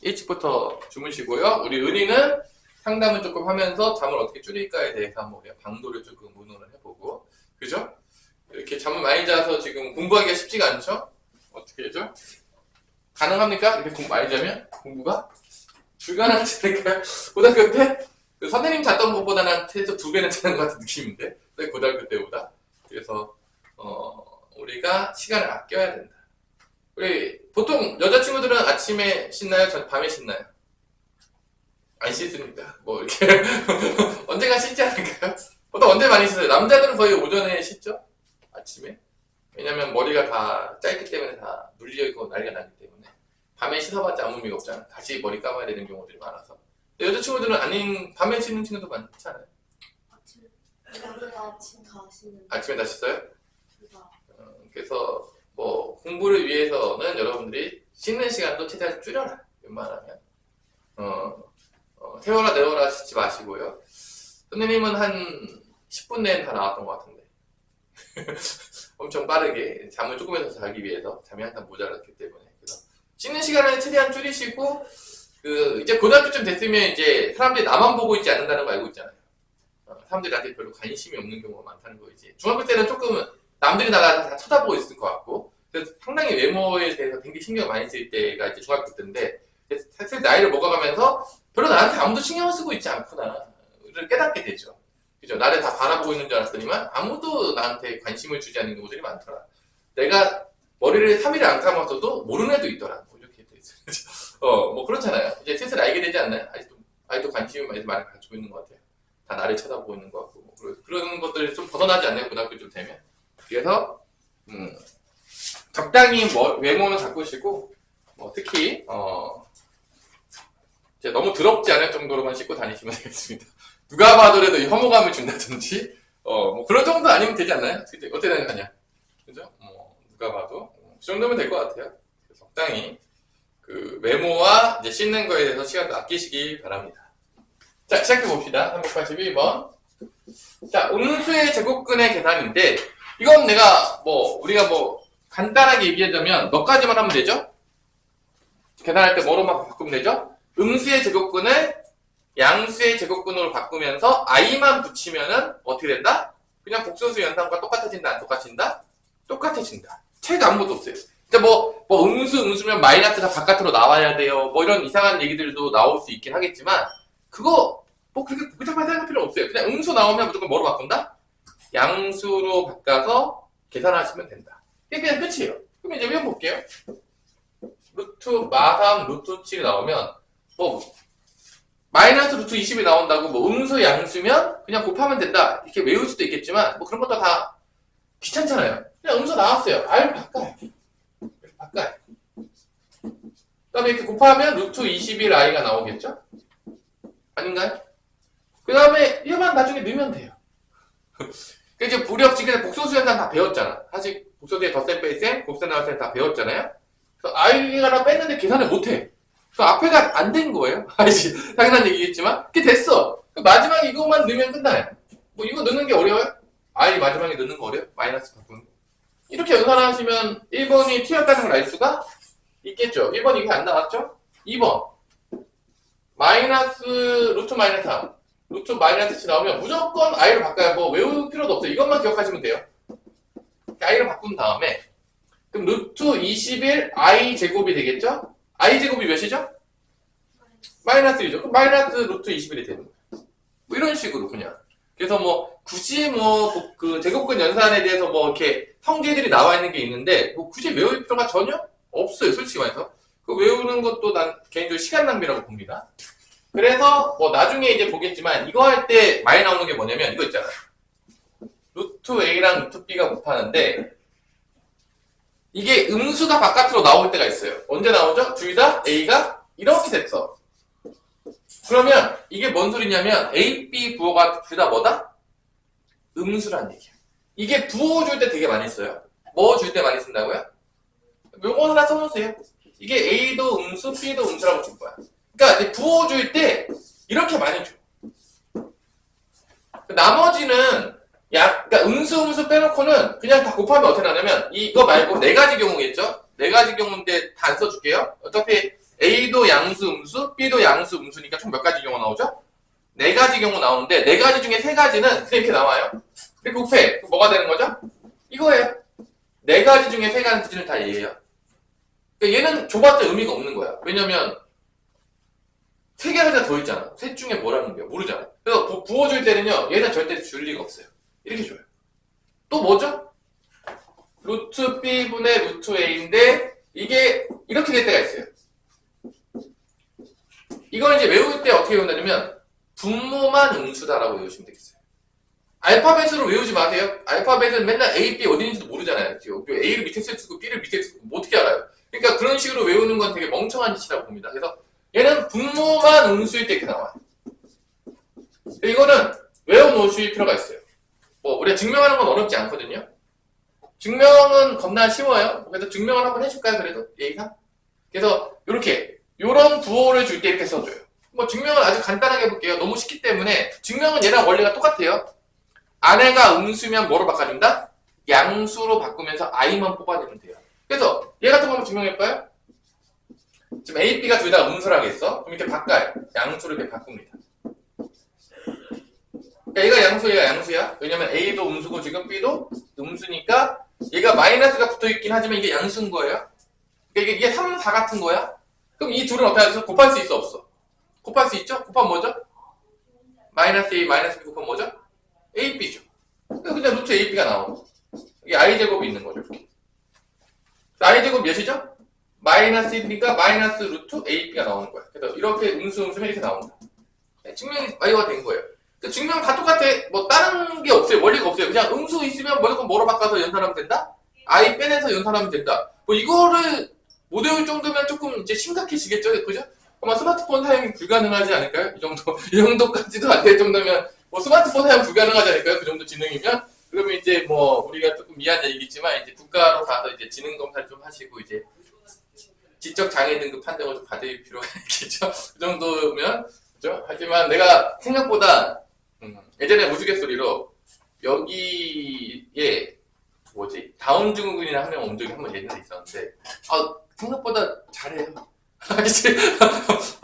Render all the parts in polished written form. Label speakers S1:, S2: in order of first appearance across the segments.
S1: 일찍부터 주무시고요. 우리 은희는 상담을 조금 하면서 잠을 어떻게 줄일까에 대해서 한번 우리가 방도를 조금 의논을 해보고, 그죠? 이렇게 잠을 많이 자서 지금 공부하기가 쉽지가 않죠? 어떻게 되죠? 가능합니까? 이렇게 공부 많이 자면? 공부가? 불가능하지 않을까요? 고등학교 때? 그 선생님 잤던 것보다는 최소 2배는 자는 것 같은 느낌인데? 고등학교 때보다. 그래서, 우리가 시간을 아껴야 된다. 우리, 보통 여자친구들은 아침에 씻나요? 전 밤에 씻나요? 안 씻습니다. 뭐, 이렇게. 언젠가 씻지 않을까요? 보통 언제 많이 씻어요? 남자들은 거의 오전에 씻죠? 아침에? 왜냐면 머리가 다 짧기 때문에 다 눌려있고 난리가 나기 때문에. 밤에 씻어봤자 아무 의미가 없잖아요. 다시 머리 감아야 되는 경우들이 많아서. 여자친구들은 아닌, 밤에 씻는 친구도 많잖아요.
S2: 아침 다 씻는.
S1: 아침에 다 씻어요? 그래서, 뭐, 공부를 위해서는 여러분들이 씻는 시간도 최대한 줄여라. 웬만하면. 세워라, 내워라 씻지 마시고요. 선생님은 한 10분 내에 다 나왔던 것 같은데. 엄청 빠르게 잠을 조금이라도 자기 위해서 잠이 항상 모자랐기 때문에. 그래서 씻는 시간을 최대한 줄이시고, 이제 고등학교쯤 됐으면 이제 사람들이 나만 보고 있지 않는다는 거 알고 있잖아요. 사람들이 나한테 별로 관심이 없는 경우가 많다는 거지. 중학교 때는 조금 남들이 나가 다 쳐다보고 있을 것 같고, 그래서 상당히 외모에 대해서 되게 신경 많이 쓸 때가 이제 중학교 때인데, 사실 나이를 먹어가면서 별로 나한테 아무도 신경 쓰고 있지 않구나를 깨닫게 되죠. 그죠? 나를 다 바라보고 있는 줄 알았더니만 아무도 나한테 관심을 주지 않는 경우들이 많더라. 내가 머리를 3일을 안 감았어도 모르는 애도 있더라. 뭐 이렇게 돼 있어요. 뭐 그렇잖아요. 이제 슬슬 알게 되지 않나요? 아직도 관심을 많이 가지고 있는 것 같아요. 다 나를 쳐다보고 있는 것 같고. 뭐 그런 것들이 좀 벗어나지 않나요? 고등학교쯤 되면. 그래서, 적당히 외모는 가꾸시고, 특히, 이제 너무 더럽지 않을 정도로만 씻고 다니시면 되겠습니다. 누가 봐도라도 혐오감을 준다든지, 뭐 그런 정도 아니면 되지 않나요? 어떻게 생각하냐? 그죠? 누가 봐도. 그 정도면 될 것 같아요. 적당히, 외모와 이제 씻는 거에 대해서 시간도 아끼시기 바랍니다. 자, 시작해봅시다. 381번. 자, 음수의 제곱근의 계산인데, 이건 우리가 간단하게 얘기하자면 몇 가지만 하면 되죠? 계산할 때 뭐로만 바꾸면 되죠? 음수의 제곱근을 양수의 제곱근으로 바꾸면서 i만 붙이면은 어떻게 된다? 그냥 복소수 연산과 똑같아진다, 안 똑같아진다? 똑같아진다. 차이가 아무것도 없어요. 근데 음수면 마이너스가 바깥으로 나와야 돼요. 이런 이상한 얘기들도 나올 수 있긴 하겠지만, 그거, 그렇게 복잡하게 생각할 필요 없어요. 그냥 음수 나오면 무조건 뭐로 바꾼다? 양수로 바꿔서 계산하시면 된다. 이게 그냥 끝이에요. 그럼 이제 외워볼게요. 루트 마삼 루트 7이 나오면 마이너스 루트 20이 나온다고 음수 양수면 그냥 곱하면 된다. 이렇게 외울 수도 있겠지만 그런 것도 다 귀찮잖아요. 그냥 음수 나왔어요. R을 바꿔요. 그 다음에 이렇게 곱하면 루트 21i가 나오겠죠? 아닌가요? 그 다음에 얘만 나중에 넣으면 돼요. 이제 지금 복소수 연산 다 배웠잖아. 사실 복소수의 덧셈 뺄셈, 곱셈 나눗셈 다 배웠잖아요. 그래서 i가 뺐는데 계산을 못해. 그래서 앞에가 안 된 거예요. 당연한 얘기겠지만 그게 됐어. 마지막 이것만 넣으면 끝나요. 이거 넣는 게 어려워요? i 마지막에 넣는 거 어려워요? 마이너스 바꾸는 거. 이렇게 연산하시면 1번이 t였다는 걸 알 수가 있겠죠. 1번 이게 안 나왔죠? 2번 마이너스 루트 마이너스 3 루트 마이너스 7 나오면 무조건 i를 바꿔요. 외울 필요도 없어요. 이것만 기억하시면 돼요. i를 바꾼 다음에 그럼 루트 21 i 제곱이 되겠죠? i 제곱이 몇이죠? 마이너스 1이죠. 그럼 마이너스 루트 21이 되는 거예요. 이런 식으로 그냥. 그래서 굳이 그 제곱근 연산에 대해서 이렇게 성질들이 나와 있는 게 있는데 굳이 외울 필요가 전혀 없어요. 솔직히 말해서. 그 외우는 것도 난 개인적으로 시간 낭비라고 봅니다. 그래서 나중에 이제 보겠지만 이거 할 때 많이 나오는 게 뭐냐면 이거 있잖아요. 루트 a랑 루트 b가 곱하는데 이게 음수가 바깥으로 나올 때가 있어요. 언제 나오죠? 둘 다 a가 이렇게 됐어. 그러면 이게 뭔 소리냐면 a, b 부호가 둘 다 뭐다? 음수란 얘기야. 이게 부호 줄 때 되게 많이 써요. 뭐 줄 때 많이 쓴다고요? 요거 하나 써놓으세요. 이게 a도 음수, b도 음수라고 줄 거야. 그러니까 부호 줄 때 이렇게 많이 줘. 나머지는 그러니까 음수 빼놓고는 그냥 다 곱하면 어떻게 나냐면 이거 말고 네 가지 경우겠죠? 네 가지 경우인데 다 안 써줄게요. 어차피 a도 양수, B도 양수, 음수니까 총 몇 가지 경우 나오죠? 4가지 경우 나오는데 4가지 중에 3가지는 그냥 이렇게 나와요. 이렇게 곱해. 그럼 뭐가 되는 거죠? 이거예요. 4가지 중에 3가지 기준은 다 얘예요. 그러니까 얘는 줘봤자 의미가 없는 거야. 왜냐면 3개가 더 있잖아. 셋 중에 뭐라는 거야. 모르잖아. 그래서 부어줄 때는요. 얘는 절대 줄 리가 없어요. 이렇게 줘요. 또 뭐죠? 루트 B분의 루트 A인데 이게 이렇게 될 때가 있어요. 이걸 이제 외울 때 어떻게 외운다면 분모만 음수다라고 외우시면 되겠어요. 알파벳으로 외우지 마세요. 알파벳은 맨날 A, B 어디 있는지도 모르잖아요. A를 밑에 쓰고 B를 밑에 쓰고 뭐 어떻게 알아요? 그러니까 그런 식으로 외우는 건 되게 멍청한 짓이라고 봅니다. 그래서 얘는 분모만 음수일 때 이렇게 나와요. 이거는 외워놓으실 필요가 있어요. 뭐 우리가 증명하는 건 어렵지 않거든요. 증명은 겁나 쉬워요. 그래서 증명을 한번 해줄까요? 그래도 예의상. 그래서 이렇게 요런 부호를 줄 때 이렇게 써줘요. 뭐 증명은 아주 간단하게 해볼게요. 너무 쉽기 때문에 증명은 얘랑 원리가 똑같아요. 안에가 음수면 뭐로 바꿔준다? 양수로 바꾸면서 i만 뽑아내면 돼요. 그래서 얘 같은 거 한번 증명해볼까요? 지금 A, B가 둘 다 음수라고 했어. 그럼 이렇게 바꿔요. 양수로 이렇게 바꿉니다. 그러니까 얘가 양수, 얘가 양수야. 왜냐면 A도 음수고 지금 B도 음수니까 얘가 마이너스가 붙어있긴 하지만 이게 양수인 거예요. 그러니까 이게 3, 4 같은 거야. 그럼 이 둘은 어떻게 하죠? 곱할 수 있어, 없어? 곱할 수 있죠? 곱하면 뭐죠? 마이너스 A, 마이너스 B 곱하면 뭐죠? A, B죠. 그냥 루트 A, B가 나오고 이게 I제곱이 있는 거죠. 이렇게. I제곱 몇이죠? 마이너스 1이니까 마이너스 루트 A, B가 나오는 거야. 그래서 이렇게 음수면 이렇게 나온다. 증명이 완료가 된 거예요. 증명 다 똑같아. 뭐 다른 게 없어요. 원리가 없어요. 그냥 음수 있으면 무조건 뭐로 바꿔서 연산하면 된다? I 빼내서 연산하면 된다. 뭐 이거를 못 외울 정도면 조금 이제 심각해지겠죠? 그죠? 아마 스마트폰 사용이 불가능하지 않을까요? 이 정도까지도 안 될 정도면 뭐 스마트폰 사용 불가능하지 않을까요? 그 정도 지능이면? 그러면 이제 뭐 우리가 조금 미안 얘기겠지만 이제 국가로 가서 이제 지능 검사를 좀 하시고 이제 지적 장애 등급 판정을 좀 받을 필요가 있겠죠? 그 정도면 그죠? 하지만 내가 생각보다 예전에 우스갯소리로 여기에 뭐지 다운 증후군이나 한 명 온 적이 한번 예전에 있었는데 생각보다 잘해요.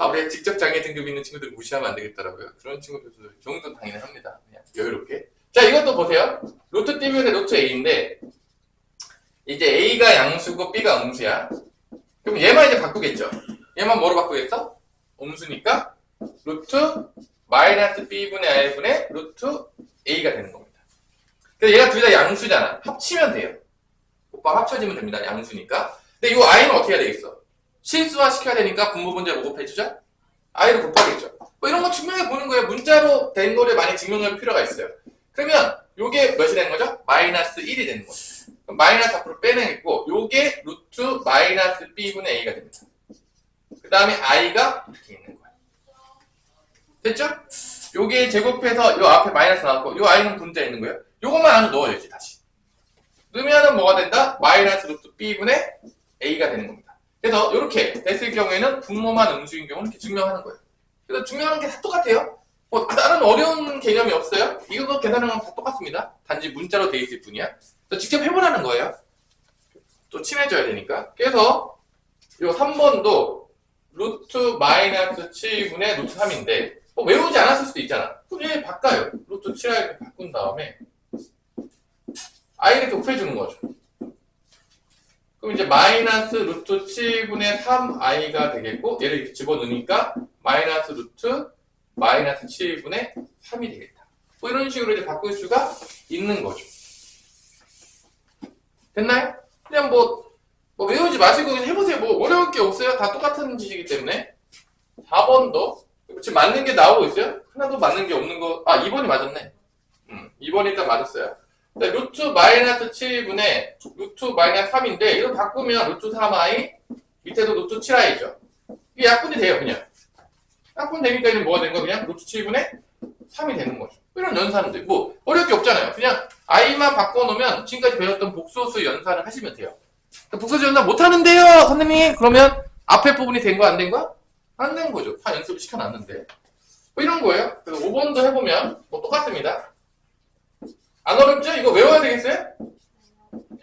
S1: 우리 직접 장애 등급 있는 친구들 무시하면 안 되겠더라고요. 그런 친구들도 이 정도는 당연히 합니다. 그냥 여유롭게. 자, 이것도 보세요. 루트 B분의 루트 A인데 이제 A가 양수고 B가 음수야. 그럼 얘만 이제 바꾸겠죠. 얘만 뭐로 바꾸겠어? 음수니까 루트 마이너스 B분의 R분의 루트 A가 되는 겁니다. 그래서 얘가 둘 다 양수잖아. 합치면 돼요. 오빠 합쳐지면 됩니다. 양수니까. 근데 이 I는 어떻게 해야 되겠어? 실수화 시켜야 되니까 분모분자 뭐 곱해주죠? I를 곱하겠죠. 뭐 이런 거 증명해 보는 거예요. 문자로 된 거를 많이 증명할 필요가 있어요. 그러면 요게 몇이 되는 거죠? 마이너스 1이 되는 거죠. 그럼 마이너스 앞으로 빼내겠고 요게 루트 마이너스 B분의 A가 됩니다. 그 다음에 I가 이렇게 있는 거예요. 됐죠? 요게 제곱해서 요 앞에 마이너스 나왔고 요 I는 분자 있는 거예요. 요것만 안에 넣어야지 다시. 넣으면은 뭐가 된다? 마이너스 루트 B분의 A가 되는 겁니다. 그래서 이렇게 됐을 경우에는 분모만 음수인 경우는 이렇게 증명하는 거예요. 그래서 증명하는 게 다 똑같아요. 뭐 다른 어려운 개념이 없어요. 이거 계산하는 건 다 똑같습니다. 단지 문자로 돼 있을 뿐이야. 그래서 직접 해보라는 거예요. 또 친해져야 되니까. 그래서 이 3번도 루트 마이너스 7분의 루트 3인데 뭐 외우지 않았을 수도 있잖아. 그럼 얘 바꿔요. 루트 7r 이렇게 바꾼 다음에 i를 이렇게 곱해주는 거죠. 그럼 이제 마이너스 루트 7분의 3i가 되겠고 얘를 이렇게 집어넣으니까 마이너스 루트 마이너스 7분의 3이 되겠다. 뭐 이런 식으로 이제 바꿀 수가 있는 거죠. 됐나요? 그냥 뭐 외우지 마시고 그냥 해보세요. 뭐 어려울 게 없어요. 다 똑같은 지식이기 때문에. 4번도 지금 맞는 게 나오고 있어요? 하나도 맞는 게 없는 거. 2번이 맞았네. 2번이 일단 맞았어요. 루트 마이너스 7분의 루트 마이너스 3인데 이거 바꾸면 루트 3i 밑에도 루트 7i죠. 이게 약분이 돼요. 그냥 약분 되니까 이제 뭐가 된 거? 그냥 루트 7분의 3이 되는 거죠. 이런 연산은 뭐 어려울 게 없잖아요. 그냥 i만 바꿔놓으면 지금까지 배웠던 복소수 연산을 하시면 돼요. 복소수 연산 못하는데요 선생님. 그러면 앞에 부분이 된 거 안 된 거? 안 된 거죠. 다 연습을 시켜놨는데 뭐 이런 거예요. 그래서 5번도 해보면 뭐 똑같습니다. 안 어렵죠? 이거 외워야 되겠어요?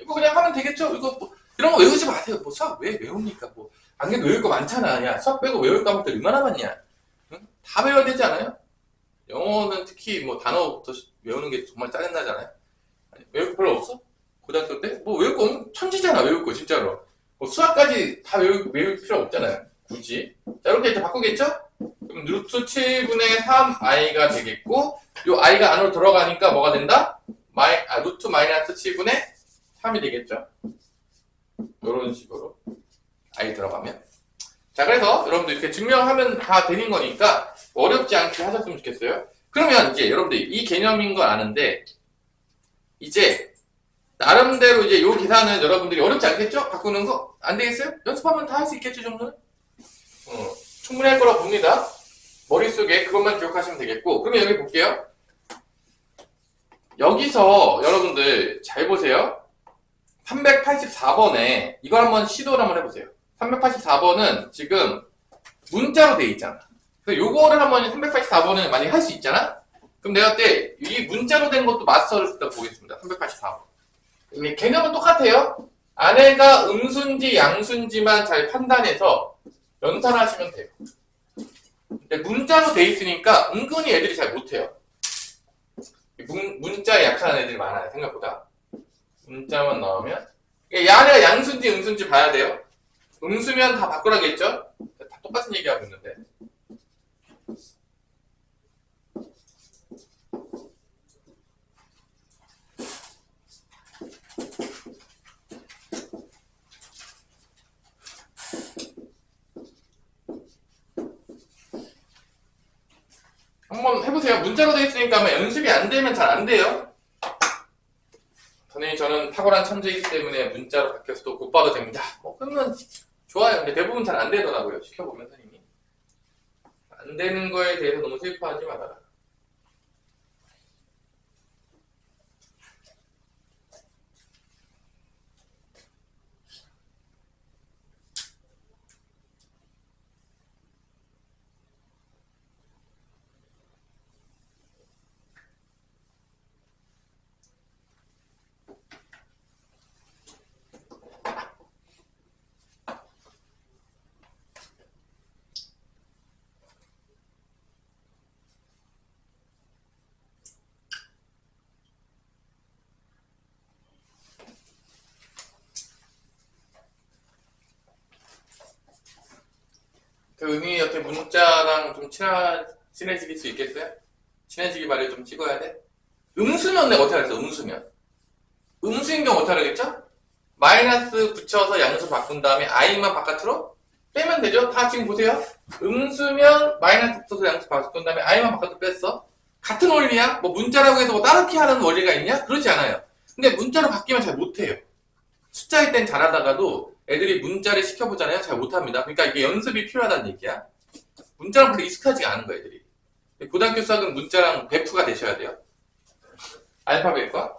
S1: 이거 그냥 하면 되겠죠? 이거 뭐 이런 거 외우지 마세요. 뭐 수학 왜 외웁니까? 뭐 안 그래도 외울 거 많잖아. 야, 수학 빼고 외울 과목들 얼마나 많냐? 응? 다 외워야 되지 않아요? 영어는 특히 뭐 단어부터 외우는 게 정말 짜증나잖아요. 아니, 외울 거 별로 없어? 고등학교 때? 뭐 외울 거 천지잖아, 외울 거, 진짜로. 뭐 수학까지 다 외울 필요 없잖아요. 굳이. 자, 이렇게 이제 바꾸겠죠? 그럼 루트 7분의 3i가 되겠고, 요 i가 안으로 들어가니까 뭐가 된다? 루트 마이너스 7분의 3이 되겠죠? 이런 식으로. i 들어가면. 자, 그래서 여러분들 이렇게 증명하면 다 되는 거니까 어렵지 않게 하셨으면 좋겠어요. 그러면 이제 여러분들 이 개념인 걸 아는데, 이제 나름대로 이제 요 계산은 여러분들이 어렵지 않겠죠? 바꾸는 거? 안 되겠어요? 연습하면 다 할 수 있겠죠, 정도는? 충분히 할 거라고 봅니다. 머릿속에 그것만 기억하시면 되겠고. 그러면 여기 볼게요. 여기서 여러분들 잘 보세요. 384번에 이걸 한번 시도를 한번 해보세요. 384번은 지금 문자로 돼 있잖아. 그래서 요거를 한번 384번은 만약에 할 수 있잖아? 그럼 내가 그때 이 문자로 된 것도 마스터를 일단 보겠습니다. 384번. 개념은 똑같아요. 안에가 음수인지 양수인지만 잘 판단해서 연산하시면 돼요. 근데 문자로 돼 있으니까 은근히 애들이 잘 못해요. 문자에 약한 애들이 많아요, 생각보다. 문자만 나오면. 이 안에가 양수인지 음수인지 봐야 돼요. 음수면 다 바꾸라겠죠? 다 똑같은 얘기하고 있는데. 한번 해보세요. 문자로 되어 있으니까 아마 연습이 안 되면 잘 안 돼요. 선생님, 저는 탁월한 천재이기 때문에 문자로 바뀌어서도 못 봐도 됩니다. 뭐, 그러면 좋아요. 근데 대부분 잘 안 되더라고요. 시켜보면 선생님이. 안 되는 거에 대해서 너무 슬퍼하지 말아라. 그 은희 어떻게 문자랑 좀 친해질 수 있겠어요? 친해지기 말에 좀 찍어야 돼? 음수면 내가 어떻게 하겠어? 음수인 경우 어떻게 하겠죠? 마이너스 붙여서 양수 바꾼 다음에 i만 바깥으로 빼면 되죠? 다 지금 보세요. 음수면 마이너스 붙여서 양수 바꾼 다음에 i만 바깥으로 뺐어. 같은 원리야? 뭐 문자라고 해서 뭐 따르게 하는 원리가 있냐? 그러지 않아요. 근데 문자로 바뀌면 잘 못해요. 숫자일 땐 잘하다가도 애들이 문자를 시켜보잖아요. 잘 못합니다. 그러니까 이게 연습이 필요하다는 얘기야. 문자랑 별로 익숙하지가 않은 거야, 애들이. 고등학교 수학은 문자랑 배프가 되셔야 돼요. 알파벳과.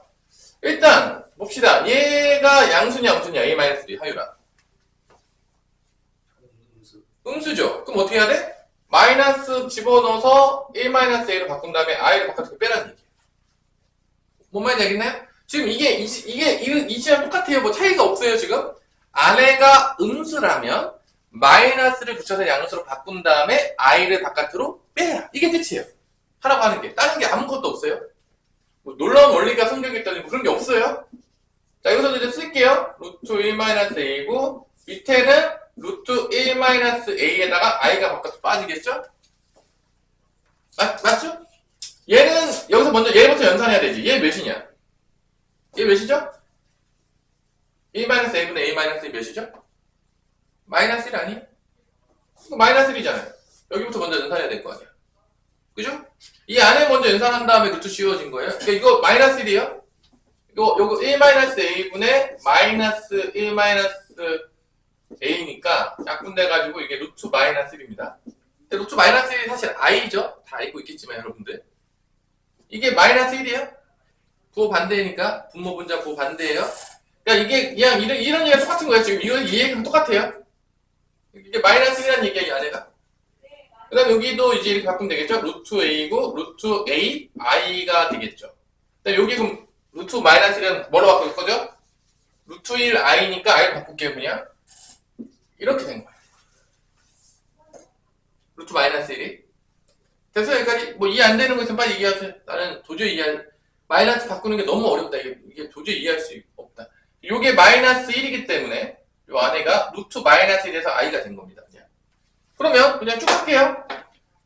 S1: 일단 봅시다. 얘가 양수냐 음수냐 A-3 하유라. 음수죠. 그럼 어떻게 해야 돼? 마이너스 집어넣어서 1-A로 바꾼 다음에 i를 바깥으로 빼라는 얘기야. 뭔 말인지 알겠나요? 지금 이 시랑 똑같아요. 뭐 차이가 없어요, 지금. 안에가 음수라면 마이너스를 붙여서 양수로 바꾼 다음에 i를 바깥으로 빼라. 이게 끝이에요. 하라고 하는 게. 다른 게 아무것도 없어요. 뭐 놀라운 원리가 성경에 있다니 뭐 그런 게 없어요. 자, 여기서 이제 쓸게요. 루트 1-a고 밑에는 루트 1-a에다가 i가 바깥으로 빠지겠죠? 맞죠? 얘는 여기서 먼저 얘부터 연산해야 되지. 얘 몇이냐? 얘 몇이죠? 1-a분의 a-1이 몇이죠? 마이너스 1 아니? 이거 마이너스 1이잖아요. 여기부터 먼저 연산해야 될 거 아니야. 그죠? 이 안에 먼저 연산한 다음에 루트 씌워진 거예요. 그러니까 이거 마이너스 1이에요. 요거 1-a분의 마이너스 1-a니까 약분돼가지고 이게 루트 마이너스 1입니다. 근데 루트 마이너스 1이 사실 i죠? 다 알고 있겠지만 여러분들. 이게 마이너스 1이에요. 부호 반대니까 분모 분자 부호 반대예요. 그러니까 이게 그냥 이런 얘기가 똑같은 거예요. 지금 이 얘기랑 똑같아요. 이게 마이너스 1이라는 얘기야, 이 안에가. 그 다음 여기도 이제 이렇게 바꾸면 되겠죠? 루트 a고 루트 a i가 되겠죠. 그다음 여기 그럼 루트 마이너스 1은 뭐로 바꿀 거죠? 루트 1 i니까 i를 바꿀게요, 그냥. 이렇게 된 거예요. 루트 마이너스 1이. 그래서 여기까지 뭐 이해 안 되는 거 있으면 빨리 얘기하세요. 나는 도저히 마이너스 바꾸는 게 너무 어렵다. 이게 도저히 이해할 수 없다. 요게 마이너스 1이기 때문에 요 안에가 루트 마이너스 1에서 i가 된 겁니다. 그러면 그냥 쭉 할게요.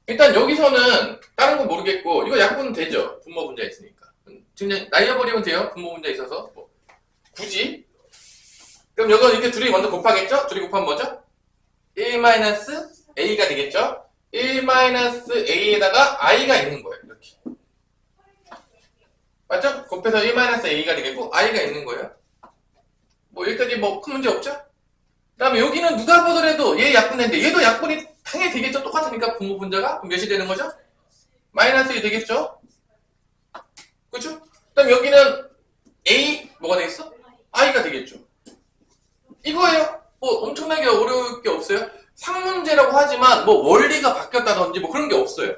S1: 일단 여기서는 다른 건 모르겠고 이거 약분은 되죠. 분모 분자 있으니까. 그냥 날려버리면 돼요. 분모 분자 있어서 뭐 굳이. 그럼 이거 이렇게 둘이 먼저 곱하겠죠? 둘이 곱하면 뭐죠? 1-a가 되겠죠? 1-a에다가 i가 있는 거예요. 이렇게. 맞죠? 곱해서 1-a가 되겠고 i가 있는 거예요. 뭐 여기까지 뭐 큰 문제 없죠? 그 다음에 여기는 누가 보더라도 얘 약분인데 얘도 약분이 당연히 되겠죠? 똑같으니까 분모 분자가? 그럼 몇이 되는 거죠? 마이너스 1이 되겠죠? 그죠? 그 다음 여기는 a 뭐가 되겠어? i가 되겠죠? 이거예요. 뭐 엄청나게 어려울 게 없어요. 상문제라고 하지만 뭐 원리가 바뀌었다든지 뭐 그런 게 없어요.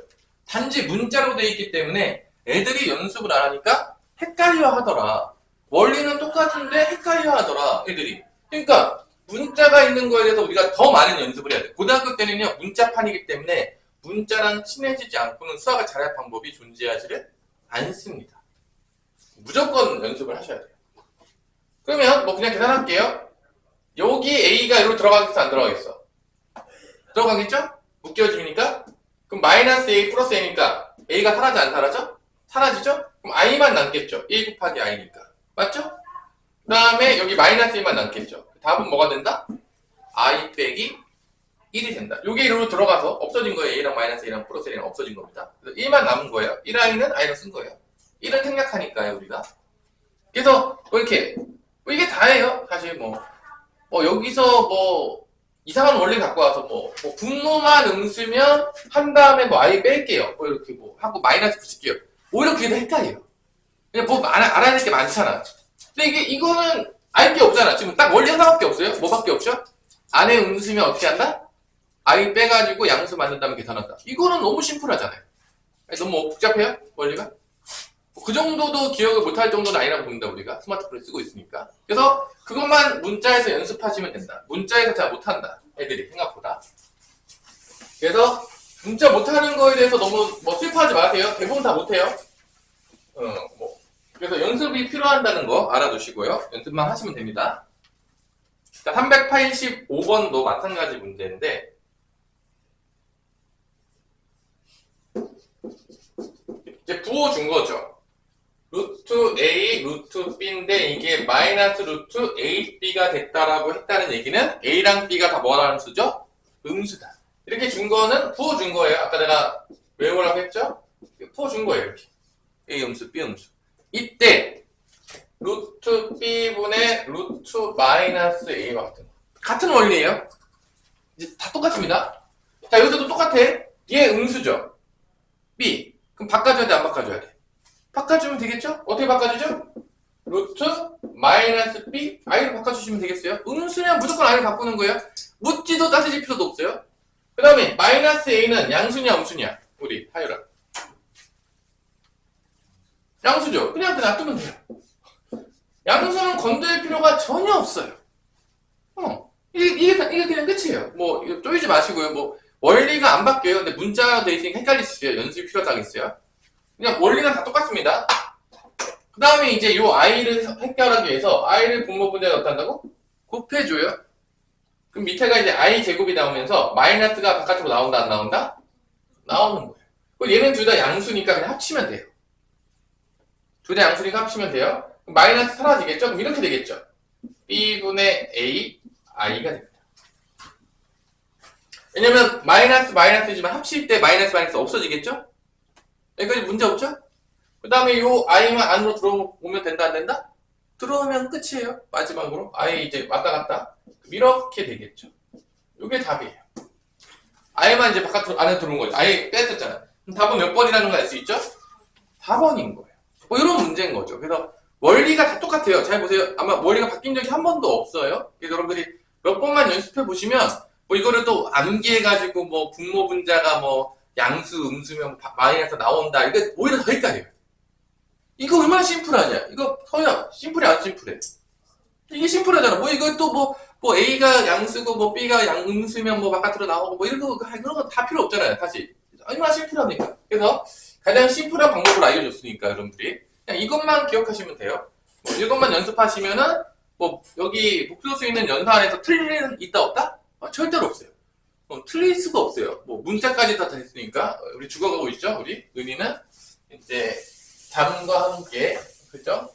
S1: 단지 문자로 되어 있기 때문에 애들이 연습을 안 하니까 헷갈려 하더라. 원리는 똑같은데 헷갈려 하더라. 애들이. 그러니까 문자가 있는 거에 대해서 우리가 더 많은 연습을 해야 돼. 고등학교 때는요, 문자판이기 때문에 문자랑 친해지지 않고는 수학을 잘할 방법이 존재하지를 않습니다. 무조건 연습을 하셔야 돼요. 그러면 뭐 그냥 계산할게요. 여기 A가 여기로 들어가겠어, 안 들어가겠어? 들어가겠죠? 묶여지니까? 그럼 마이너스 A 플러스 A니까 A가 사라져, 안 사라져? 사라지죠? 그럼 I만 남겠죠? 1 곱하기 I니까. 맞죠? 그 다음에 여기 마이너스 1만 남겠죠? 답은 뭐가 된다? I 빼기 1이 된다. 요게 이리로 들어가서 없어진 거예요. A랑 마이너스 A랑 플러스 A랑 없어진 겁니다. 그래서 1만 남은 거예요. 1i는 I로 쓴 거예요. 1은 생략하니까요, 우리가. 그래서 뭐 이렇게 뭐 이게 다예요. 사실 뭐 여기서 뭐 이상한 원리 갖고 와서 뭐 분모만 음수면 한 다음에 뭐 I 뺄게요. 뭐 이렇게 뭐 하고 마이너스 붙일게요. 오히려 그게 더 헷갈려요. 그냥 뭐 알아야 될 게 많잖아. 근데 이거는 알 게 없잖아. 지금 딱 원리 하나밖에 없어요. 뭐밖에 없죠? 안에 음수면 어떻게 한다? I 빼가지고 양수 만든 다음에 계산한다. 이거는 너무 심플하잖아요. 너무 복잡해요? 원리가? 그 정도도 기억을 못할 정도는 아니라고 봅니다. 우리가 스마트폰을 쓰고 있으니까. 그래서 그것만 문자에서 연습하시면 된다. 문자에서 잘 못한다. 애들이 생각보다. 그래서 문자 못하는 거에 대해서 너무 뭐 슬퍼하지 마세요. 대부분 다 못해요. 그래서 연습이 필요한다는 거 알아두시고요. 연습만 하시면 됩니다. 자, 385번도 마찬가지 문제인데 이제 부호준 거죠. 루트 A, 루트 B인데 이게 마이너스 루트 AB가 됐다라고 했다는 얘기는 A랑 B가 다 뭐라는 수죠? 음수다. 이렇게 준 거는 부호준 거예요. 아까 내가 외우라고 했죠? 부호준 거예요. 이렇게. A 음수, B 음수. 이때 루트 B분의 루트 마이너스 A와 같은 거. 같은 원리예요. 이제 다 똑같습니다. 자, 여기서도 똑같아. 얘 음수죠. B. 그럼 바꿔줘야 돼, 안 바꿔줘야 돼? 바꿔주면 되겠죠? 어떻게 바꿔주죠? 루트 마이너스 B I로 바꿔주시면 되겠어요. 음수면 무조건 I로 바꾸는 거예요. 묻지도 따지실 필요도 없어요. 그 다음에 마이너스 A는 양수냐 음수냐? 우리 하율아. 양수죠. 그냥 놔두면 돼요. 양수는 건들 필요가 전혀 없어요. 이게 그냥 끝이에요. 뭐 쪼이지 마시고요. 뭐 원리가 안 바뀌어요. 근데 문자로 돼 있으니까 헷갈릴 수 있어요. 연습이 필요하다겠어요. 그냥 원리는 다 똑같습니다. 그 다음에 이제 요 i를 해결하기 위해서 i를 분모 분자에 넣는다고? 곱해줘요. 그럼 밑에가 이제 i 제곱이 나오면서 마이너스가 바깥으로 나온다 안 나온다? 나오는 거예요. 그럼 얘는 둘 다 양수니까 그냥 합치면 돼요. 둘 다 양수니까 합치면 돼요. 그럼 마이너스 사라지겠죠? 그럼 이렇게 되겠죠. b분의 a, i가 됩니다. 왜냐면 마이너스지만 합칠 때 마이너스 없어지겠죠? 여기까지 문제 없죠? 그 다음에 요 i만 안으로 들어오면 된다 안 된다? 들어오면 끝이에요. 마지막으로 i 이제 왔다 갔다 이렇게 되겠죠. 요게 답이에요. i만 이제 바깥으로 안에 들어온 거죠. i 뺐었잖아. 그럼 답은 몇 번이라는 걸 알 수 있죠? 4번인 거예요. 뭐 이런 문제인 거죠. 그래서 원리가 다 똑같아요. 잘 보세요. 아마 원리가 바뀐 적이 한 번도 없어요. 그래서 여러분들이 몇 번만 연습해 보시면 뭐 이거를 또 암기해가지고 뭐 분모 분자가 뭐 양수, 음수면 마이너스 나온다. 이거 오히려 더 헷갈려요. 이거 얼마나 심플하냐? 이거 서야 심플해 안 심플해? 이게 심플하잖아. 뭐 이거 또 뭐 뭐 A가 양수고 뭐 B가 양음수면 뭐 바깥으로 나오고 뭐 이런 거 다 필요 없잖아요. 사실 얼마나 심플합니까? 그래서 가장 심플한 방법으로 알려줬으니까 여러분들이 그냥 이것만 기억하시면 돼요. 뭐 이것만 연습하시면은 뭐 여기 복소수 있는 연산 안에서 틀릴 일은 있다 없다? 절대로 없어요. 틀릴 수가 없어요. 뭐 문자까지 다 됐으니까 우리 죽어가고 있죠. 우리 은희는 이제 잠과 함께 그죠?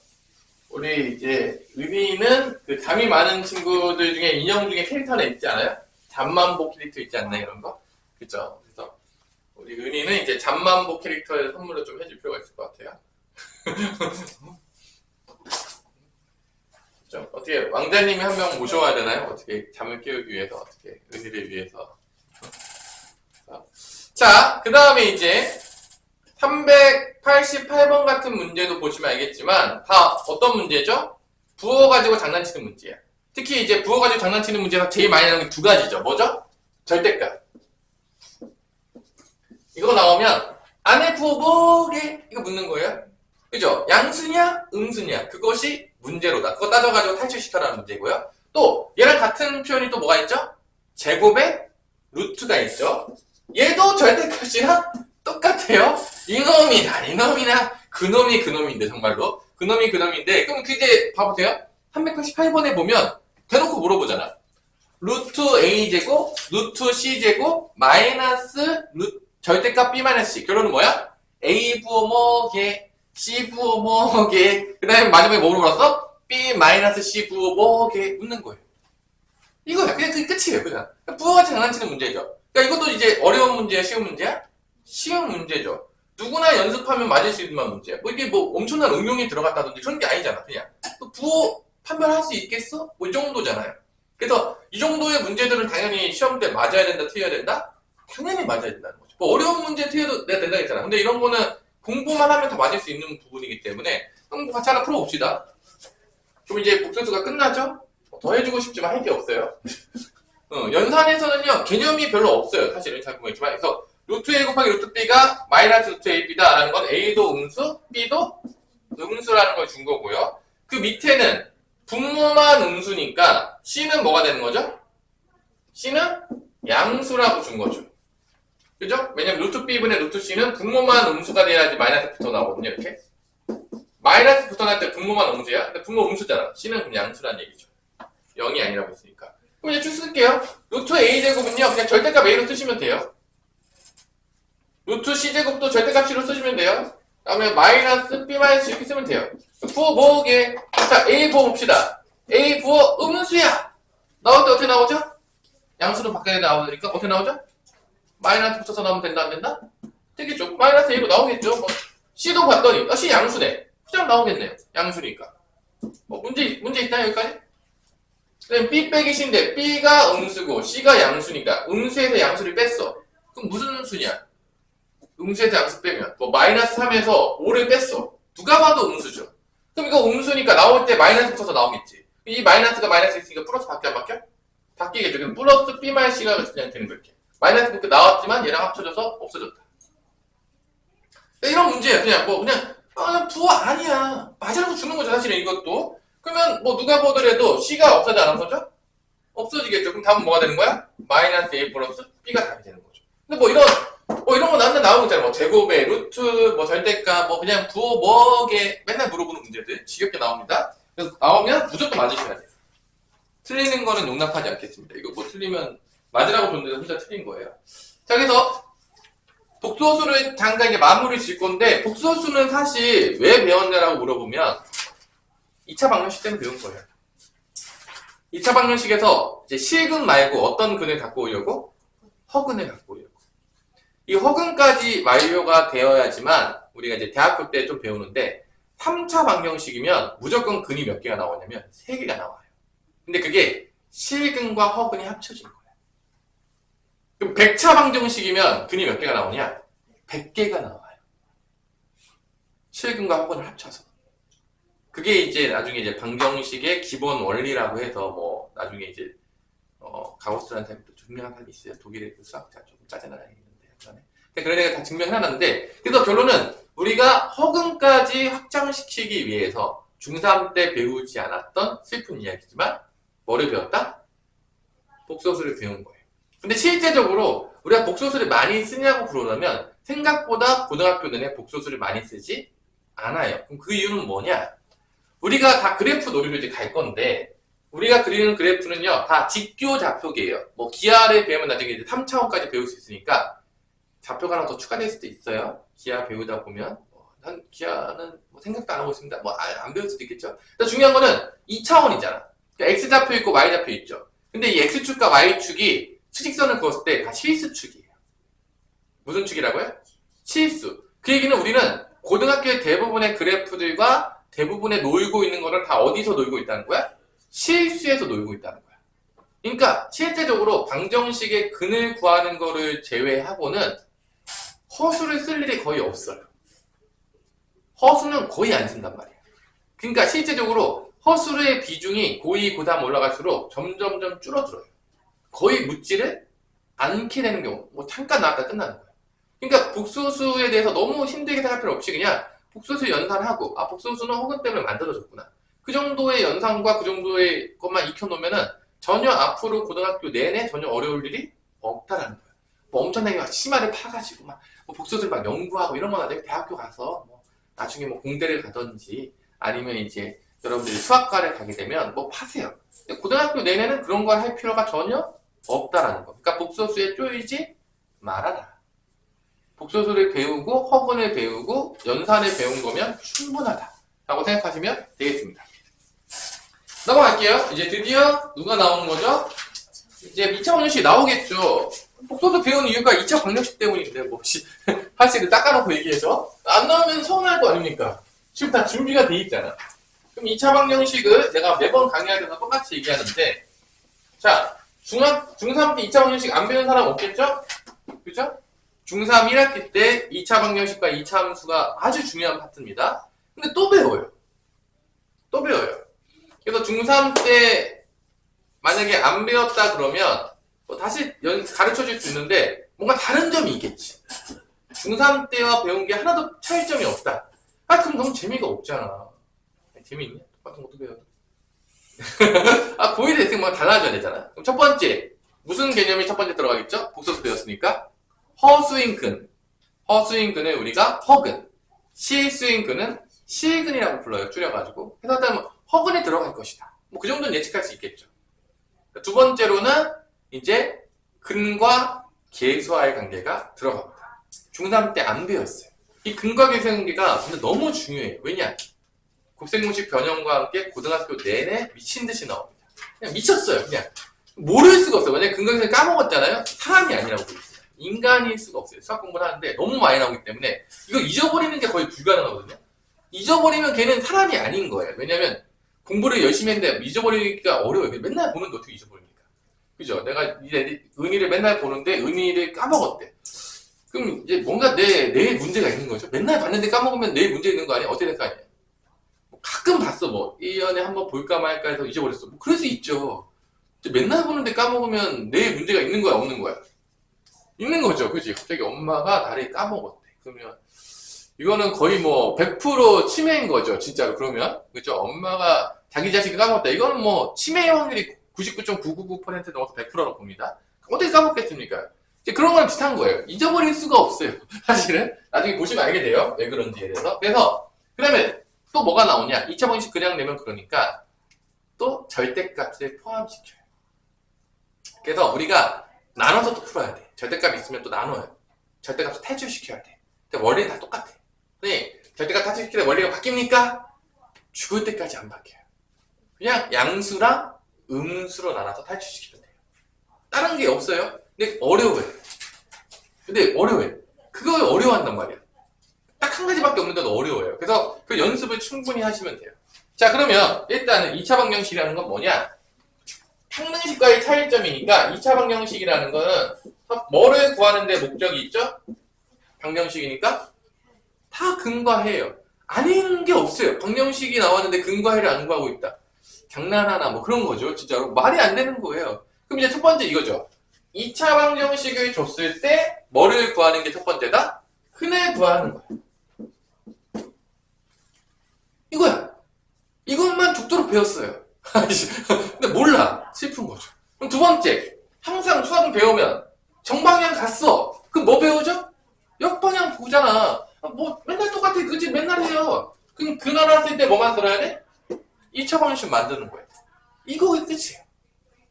S1: 우리 이제 은희는 그 잠이 많은 친구들 중에 인형 중에 캐릭터는 있지 않아요? 잠만보 캐릭터 있지 않나 이런 거? 그죠? 그래서 우리 은희는 이제 잠만보 캐릭터의 선물을 좀 해줄 필요가 있을 것 같아요. 그죠? 어떻게 왕자님이 한 명 모셔와야 되나요? 어떻게 잠을 깨우기 위해서 어떻게 은희를 위해서? 자, 그 다음에 이제 388번 같은 문제도 보시면 알겠지만 다 어떤 문제죠? 부호 가지고 장난치는 문제야. 특히 이제 부호 가지고 장난치는 문제에서 제일 많이 나오는 게 두 가지죠. 뭐죠? 절대값. 이거 나오면 안에 부호 뭐게? 이거 묻는 거예요. 그죠? 양수냐? 음수냐? 그것이 문제로다. 그거 따져가지고 탈출시켜라는 문제고요. 또 얘랑 같은 표현이 또 뭐가 있죠? 제곱에 루트가 있죠. 얘도 절대값이랑 똑같아요. 이놈이나 그놈인데 정말로 그놈인데 그럼 그게 봐보세요. 388번에 보면 대놓고 물어보잖아. 루트 a제곱 루트 c제곱 마이너스 절대값 b-c 결론은 뭐야? a 부호 뭐게 c 부호 뭐게 그 다음에 마지막에 뭐 물어봤어? b-c 부호 뭐게 묻는 거예요. 이거야. 그냥 그게 끝이에요. 그냥 부호가 장난치는 문제죠. 그러니까 이것도 이제 어려운 문제야 쉬운 문제야? 쉬운 문제죠. 누구나 연습하면 맞을 수 있는 문제야. 뭐 이게 뭐 엄청난 응용이 들어갔다든지 그런 게 아니잖아. 그냥 부호 판별할 수 있겠어? 뭐 이 정도잖아요. 그래서 이 정도의 문제들은 당연히 시험 때 맞아야 된다, 틀려야 된다? 당연히 맞아야 된다는 거죠. 뭐 어려운 문제 틀려도 내가 된다 했잖아. 근데 이런 거는 공부만 하면 다 맞을 수 있는 부분이기 때문에 한번 같이 하나 풀어봅시다. 그럼 이제 복수수가 끝나죠? 더 해주고 싶지만 할 게 없어요. 연산에서는요 개념이 별로 없어요. 사실은 잘 보겠지만 그래서 루트 A 곱하기 루트 B가 마이너스 루트 AB다 라는 건 A도 음수, B도 음수라는 걸 준 거고요. 그 밑에는 분모만 음수니까 C는 뭐가 되는 거죠? C는 양수라고 준 거죠. 그죠? 왜냐면 루트 B분의 루트 C는 분모만 음수가 돼야지 마이너스 붙어 나오거든요. 이렇게 마이너스 붙어 날 때 분모만 음수야. 근데 분모 음수잖아. C는 그냥 양수라는 얘기죠. 0이 아니라고 했으니까. 그럼 이제 쭉 쓸게요. 루트 A제곱은요 그냥 절대값 A로 쓰시면 돼요. 루트 C제곱도 절대값 C로 쓰시면 돼요. 그 다음에 마이너스 B 마이너스 이렇게 쓰면 돼요. 부호 뭐게? 자, A 부호 봅시다. A 부호 음수야. 나올 때 어떻게 나오죠? 양수는 바깥에 나오니까 어떻게 나오죠? 마이너스 붙여서 나오면 된다 안 된다? 되겠죠. 마이너스 A로 나오겠죠. 뭐 C도 봤더니 C 양수네. 그냥 나오겠네요. 양수니까. 뭐 문제 있나요 여기까지? 그럼 B 빼기 C인데 B가 음수고 C가 양수니까 음수에서 양수를 뺐어. 그럼 무슨 수냐? 음수에서 양수 빼면 뭐 마이너스 3에서 5를 뺐어. 누가 봐도 음수죠. 그럼 이거 음수니까 나올 때 마이너스 붙어서 나오겠지. 이 마이너스가 마이너스 있으니까 플러스 바뀌어 안 바뀌어? 바뀌겠죠. 그럼 플러스 B 마이너스 C가 그냥 되는 거 이렇게. 마이너스 그렇게 나왔지만 얘랑 합쳐져서 없어졌다. 이런 문제야. 그냥 부호 아니야. 맞으라고 주는 거죠. 사실은 이것도. 그러면 뭐 누가 보더라도 C가 없어져 안 없어져? 없어지겠죠. 그럼 답은 뭐가 되는 거야? 마이너스 A 플러스 B가 답이 되는 거죠. 근데 뭐 이런 거 나오고 있잖아. 뭐 제곱에 루트, 뭐 절대값, 뭐 그냥 부호 뭐게 맨날 물어보는 문제들 지겹게 나옵니다. 그래서 나오면 무조건 맞으셔야 돼요. 틀리는 거는 용납하지 않겠습니다. 이거 뭐 틀리면 맞으라고 줬는데 혼자 틀린 거예요. 자, 그래서 복수호수를 잠깐 이제 마무리 질 건데 복수호수는 사실 왜 배웠냐라고 물어보면 2차 방정식 때문에 배운 거예요. 2차 방정식에서 이제 실근 말고 어떤 근을 갖고 오려고? 허근을 갖고 오려고. 이 허근까지 완료가 되어야지만 우리가 이제 대학교 때 좀 배우는데 3차 방정식이면 무조건 근이 몇 개가 나오냐면 3개가 나와요. 근데 그게 실근과 허근이 합쳐진 거예요. 그럼 100차 방정식이면 근이 몇 개가 나오냐? 100개가 나와요. 실근과 허근을 합쳐서. 그게 이제 나중에 이제 방정식의 기본 원리라고 해서 뭐 나중에 이제 가우스라는 사람이 또 증명한 사람이 있어요. 독일의 그 수학자 좀 짜증나는 있는데 그런 애가 다 증명해놨는데 그래서 결론은 우리가 허근까지 확장시키기 위해서 중3 때 배우지 않았던 슬픈 이야기지만 뭐를 배웠다? 복소수를 배운 거예요. 근데 실제적으로 우리가 복소수를 많이 쓰냐고 그러면 생각보다 고등학교 내내 복소수를 많이 쓰지 않아요. 그럼 그 이유는 뭐냐? 우리가 다 그래프 놀이로 이제 갈 건데, 우리가 그리는 그래프는요, 다 직교 좌표계예요. 뭐 기하를 배우면 나중에 이제 3차원까지 배울 수 있으니까 좌표가 하나 더 추가될 수도 있어요. 기하 배우다 보면 난 기하는 뭐 생각도 안 하고 있습니다. 뭐 안 배울 수도 있겠죠. 근데 중요한 거는 2차원이잖아. 그러니까 X좌표 있고 Y좌표 있죠. 근데 이 X축과 Y축이 수직선을 그었을 때 다 실수축이에요. 무슨 축이라고요? 실수. 그 얘기는 우리는 고등학교의 대부분의 그래프들과 대부분의 놀고 있는 거를 다 어디서 놀고 있다는 거야? 실수에서 놀고 있다는 거야. 그러니까 실제적으로 방정식의 근을 구하는 거를 제외하고는 허수를 쓸 일이 거의 없어요. 허수는 거의 안 쓴단 말이야. 그러니까 실제적으로 허수의 비중이 고2, 고3 올라갈수록 점점점 줄어들어요. 거의 묻지를 않게 되는 경우. 뭐 잠깐 나왔다 끝나는 거야. 그러니까 복소수에 대해서 너무 힘들게 생각할 필요 없이 그냥 복소수 연산하고, 아, 복소수는 허근 때문에 만들어졌구나. 그 정도의 연산과 그 정도의 것만 익혀놓으면은 전혀 앞으로 고등학교 내내 전혀 어려울 일이 없다라는 거예요. 뭐 엄청나게 막 심화를 파가지고 막 뭐 복소수를 막 연구하고 이런 건 나중에 대학교 가서 뭐 나중에 뭐 공대를 가든지 아니면 이제 여러분들이 수학과를 가게 되면 뭐 파세요. 근데 고등학교 내내는 그런 걸 할 필요가 전혀 없다라는 거. 그러니까 복소수에 쪼이지 말아라. 복소수를 배우고 허근을 배우고 연산을 배운 거면 충분하다라고 생각하시면 되겠습니다. 넘어갈게요. 이제 드디어 누가 나오는 거죠? 이제 2차 방정식 나오겠죠. 복소수 배운 이유가 2차 방정식 때문인데 뭐 사실은 닦아놓고 얘기해서 안 나오면 서운할 거 아닙니까? 지금 다 준비가 돼 있잖아. 그럼 2차 방정식을 내가 매번 강의하면서 똑같이 얘기하는데, 자, 중3 때 2차 방정식 안 배운 사람 없겠죠? 그죠? 중3 1학기 때 2차 방정식과 2차 함수가 아주 중요한 파트입니다. 근데 또 배워요. 또 배워요. 그래서 중3 때 만약에 안 배웠다 그러면 또 다시 가르쳐 줄 수 있는데 뭔가 다른 점이 있겠지. 중3 때와 배운 게 하나도 차이점이 없다. 아, 그럼 너무 재미가 없잖아. 재미있냐? 똑같은 것도 배워도. 아, 고1에 됐으면 뭔가 달라져야 되잖아. 그럼 첫 번째, 무슨 개념이 첫 번째 들어가겠죠? 복소수 배웠으니까. 허수인 근. 허수인 근을 우리가 허근. 실수인 근은 실근이라고 불러요. 줄여가지고. 해서 일단 허근이 들어갈 것이다. 뭐 그 정도는 예측할 수 있겠죠. 두 번째로는 이제 근과 계수와의 관계가 들어갑니다. 중3 때 안 배웠어요. 이 근과 계수의 관계가 근데 너무 중요해요. 왜냐? 곱셈공식 변형과 함께 고등학교 내내 미친 듯이 나옵니다. 그냥 미쳤어요. 그냥 모를 수가 없어요. 만약에 근과 계수를 까먹었잖아요. 사람이 아니라고 그랬어요. 인간일 수가 없어요. 수학 공부를 하는데 너무 많이 나오기 때문에 이거 잊어버리는 게 거의 불가능하거든요. 잊어버리면 걔는 사람이 아닌 거예요. 왜냐면 공부를 열심히 했는데 잊어버리기가 어려워요. 맨날 보는데 어떻게 잊어버립니까? 그죠? 내가 이제 은희를 맨날 보는데 은희를 까먹었대. 그럼 이제 뭔가 내 문제가 있는 거죠. 맨날 봤는데 까먹으면 내 문제 있는 거 아니야? 어떻게 될 거 아니야? 가끔 봤어. 뭐 1년에 한번 볼까 말까 해서 잊어버렸어. 뭐 그럴 수 있죠. 맨날 보는데 까먹으면 내 문제가 있는 거야, 없는 거야? 있는 거죠. 그지? 갑자기 엄마가 나를 까먹었대. 그러면 이거는 거의 뭐 100% 치매인 거죠. 진짜로. 그러면 그죠? 엄마가 자기 자식을 까먹었다. 이거는 뭐 치매의 확률이 99.999% 넘어서 100%라고 봅니다. 어떻게 까먹겠습니까? 이제 그런 거랑 비슷한 거예요. 잊어버릴 수가 없어요. 사실은 나중에 보시면 알게 돼요. 왜 그런지에 대해서. 그래서 그다음에 또 뭐가 나오냐? 2차 방정식 그냥 내면 그러니까 또 절대값을 포함시켜요. 그래서 우리가 나눠서 또 풀어야 돼. 절대값이 있으면 또 나눠요. 절대값을 탈출시켜야 돼. 근데 원리는 다 똑같아. 네, 절대값 탈출시키는데 원리가 바뀝니까? 죽을 때까지 안 바뀌어요. 그냥 양수랑 음수로 나눠서 탈출시키면 돼요. 다른 게 없어요. 근데 어려워요. 그걸 어려워한단 말이야. 딱 한 가지밖에 없는데도 어려워요. 그래서 그 연습을 충분히 하시면 돼요. 자, 그러면 일단은 2차 방정식이라는 건 뭐냐? 평등식과의 차이점이니까 2차 방정식이라는 거는 뭐를 구하는 데 목적이 있죠? 방정식이니까 다 근과 해예요. 아닌 게 없어요. 방정식이 나왔는데 근과 해를 안 구하고 있다. 장난하나 뭐 그런 거죠. 진짜로 말이 안 되는 거예요. 그럼 이제 첫 번째 이거죠. 2차 방정식을 줬을 때 뭐를 구하는 게 첫 번째다? 근을 구하는 거야. 이거야. 이것만 죽도록 배웠어요. 근데 몰라. 슬픈 거죠. 그럼 두 번째. 항상 수학을 배우면 정방향 갔어. 그럼 뭐 배우죠? 역방향 보잖아. 뭐 맨날 똑같아. 그지? 맨날 해요. 그럼 그날 했을 때 뭐 만들어야 돼? 2차 방정식 만드는 거예요. 이거 끝이에요.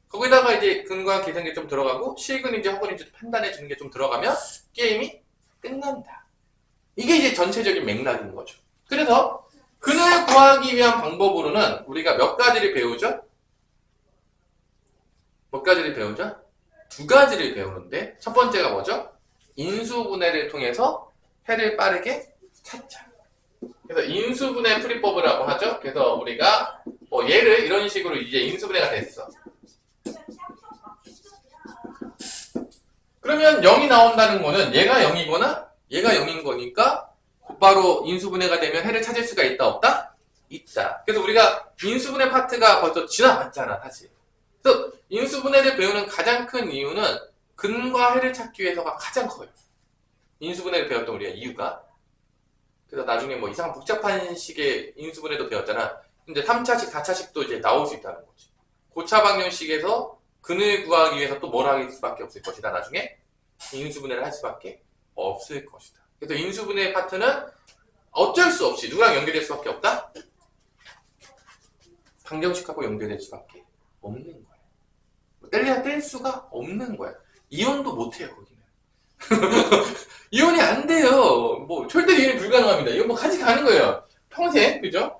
S1: 거기다가 이제 근과 계산기 좀 들어가고 실근인지 허근인지 판단해 주는 게 좀 들어가면 게임이 끝난다. 이게 이제 전체적인 맥락인 거죠. 그래서 근을 구하기 위한 방법으로는 우리가 몇 가지를 배우죠? 몇 가지를 배우죠? 두 가지를 배우는데 첫 번째가 뭐죠? 인수분해를 통해서 해를 빠르게 찾자. 그래서 인수분해 풀이법이라고 하죠. 그래서 우리가 뭐 얘를 이런 식으로 이제 인수분해가 됐어. 그러면 0이 나온다는 거는 얘가 0이거나 얘가 0인 거니까 곧바로 인수분해가 되면 해를 찾을 수가 있다 없다? 있다. 그래서 우리가 인수분해 파트가 벌써 지나갔잖아 사실. 그래서 인수분해를 배우는 가장 큰 이유는 근과 해를 찾기 위해서가 가장 커요. 인수분해를 배웠던 우리가 이유가. 그래서 나중에 뭐 이상한 복잡한 식의 인수분해도 배웠잖아. 근데 3차식, 4차식도 이제 나올 수 있다는 거지. 고차 방정식에서 근을 구하기 위해서 또 뭘 할 수밖에 없을 것이다. 나중에 인수분해를 할 수밖에 없을 것이다. 그래서 인수분해 파트는 어쩔 수 없이 누구랑 연결될 수밖에 없다? 방정식하고 연결될 수밖에 없는 거야. 뗄래야 뗄 수가 없는 거야. 이혼도 못해요 거기는. 이혼이 안 돼요. 뭐 절대 이혼이 불가능합니다. 이거 뭐 같이 가는 거예요. 평생. 그죠?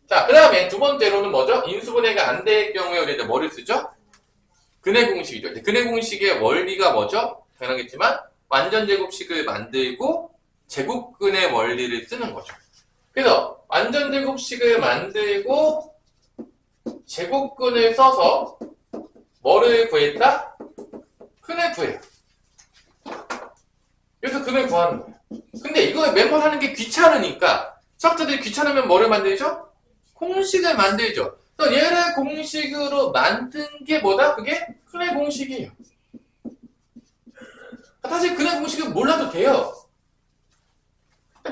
S1: 자, 그 다음에 두 번째로는 뭐죠? 인수분해가 안 될 경우에 우리가 뭐를 쓰죠? 근해 공식이죠. 근해 공식의 원리가 뭐죠? 당연하겠지만 완전제곱식을 만들고 제곱근의 원리를 쓰는 거죠. 그래서 완전제곱식을 만들고 제곱근을 써서 뭐를 구했다? 근을 구해요. 그래서 근을 구하는 거예요. 근데 이거 매번 하는 게 귀찮으니까 수학자들이 귀찮으면 뭐를 만들죠? 공식을 만들죠. 그래서 얘를 공식으로 만든 게 뭐다? 그게 근의 공식이에요. 사실 근의 공식은 몰라도 돼요.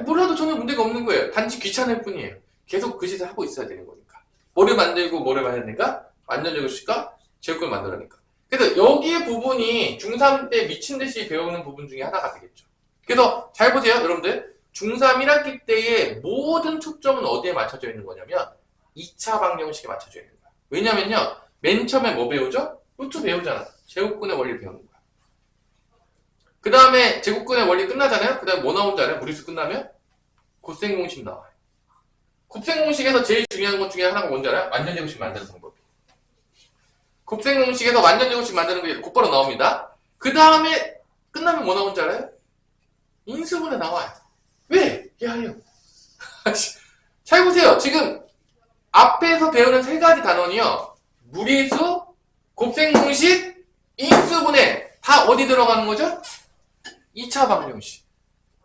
S1: 몰라도 전혀 문제가 없는 거예요. 단지 귀찮을 뿐이에요. 계속 그 짓을 하고 있어야 되는 거니까. 뭐를 만들고 뭐를 만드니까? 완전제곱식과 제곱근을 만들어니까. 그래서 여기의 부분이 중3 때 미친 듯이 배우는 부분 중에 하나가 되겠죠. 그래서 잘 보세요, 여러분들. 중3 1학기 때의 모든 초점은 어디에 맞춰져 있는 거냐면 2차 방정식에 맞춰져 있는 거야. 왜냐면요, 맨 처음에 뭐 배우죠? 루트 배우잖아. 제곱근의 원리 배우는 거야. 그 다음에 제곱근의 원리 끝나잖아요. 그 다음에 뭐 나온 줄 알아요? 무리수 끝나면 곱셈 공식 나와요. 곱셈 공식에서 제일 중요한 것 중에 하나가 뭔지 알아요? 완전제곱식 만드는 방법이. 곱셈 공식에서 완전제곱식 만드는 게 곧바로 나옵니다. 그 다음에 끝나면 뭐 나온 줄 알아요? 인수분해 나와요. 왜? 야요. 잘 보세요. 지금 앞에서 배우는 세 가지 단원이요. 무리수, 곱셈 공식, 인수분해 다 어디 들어가는 거죠? 2차 방정식.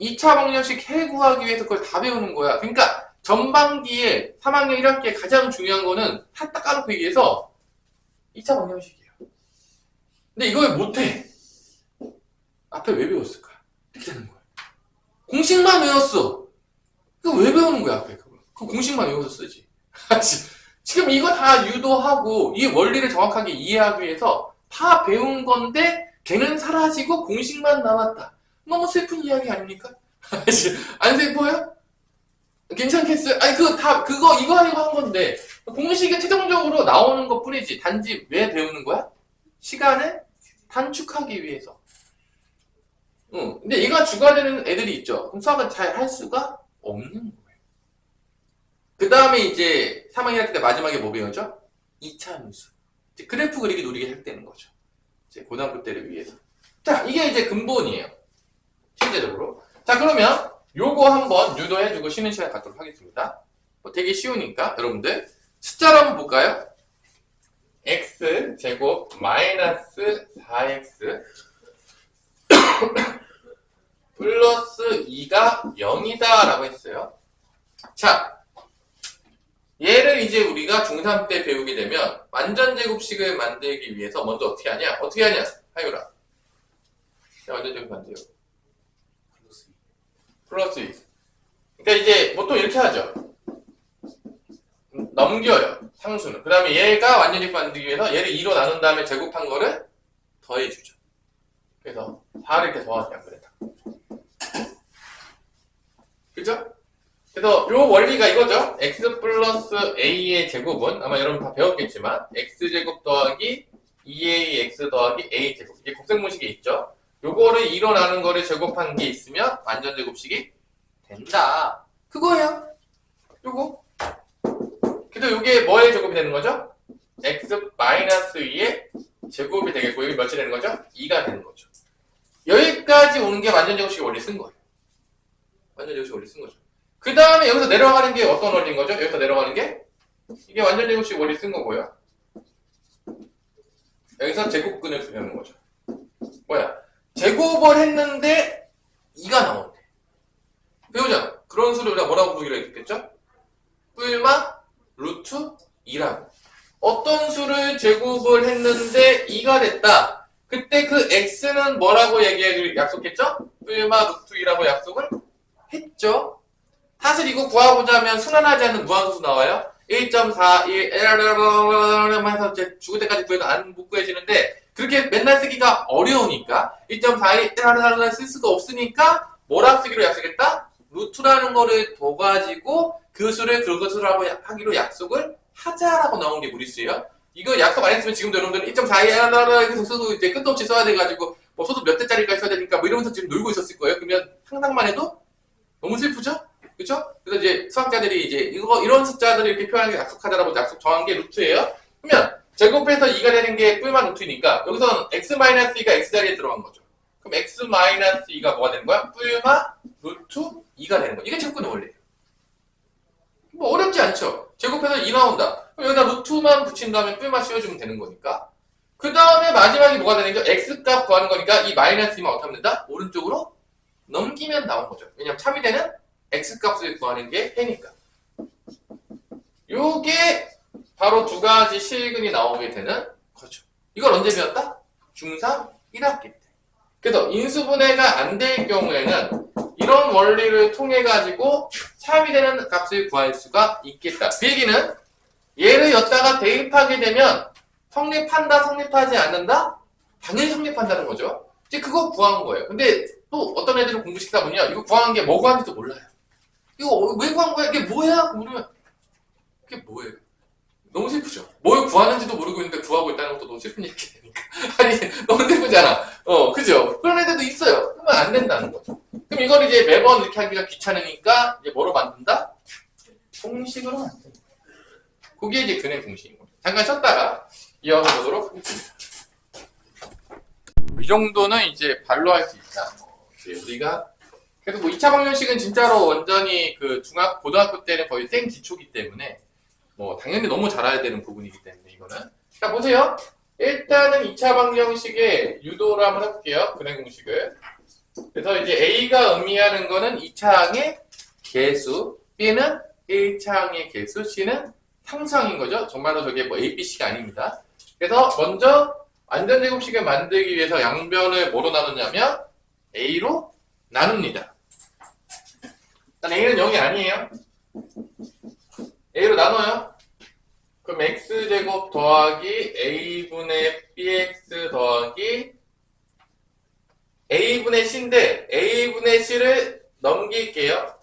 S1: 2차 방정식 해구하기 위해서 그걸 다 배우는 거야. 그러니까 전반기에 3학년 1학기에 가장 중요한 거는 다 딱 까놓고 얘기해서 2차 방정식이에요. 근데 이걸 못해. 앞에 왜 배웠을까? 이렇게 되는 거야. 공식만 외웠어. 그거 왜 배우는 거야, 앞에 그거? 그 공식만 외워서 쓰지. 지금 이거 다 유도하고 이 원리를 정확하게 이해하기 위해서 다 배운 건데 걔는 사라지고 공식만 남았다. 너무 슬픈 이야기 아닙니까? 안 슬퍼요? 괜찮겠어요? 아니 이거 하려고 한 건데 공식이 최종적으로 나오는 것 뿐이지. 단지 왜 배우는 거야? 시간을 단축하기 위해서. 근데 얘가 주가 되는 애들이 있죠. 그럼 수학은 잘 할 수가 없는 거예요. 그 다음에 이제 3학년 할 때 마지막에 뭐 배우죠? 2차 함수. 그래프 그리기 노리게 할 때는 거죠. 이제 고등학교 때를 위해서. 자, 이게 이제 근본이에요. 실제적으로. 자, 그러면 요거 한번 유도해주고 쉬는 시간 갖도록 하겠습니다. 되게 쉬우니까 여러분들 숫자로 한번 볼까요? x제곱 마이너스 4x 플러스 2가 0이다 라고 했어요. 자, 얘를 이제 우리가 중3 때 배우게 되면 완전제곱식을 만들기 위해서 먼저 어떻게 하냐? 어떻게 하냐? 하유라. 완전제곱 만들요. 플러스 2. 그러니까 이제 보통 이렇게 하죠. 넘겨요. 상수는. 그 다음에 얘가 완전제곱 만들기 위해서 얘를 2로 나눈 다음에 제곱한 거를 더해주죠. 그래서 4를 이렇게 더하면 그랬다. 그죠? 그래서 요 원리가 이거죠. x 플러스 a의 제곱은 아마 여러분 다 배웠겠지만 x제곱 더하기 2ax 더하기 a제곱. 이게 곱셈공식에 있죠. 요거를 2로 나눈 거를 제곱한 게 있으면 완전 제곱식이 된다. 그거예요. 요거. 그래서 요게 뭐의 제곱이 되는 거죠? x 마이너스 2의 제곱이 되겠고 여기 몇이 되는 거죠? 2가 되는 거죠. 여기까지 오는 게 완전 제곱식 원리 쓴 거예요. 완전 제곱식 원리 쓴 거죠. 그 다음에 여기서 내려가는 게 어떤 원리인 거죠? 여기서 내려가는 게 이게 완전 제곱식 원리 쓴 거고요. 여기서 제곱근을 그려는 거죠. 뭐야? 제곱을 했는데 2가 나온대. 배우자. 그런 수를 우리가 뭐라고 부르기로 했겠죠? 뿔마 루트 2라고. 어떤 수를 제곱을 했는데 2가 됐다. 그때 그 x는 뭐라고 약속했죠? 뿔마 루트 2라고 약속을 했죠. 사실 이거 구하고자 하면 순환하지 않는 무한수 나와요. 1.41 하면서 죽을 때까지 구해도 못 구해지는데 그렇게 맨날 쓰기가 어려우니까 1.41 쓸 수가 없으니까 뭐라 쓰기로 약속했다? 루트라는 거를 둬가지고 그 수를 그것으로 하기로 약속을 하자라고 나온 게 무리수예요. 이거 약속 안 했으면 지금도 여러분들은 1.41 계속 써도 이제 끝도 없이 써야 돼가지고 뭐 소수 몇 대짜리까지 써야 되니까 뭐 이러면서 지금 놀고 있었을 거예요. 그러면 상상만 해도 너무 슬프죠? 그쵸? 그래서 이제 수학자들이 이제 이런 숫자들을 이렇게 표현하는 게 약속하자라고 약속 정한 게 루트예요. 그러면 제곱해서 2가 되는 게 뿔만 루트니까 여기서는 x-2가 x자리에 들어간 거죠. 그럼 x-2가 뭐가 되는 거야? 뿔만 루트 2가 되는 거야. 이게 제곱근의 원리예요. 뭐 어렵지 않죠? 제곱해서 2 나온다. 그럼 여기다 루트만 붙인 다음에 뿔만 씌워주면 되는 거니까. 그 다음에 마지막에 뭐가 되는 거죠? x값 구하는 거니까 이 마이너스 2만 어떻게 하면 된다? 오른쪽으로 넘기면 나온 거죠. 왜냐면 참이되는 x값을 구하는 게 해니까. 요게 바로 두 가지 실근이 나오게 되는 거죠. 이걸 언제 배웠다? 중3 1학기 때. 그래서 인수분해가 안 될 경우에는 이런 원리를 통해 가지고 참이 되는 값을 구할 수가 있겠다. 그 얘기는 얘를 여기다가 대입하게 되면 성립한다, 성립하지 않는다? 당연히 성립한다는 거죠. 이제 그거 구한 거예요. 근데 또 어떤 애들을 공부시키다 보면 이거 구한 게 뭐 구한지도 몰라요. 이거 왜 구한 거야? 이게 뭐야? 모르면 이게 뭐예요? 너무 슬프죠? 뭘 구하는지도 모르고 있는데 구하고 있다는 것도 너무 슬픈 얘기 되니까. 아니 너무 슬프잖아. 그죠? 그런 애들도 있어요. 그러면 안 된다는 거죠. 그럼 이걸 이제 매번 이렇게 하기가 귀찮으니까 이제 뭐로 만든다? 공식으로 만든다. 그게 이제 근의 공식인 거예요. 잠깐 쉬었다가 이어가 보도록 하겠습니다. 이 정도는 이제 발로 할 수 있다. 우리가 그래도 뭐 2차 방정식은 진짜로 완전히 그 고등학교 때는 거의 생 기초기 때문에 뭐 당연히 너무 잘 알아야 되는 부분이기 때문에 이거는. 자 보세요. 일단은 2차 방정식의 유도를 한번 해볼게요. 근의 공식을. 그래서 이제 A가 의미하는 거는 2차항의 개수, B는 1차항의 개수, C는 상수항인 거죠. 정말로 저게 뭐 A, B, C가 아닙니다. 그래서 먼저 완전 제곱식을 만들기 위해서 양변을 뭐로 나누냐면 A로 나눕니다. 일단 A는 0이 아니에요. A로 나눠요. 그럼 X제곱 더하기 A분의 BX 더하기 A분의 C인데 A분의 C를 넘길게요.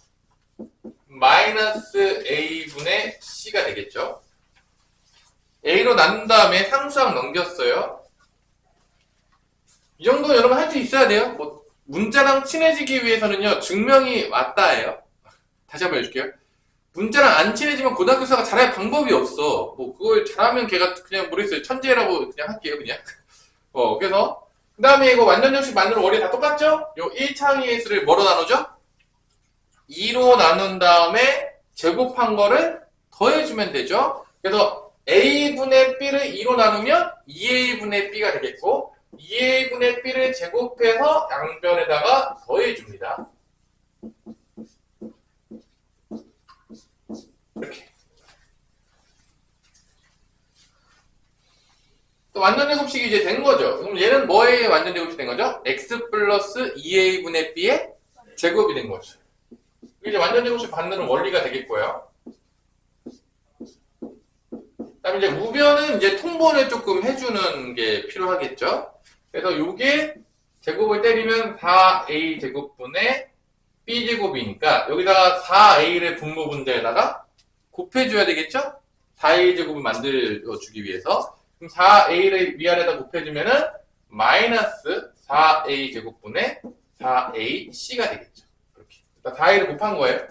S1: 마이너스 A분의 C가 되겠죠. A로 나눈 다음에 상수항 넘겼어요. 이 정도는 여러분 할 수 있어야 돼요. 뭐 문자랑 친해지기 위해서는요. 증명이 맞다예요. 다시 한번 해줄게요. 문자랑 안 친해지면 고등학교 수학을 잘할 방법이 없어. 뭐 그걸 잘하면 걔가 그냥 모르겠어요. 천재라고 그냥 할게요. 그냥. 그래서 그 다음에 이거 완전 정식 만드는 원리 다 똑같죠? 요 1창의 수를 뭐로 나누죠? 2로 나눈 다음에 제곱한 거를 더해주면 되죠. 그래서 A분의 B를 2로 나누면 2A분의 B가 되겠고 2A분의 B를 제곱해서 양변에다가 더해줍니다. 이렇게. 또 완전 제곱식이 이제 된 거죠. 그럼 얘는 뭐의 완전 제곱식이 된 거죠? X 플러스 2A분의 B의 제곱이 된 거죠. 이제 완전 제곱식 받는 원리가 되겠고요. 그다음에 이제 우변은 이제 통분을 조금 해주는 게 필요하겠죠. 그래서 요게 제곱을 때리면 4a 제곱분의 b 제곱이니까 여기다가 4a를 분모 분자에다가 곱해줘야 되겠죠? 4a 제곱을 만들어주기 위해서. 그럼 4a를 위아래다 곱해주면은 마이너스 4a 제곱분의 4ac가 되겠죠. 이렇게. 4a를 곱한 거예요.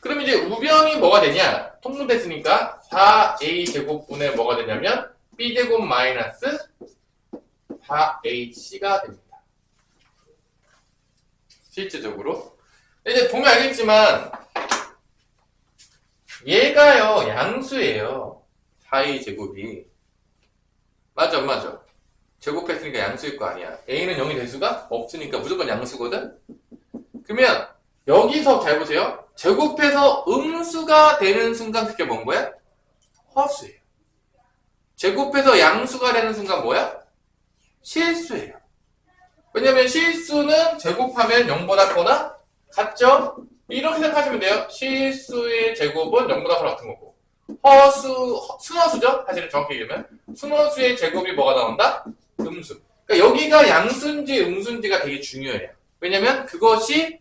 S1: 그럼 이제 우변이 뭐가 되냐? 통분됐으니까 4a 제곱분의 뭐가 되냐면 b 제곱 마이너스 4ac가 됩니다. 실질적으로. 이제 보면 알겠지만 얘가요 양수예요. 4a 제곱이. 맞아 안 맞아? 제곱했으니까 양수일 거 아니야. a는 0이 될 수가 없으니까 무조건 양수거든. 그러면 여기서 잘 보세요. 제곱해서 음수가 되는 순간 그게 뭔 거야? 허수예요. 제곱해서 양수가 되는 순간 뭐야? 실수예요. 왜냐면 실수는 제곱하면 0보다 크거나 같죠? 이렇게 생각하시면 돼요. 실수의 제곱은 0보다 크거나 같은 거고 순허수죠? 사실은 정확히 얘기하면 순허수의 제곱이 뭐가 나온다? 음수. 그러니까 여기가 양수인지 음수인지가 되게 중요해요. 왜냐면 그것이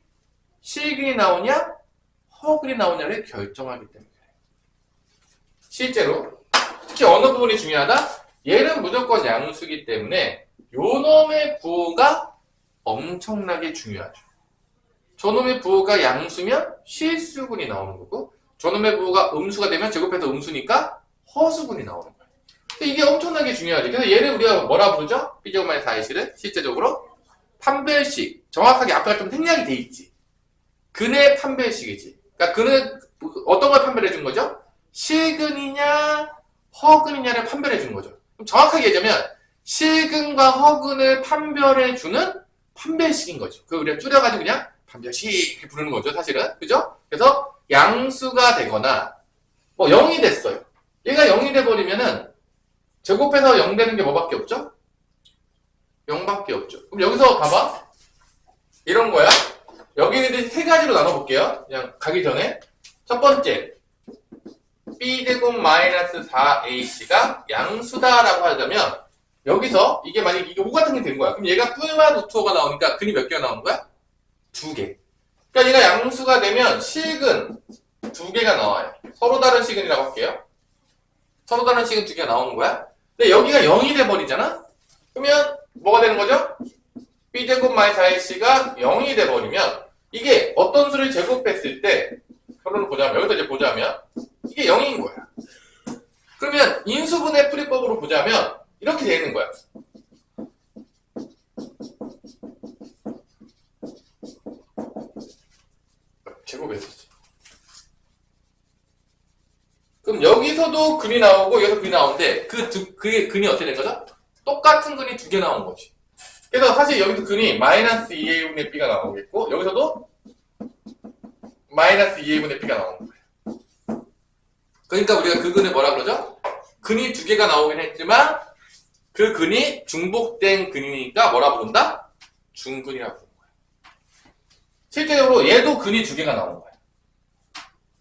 S1: 실근이 나오냐 허근이 나오냐를 결정하기 때문에. 실제로 특히 어느 부분이 중요하다? 얘는 무조건 양수이기 때문에 요놈의 부호가 엄청나게 중요하죠. 저놈의 부호가 양수면 실수근이 나오는 거고 저놈의 부호가 음수가 되면 제곱해서 음수니까 허수근이 나오는 거예요. 이게 엄청나게 중요하죠. 그래서 얘를 우리가 뭐라 부르죠? B제곱만의 4ac를 실제적으로 판별식. 정확하게 앞에가 좀 생략이 돼 있지. 근의 판별식이지. 그러니까 근은 어떤 걸 판별해 준 거죠? 실근이냐 허근이냐를 판별해 준 거죠. 그럼 정확하게 얘기하면 실근과 허근을 판별해 주는 판별식인 거죠. 그걸 우리가 줄여가지고 그냥 판별식 이렇게 부르는 거죠, 사실은. 그죠? 그래서 양수가 되거나 뭐 0이 됐어요. 얘가 0이 돼버리면은 제곱해서 0 되는 게 뭐밖에 없죠? 0밖에 없죠. 그럼 여기서 봐봐. 이런 거야. 여기는 세 가지로 나눠볼게요. 그냥 가기 전에. 첫 번째, b제곱 마이너스 4ac가 양수다라고 하자면 여기서 이게 만약에 이게 5 같은 게 된 거야. 그럼 얘가 뿔마 루트 5가 나오니까 근이 몇 개가 나오는 거야? 2개. 그러니까 얘가 양수가 되면 실근 2개가 나와요. 서로 다른 실근이라고 할게요. 서로 다른 실근 2개가 나오는 거야. 근데 여기가 0이 돼버리잖아? 그러면 뭐가 되는 거죠? b제곱 마이너스 4ac가 0이 돼버리면 이게 어떤 수를 제곱했을 때 결론을 보자면 여기서 이제 보자면 이게 0인 거야. 그러면 인수분해 풀이법으로 보자면 이렇게 되는 거야. 제곱했었어. 그럼 여기서도 근이 나오고 여기서 근이 나오는데 그게 근이 어떻게 된 거죠? 똑같은 근이 2개 나온 거지. 그래서 사실 여기서 근이 마이너스 2a분의 b가 나오겠고 여기서도 마이너스 2a분의 b가 나오는 거예요. 그러니까 우리가 그 근을 뭐라 그러죠? 근이 2개가 나오긴 했지만 그 근이 중복된 근이니까 뭐라 부른다? 중근이라고 부르는 거예요. 실제적으로 얘도 근이 2개가 나오는 거예요.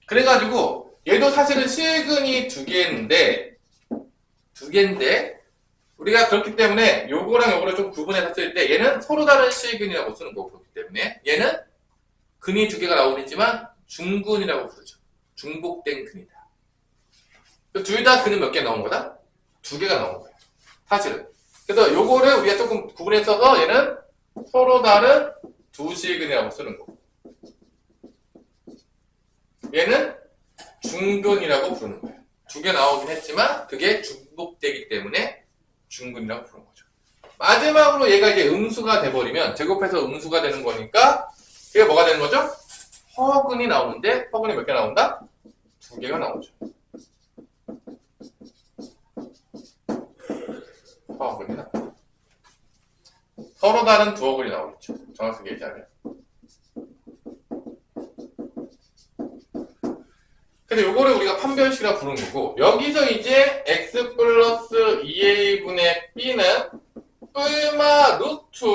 S1: 그래가지고 얘도 사실은 실근이 2개인데 우리가 그렇기 때문에 요거랑 요거를 좀 구분해서 쓸 때 얘는 서로 다른 실근이라고 쓰는 거고 그렇기 때문에 얘는 근이 2개가 나오긴 했지만 중근이라고 부르죠. 중복된 근이다. 둘 다 근은 몇 개 나온 거다? 2개가 나온 거예요. 사실은. 그래서 요거를 우리가 조금 구분해서 얘는 서로 다른 두 실근이라고 쓰는 거고 얘는 중근이라고 부르는 거예요. 2개 나오긴 했지만 그게 중복되기 때문에 중근이라고 부르는 거죠. 마지막으로 얘가 이제 음수가 돼버리면 제곱해서 음수가 되는 거니까 이게 뭐가 되는 거죠? 허근이 나오는데 허근이 몇 개 나온다? 2개가 나오죠. 허근이 나오죠. 서로 다른 두 허근이 나오겠죠. 정확하게 얘기하면. 근데 요거를 우리가 판별식이라고 부르는 거고 여기서 이제 x 플러스 2a분의 b는 뿔마 루트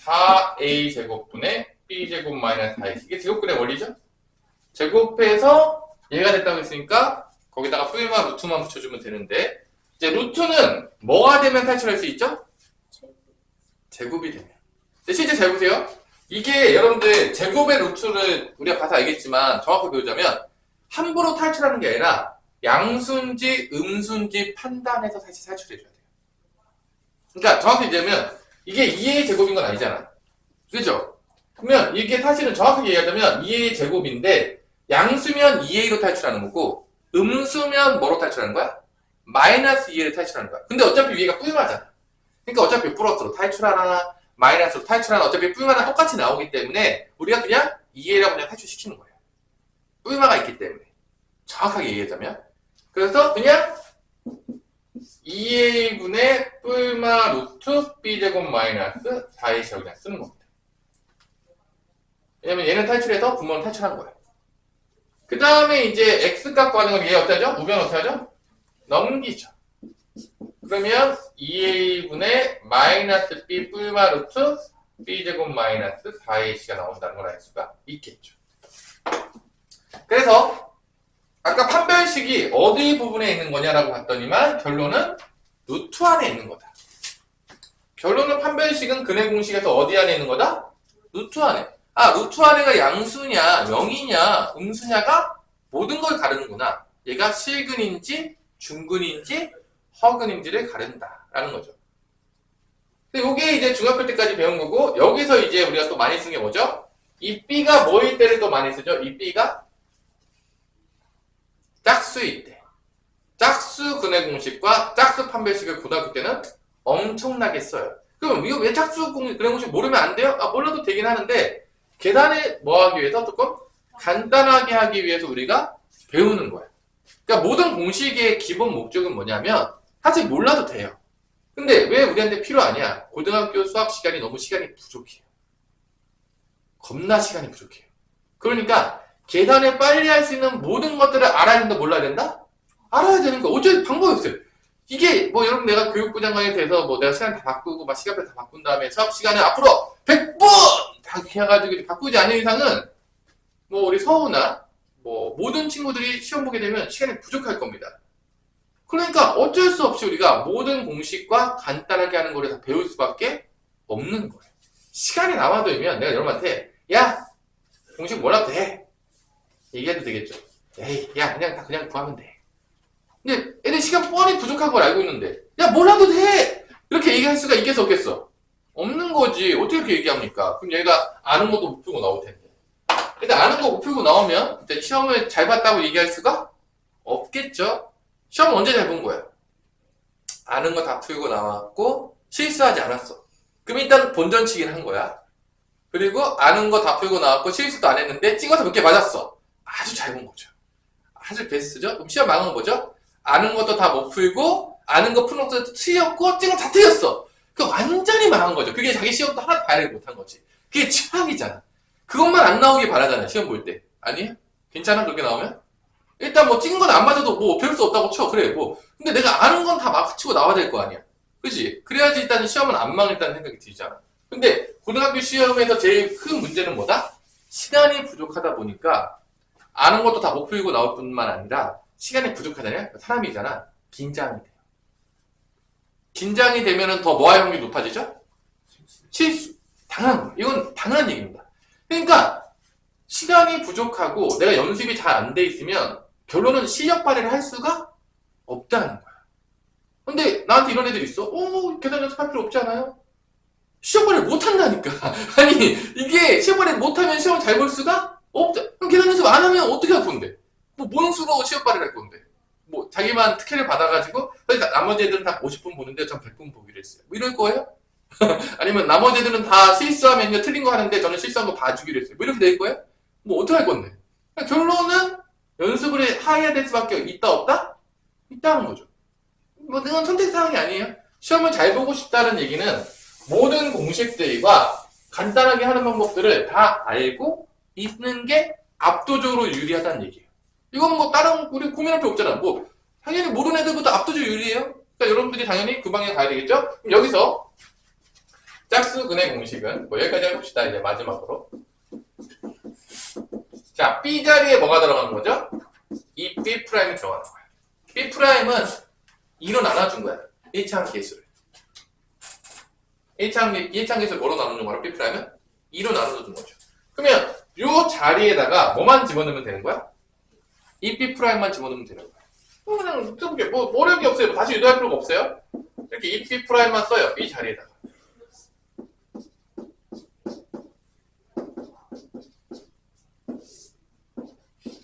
S1: 4a 제곱분의 b제곱 마이너스 4ac 이게 제곱근의 원리죠? 제곱해서 얘가 됐다고 했으니까 거기다가 뿔마 루트만 붙여주면 되는데 이제 루트는 뭐가 되면 탈출할 수 있죠? 제곱이 되면. 근데 실제 잘 보세요. 이게 여러분들 제곱의 루트를 우리가 봐서 알겠지만 정확하게 배우자면 함부로 탈출하는 게 아니라 양수인지 음수인지 판단해서 다시 탈출해줘야 돼요. 그러니까 정확히 얘기하면 이게 2a의 제곱인 건 아니잖아. 그죠? 그러면 이게 사실은 정확하게 얘기하자면 2a의 제곱인데 양수면 2a로 탈출하는 거고 음수면 뭐로 탈출하는 거야? 마이너스 2a로 탈출하는 거야. 근데 어차피 위에가 뿌임하잖아. 그러니까 어차피 플러스로 탈출하나 마이너스로 탈출하나 어차피 뿌임하나 똑같이 나오기 때문에 우리가 그냥 2a라고 그냥 탈출시키는 거예요. 뿌임하가 있기 때문에. 정확하게 얘기하자면. 그래서 그냥 2a분의 뿔마 루트 b제곱 마이너스 4ac 그냥 쓰는 겁니다. 왜냐면 얘는 탈출해서 분모는 탈출한 거예요. 그 다음에 이제 x값 구하는 건 얘 어떻게 하죠? 우변 어떻게 하죠? 넘기죠. 그러면 2a분의 마이너스 b 뿔마 루트 b제곱 마이너스 4ac가 나온다는 걸 알 수가 있겠죠. 그래서 아까 판별식이 어디 부분에 있는 거냐라고 봤더니만 결론은 루트 안에 있는 거다. 결론은 판별식은 근해 공식에서 어디 안에 있는 거다? 루트 안에. 아, 루트 안에가 양수냐, 명이냐, 음수냐가 모든 걸 가르는구나. 얘가 실근인지, 중근인지, 허근인지를 가른다라는 거죠. 근데 이게 이제 중학교 때까지 배운 거고, 여기서 이제 우리가 또 많이 쓴 게 뭐죠? 이 B가 뭐일 때를 또 많이 쓰죠? 이 B가 짝수일 때. 짝수 근해 공식과 짝수 판별식을 고등학교 때는 엄청나게 써요. 그럼 이거 왜 짝수 근해 공식 모르면 안 돼요? 아, 몰라도 되긴 하는데, 계산을 뭐 하기 위해서 조금 간단하게 하기 위해서 우리가 배우는 거예요. 그러니까 모든 공식의 기본 목적은 뭐냐면 사실 몰라도 돼요. 근데 왜 우리한테 필요하냐? 고등학교 수학 시간이 너무 시간이 부족해요. 겁나 시간이 부족해요. 그러니까 계산을 빨리 할 수 있는 모든 것들을 알아야 된다, 몰라야 된다? 알아야 되는 거. 어쩔 방법이 없어요. 이게 뭐 여러분 내가 교육부 장관이 돼서 뭐 내가 시간 다 바꾸고 막 시간표 다 바꾼 다음에 수학 시간을 앞으로 100번 다 해가지고 바꾸지 않는 이상은 뭐 우리 서우나 뭐 모든 친구들이 시험 보게 되면 시간이 부족할 겁니다. 그러니까 어쩔 수 없이 우리가 모든 공식과 간단하게 하는 거를 다 배울 수밖에 없는 거예요. 시간이 남아도면 내가 여러분한테 야 공식 몰라도 돼 얘기해도 되겠죠. 에이 야 그냥 구하면 돼. 근데 애들 시간 뻔히 부족한 걸 알고 있는데 야 몰라도 돼 이렇게 얘기할 수가 있겠어 없겠어? 없는 거지. 어떻게 이렇게 얘기합니까? 그럼 얘가 아는 것도 못 풀고 나올 텐데. 근데 아는 거 못 풀고 나오면 시험을 잘 봤다고 얘기할 수가 없겠죠? 시험 언제 잘 본 거야? 아는 거 다 풀고 나왔고 실수하지 않았어. 그럼 일단 본전치기는 한 거야. 그리고 아는 거 다 풀고 나왔고 실수도 안 했는데 찍어서 몇 개 맞았어. 아주 잘 본 거죠. 아주 베스트죠? 그럼 시험 망한 건 뭐죠? 아는 것도 다 못 풀고 아는 거 푸는 것도 틀렸고 찍은 거 다 틀렸어. 그 완전히 망한 거죠. 그게 자기 시험도 하나도 발휘를 못한 거지. 그게 최악이잖아. 그것만 안 나오길 바라잖아. 시험 볼 때. 아니에요? 괜찮아? 그렇게 나오면? 일단 뭐 찍은 건 안 맞아도 뭐 배울 수 없다고 쳐. 그래 뭐. 근데 내가 아는 건 다 맞추고 나와야 될 거 아니야. 그치? 그래야지 일단 시험은 안 망했다는 생각이 들잖아. 근데 고등학교 시험에서 제일 큰 문제는 뭐다? 시간이 부족하다 보니까 아는 것도 다 못 풀고 나올 뿐만 아니라 시간이 부족하잖아요? 사람이잖아. 긴장이 돼요. 긴장이 되면은 더 뭐할 확률이 높아지죠? 실수. 당연한 거예요. 이건 당연한 얘기입니다. 그러니까 시간이 부족하고 내가 연습이 잘 안 돼 있으면 결론은 실력 발휘를 할 수가 없다는 거야. 근데 나한테 이런 애들이 있어. 계산 연습할 필요 없지 않아요? 시험 발휘를 못 한다니까. 아니 이게 시험 발휘를 못하면 시험 잘 볼 수가 없다. 그럼 계산 연습 안 하면 어떻게 할 건데? 뭐 뭔 수로 시험 발휘를 할 건데? 뭐 자기만 특혜를 받아가지고 그러니까 나머지 애들은 다 50분 보는데 전 100분 보기로 했어요. 뭐 이럴 거예요? 아니면 나머지 애들은 다 실수하면 틀린 거 하는데 저는 실수한 거 봐주기로 했어요. 뭐 이렇게 될 거예요? 뭐 어떻게 할 건데? 결론은 연습을 해야 될 수밖에 있다 없다? 있다는 거죠. 뭐 이건 선택사항이 아니에요. 시험을 잘 보고 싶다는 얘기는 모든 공식들과 간단하게 하는 방법들을 다 알고 있는 게 압도적으로 유리하다는 얘기예요. 이건 뭐 다른 우리 고민할 필요 없잖아. 뭐 당연히 모르는 애들보다 압도적으로 유리해요. 그러니까 여러분들이 당연히 그 방향에 가야 되겠죠? 그럼 여기서 짝수 근해 공식은 뭐 여기까지 해봅시다. 이제 마지막으로. 자, B 자리에 뭐가 들어가는 거죠? 이 B 프라임이 들어가는 거예요. B 프라임은 2로 나눠준 거야. 1차항 계수를. 1차항 계수를 뭐로 나눠준 거야? B'은 2로 나눠준 거죠. 그러면 요 자리에다가 뭐만 집어넣으면 되는 거야? 이 B'만 집어넣으면 되는 거야. 그냥 써볼게. 뭐 어려운 없어요. 뭐 다시 유도할 필요가 없어요. 이렇게 이 B'만 써요. 이 자리에다가.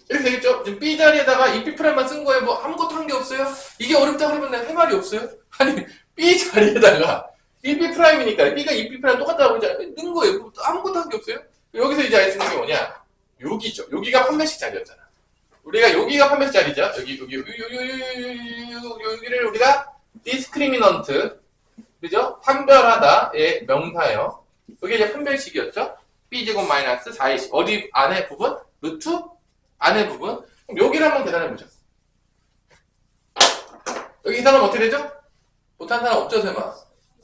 S1: 이렇게 되겠죠? 지금 B 자리에다가 이 B'만 쓴 거에 뭐 아무것도 한 게 없어요? 이게 어렵다 그러면 내가 할 말이 없어요? 아니, B 자리에다가 이 B'이니까 B가 이 B'랑 똑같다고 이제 넣은 거예요. 뭐 아무것도 한 게 없어요? 여기서 이제 알 수 있는 게 뭐냐? 여기죠. 여기가 판매식 자리였잖아. 우리가 여기가 판매식 자리죠. 여기를 우리가 discriminant, 그죠? 판별하다의 명사예요. 여기 이제 판별식이었죠. B제곱 마이너스 4AC. 어디 안에 부분? 루트 안에 부분. 그럼 여기를 한번 계산해보자. 여기 계산하면 어떻게 되죠? 못한 사람 없죠, 설마?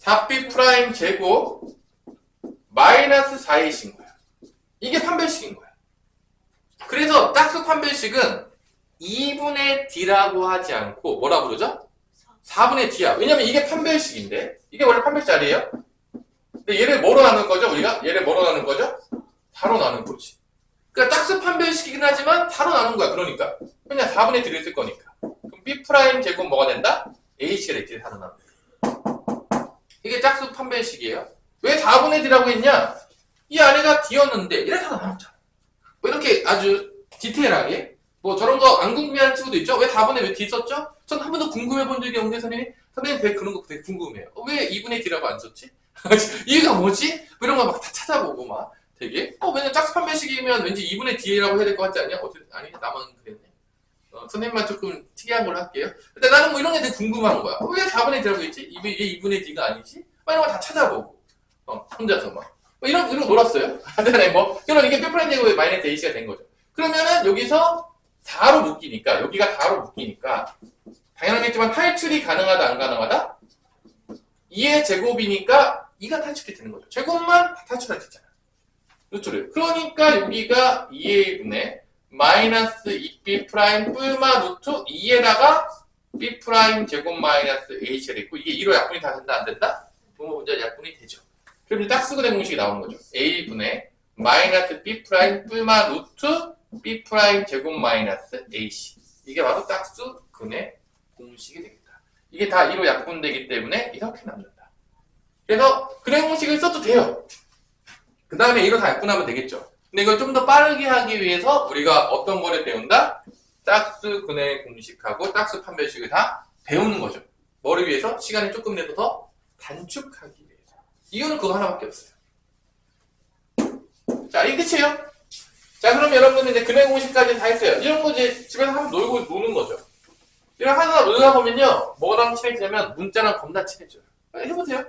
S1: 4B 프라임 제곱 마이너스 4AC인 거야. 이게 판별식인 거야. 그래서 짝수 판별식은 2분의 D라고 하지 않고 뭐라 부르죠? 4분의 D야. 왜냐면 이게 판별식인데 이게 원래 판별식 자리예요. 근데 얘를 뭐로 나눌 거죠? 우리가? 얘를 뭐로 나눌 거죠? 4로 나눈 거지. 그러니까 짝수 판별식이긴 하지만 4로 나눈 거야. 그러니까 그냥 4분의 D를 쓸 거니까. 그럼 B 프라임 제곱 뭐가 된다? AC가 됐지. 4로 나눈 거. 이게 짝수 판별식이에요. 왜 4분의 D라고 했냐? 이 안에가 D였는데 이렇게 하나 나눴잖아. 뭐 이렇게 아주 디테일하게 뭐 저런 거 안 궁금해하는 친구도 있죠? 왜 4분의 왜 D 썼죠? 전 한 번도 궁금해 본 적이 없는데 선생님 되게 그런 거 되게 궁금해요. 왜 2분의 D라고 안 썼지? 이유가 뭐지? 뭐 이런 거 막 다 찾아보고 막 되게 왜냐면 짝수 판별식이면 왠지 2분의 D라고 해야 될 것 같지 않냐? 아니 나만 그랬네. 선생님만 조금 특이한 걸 할게요. 근데 나는 뭐 이런 게 되게 궁금한 거야. 왜 4분의 D라고 했지? 이게 2분의 D가 아니지? 막 이런 거 다 찾아보고 혼자서 막 이런 놀았어요. 네, 뭐 그러면 이게 B'프라임 제곱의 마이너스 AC가 된 거죠. 그러면은 여기서 4로 묶이니까 여기가 4로 묶이니까 당연하겠지만 탈출이 가능하다 안 가능하다? 2의 제곱이니까 2가 탈출이 되는 거죠. 제곱만 다 탈출할 수 있잖아. 루트를. 그러니까 여기가 2의 분의 마이너스 2B 프라임 뿔마 루트 2에다가 B 프라임 제곱 마이너스 A가 됐고 이게 2로 약분이 다 된다 안 된다? 부모 문제 약분이 되죠. 그럼 이제 짝수근의 공식이 나오는 거죠. A분의 마이너스 B 프라임 뿔마 루트 B 프라임 제곱 마이너스 AC. 이게 바로 짝수근의 공식이 되겠다. 이게 다 2로 약분되기 때문에 이렇게 남는다. 그래서 근의 공식을 써도 돼요. 그 다음에 2로 다 약분하면 되겠죠. 근데 이걸 좀 더 빠르게 하기 위해서 우리가 어떤 거를 배운다? 짝수근의 공식하고 짝수 판별식을 다 배우는 거죠. 뭐를 위해서? 시간이 조금이라도 더 단축하기 위해서. 이유는 그거 하나밖에 없어요. 자, 이게 끝이에요. 자, 그럼 여러분은 이제 근의 공식까지 다 했어요. 이런 거 이제 집에서 한번 노는 거죠. 이런 하나 놀다 보면요, 뭐랑 친해지냐면 문자랑 겁나 친해져요. 해보세요.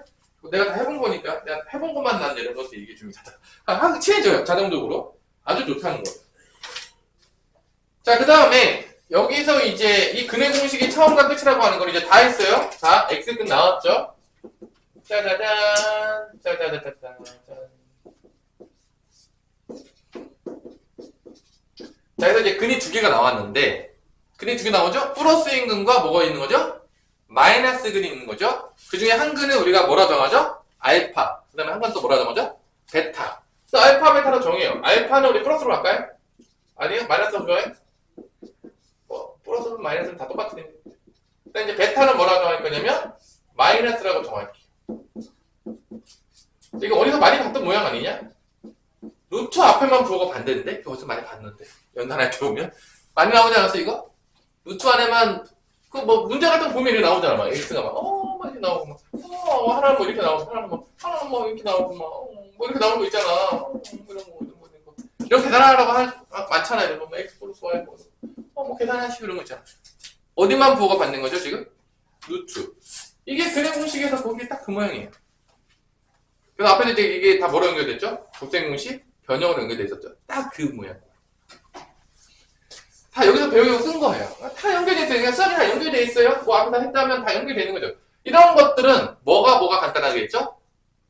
S1: 내가 다 해본 거니까, 내가 해본 것만 난 이런 것도 얘기 중이다. 항상 친해져요, 자동적으로. 아주 좋다는 거예요. 자, 그 다음에 여기서 이제 이 근의 공식이 처음과 끝이라고 하는 걸 이제 다 했어요. 자, X끝 나왔죠? 짜자잔, 짜자자자잔. 자, 그래서 이제 근이 두 개가 나왔는데, 근이 두 개 나오죠? 플러스인 근과 뭐가 있는 거죠? 마이너스 근이 있는 거죠? 그 중에 한 근은 우리가 뭐라 정하죠? 알파. 그 다음에 한 건 또 뭐라 정하죠? 베타. 그래서 알파, 베타로 정해요. 알파는 우리 플러스로 할까요? 아니요? 마이너스로 정해요? 플러스는 마이너스는 다 똑같으니까. 근데 이제 베타는 뭐라 정할 거냐면, 마이너스라고 정할게요. 이거 어디서 많이 봤던 모양 아니냐? 루트 앞에만 부호가 반대인데? 그거 어디서 많이 봤는데. 연산할 때 보면. 많이 나오지 않았어, 이거? 루트 안에만, 그 뭐, 문제 같은 거 보면 이렇게 나오잖아, 막. X가 막, 막 이렇게 나오고, 막. 하나는 뭐 이렇게 나오고, 하나는 뭐 이렇게 나오고, 막. 뭐 이렇게 나오는 거 있잖아. 이런 거. 이렇게 계산하라고 많잖아, 이런 거. 뭐, X 플러스 Y, 뭐 계산하시고 이런 거 있잖아. 어디만 부호가 받는 거죠, 지금? 루트. 이게 근의 공식에서 거기 딱 그 모양이에요. 그래서 앞에도 이제 이게 다 뭐로 연결됐죠? 곱셈 공식, 변형으로 연결돼 있었죠. 딱 그 모양. 다 여기서 배우려고 쓴 거예요. 다 연결돼 있어요. 그냥 썰이 다 연결돼 있어요. 뭐 앞에 다 했다면 다 연결되는 거죠. 이런 것들은 뭐가 간단하겠죠?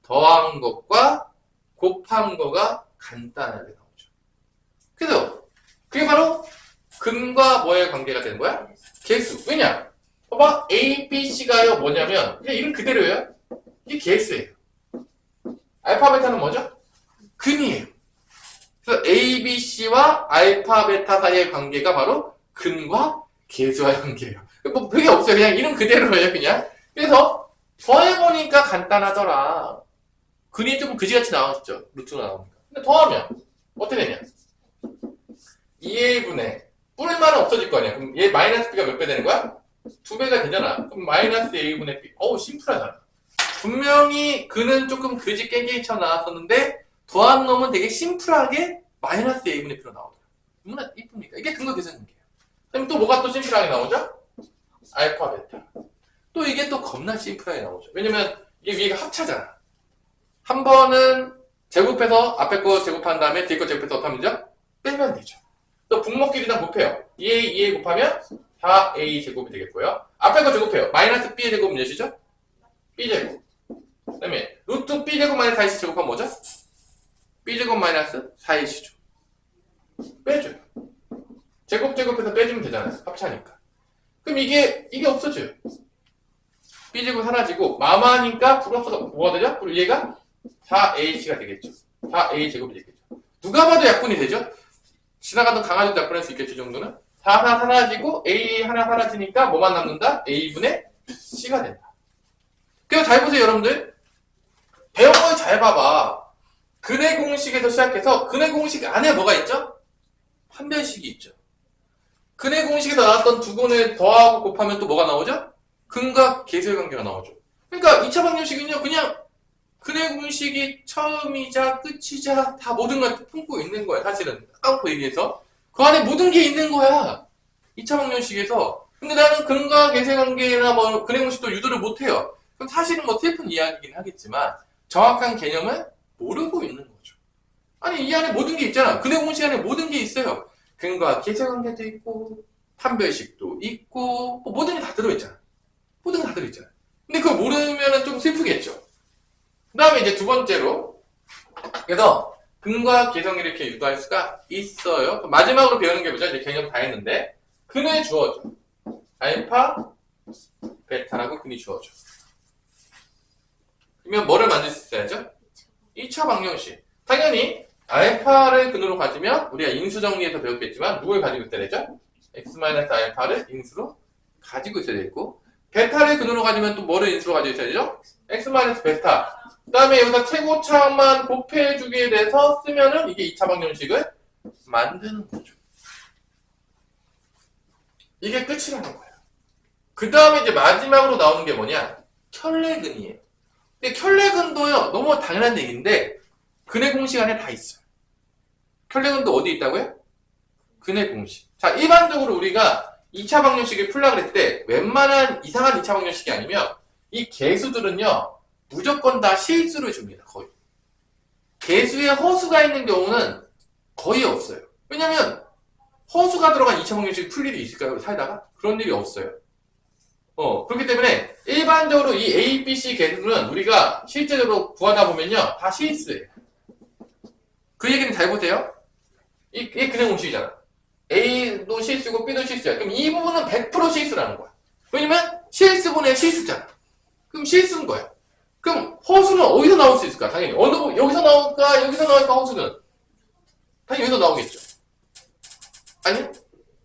S1: 더한 것과 곱한 거가 간단하게 나오죠. 그래서 그게 바로 근과 뭐의 관계가 되는 거야? 개수. 왜냐? 봐봐. A, B, C가요. 뭐냐면 그냥 이름 그대로예요. 이게 개수예요. 알파, 베타는 뭐죠? 근이에요. 그래서 A, B, C와 알파, 베타 사이의 관계가 바로 근과 계수와의 관계예요. 뭐 별게 없어요. 그냥 이름 그대로예요. 그냥. 그래서 더해보니까 간단하더라. 근이 좀 그지같이 나왔죠. 루트가 나오니까. 근데 더하면 어떻게 되냐? 2a분의 뿌리만은 없어질 거 아니야. 그럼 얘 마이너스 b가 몇 배 되는 거야? 2배가 되잖아. 그럼 마이너스 a분의 b. 어우 심플하잖아. 분명히 그는 조금 그지 깨개쳐 나왔었는데 더한 놈은 되게 심플하게 마이너스 a분의 b로 나오더라. 얼마나 이쁩니까? 이게 근거 계산 관계예요. 그럼 또 뭐가 또 심플하게 나오죠? 알파 베타. 또 이게 또 겁나 심플하게 나오죠. 왜냐면 이게 위에가 합차잖아. 한 번은 제곱해서 앞에 거 제곱한 다음에 뒤에 거 제곱해서 어떻게 하면 되죠? 빼면 되죠. 또 분모끼리랑 곱해요. 2a 곱하면 4a 제곱이 되겠고요. 앞에 거 제곱해요. 마이너스 b의 제곱은 몇이죠? b제곱. 그 다음에 루트 b제곱 마이너스 4ac 제곱하면 뭐죠? b제곱 마이너스 4ac죠. 빼줘요. 제곱해서 빼주면 되잖아요. 합차니까. 그럼 이게 없어져요. b제곱 사라지고 마마니까 플러스가 뭐가 되죠? 그리고 얘가 4ac가 되겠죠. 4a 제곱이 되겠죠. 누가 봐도 약분이 되죠? 지나가던 강아지도 약분할 수 있겠죠, 정도는? 4 하나 사라지고 a 하나 사라지니까 뭐만 남는다? a분의 c가 된다. 그래서 잘 보세요, 여러분들. 배운 거 잘 봐봐. 근의 공식에서 시작해서 근의 공식 안에 뭐가 있죠? 판별식이 있죠. 근의 공식에서 나왔던 두 근을 더하고 곱하면 또 뭐가 나오죠? 근과 계수의 관계가 나오죠. 그러니까 2차 방정식은요, 그냥 근의 공식이 처음이자 끝이자 다 모든 걸 품고 있는 거야, 사실은. 까놓고 얘기해서. 그 안에 모든 게 있는 거야. 2차 방정식에서. 근데 나는 근과 계수의 관계나 뭐 근의 공식도 유도를 못해요. 그럼 사실은 뭐 슬픈 이야기긴 하겠지만 정확한 개념을 모르고 있는 거죠. 아니, 이 안에 모든 게 있잖아. 근의 공식 안에 모든 게 있어요. 근과 계수의 관계도 있고 판별식도 있고 뭐 모든 게 다 들어있잖아. 모든 게 다 들어있잖아. 근데 그걸 모르면 좀 슬프겠죠. 그 다음에 이제 두 번째로, 그래서 근과 계성을 이렇게 유도할 수가 있어요. 마지막으로 배우는 게 뭐죠? 이제 개념 다 했는데 근에 주어져. 알파, 베타라고 근이 주어져. 그러면 뭐를 만들 수 있어야죠? 2차 방정식. 당연히 알파를 근으로 가지면 우리가 인수 정리에서 배웠겠지만 누굴 가지고 있어야 되죠? x-알파를 인수로 가지고 있어야 되고, 베타를 근으로 가지면 또 뭐를 인수로 가지고 있어야 되죠? x-베타. 그 다음에 여기서 최고차만 곱해주기에 대해서 쓰면은 이게 2차 방정식을 만드는 거죠. 이게 끝이라는 거예요. 그 다음에 이제 마지막으로 나오는 게 뭐냐? 켤레근이에요. 근데 켤레근도요, 너무 당연한 얘기인데 근의 공식 안에 다 있어요. 켤레근도 어디 있다고요? 근의 공식. 자, 일반적으로 우리가 2차 방정식을 풀라 그랬을 때 웬만한 이상한 2차 방정식이 아니면 이 개수들은요, 무조건 다 실수를 줍니다. 거의. 개수에 허수가 있는 경우는 거의 없어요. 왜냐면 허수가 들어간 2차 방정식이 풀 일이 있을까요? 살다가? 그런 일이 없어요. 그렇기 때문에 일반적으로 이 A, B, C 개수는 우리가 실제적으로 구하다 보면요, 다 실수예요. 그 얘기는 잘 보세요. 이게 근의 공식이잖아. A도 실수고 B도 실수야. 그럼 이 부분은 100% 실수라는 거야. 왜냐면 실수분의 실수잖아. 그럼 실수인 거야. 그럼 허수는 어디서 나올 수 있을까? 당연히 여기서 나올까? 여기서 나올까? 허수는 당연히 여기서 나오겠죠. 아니?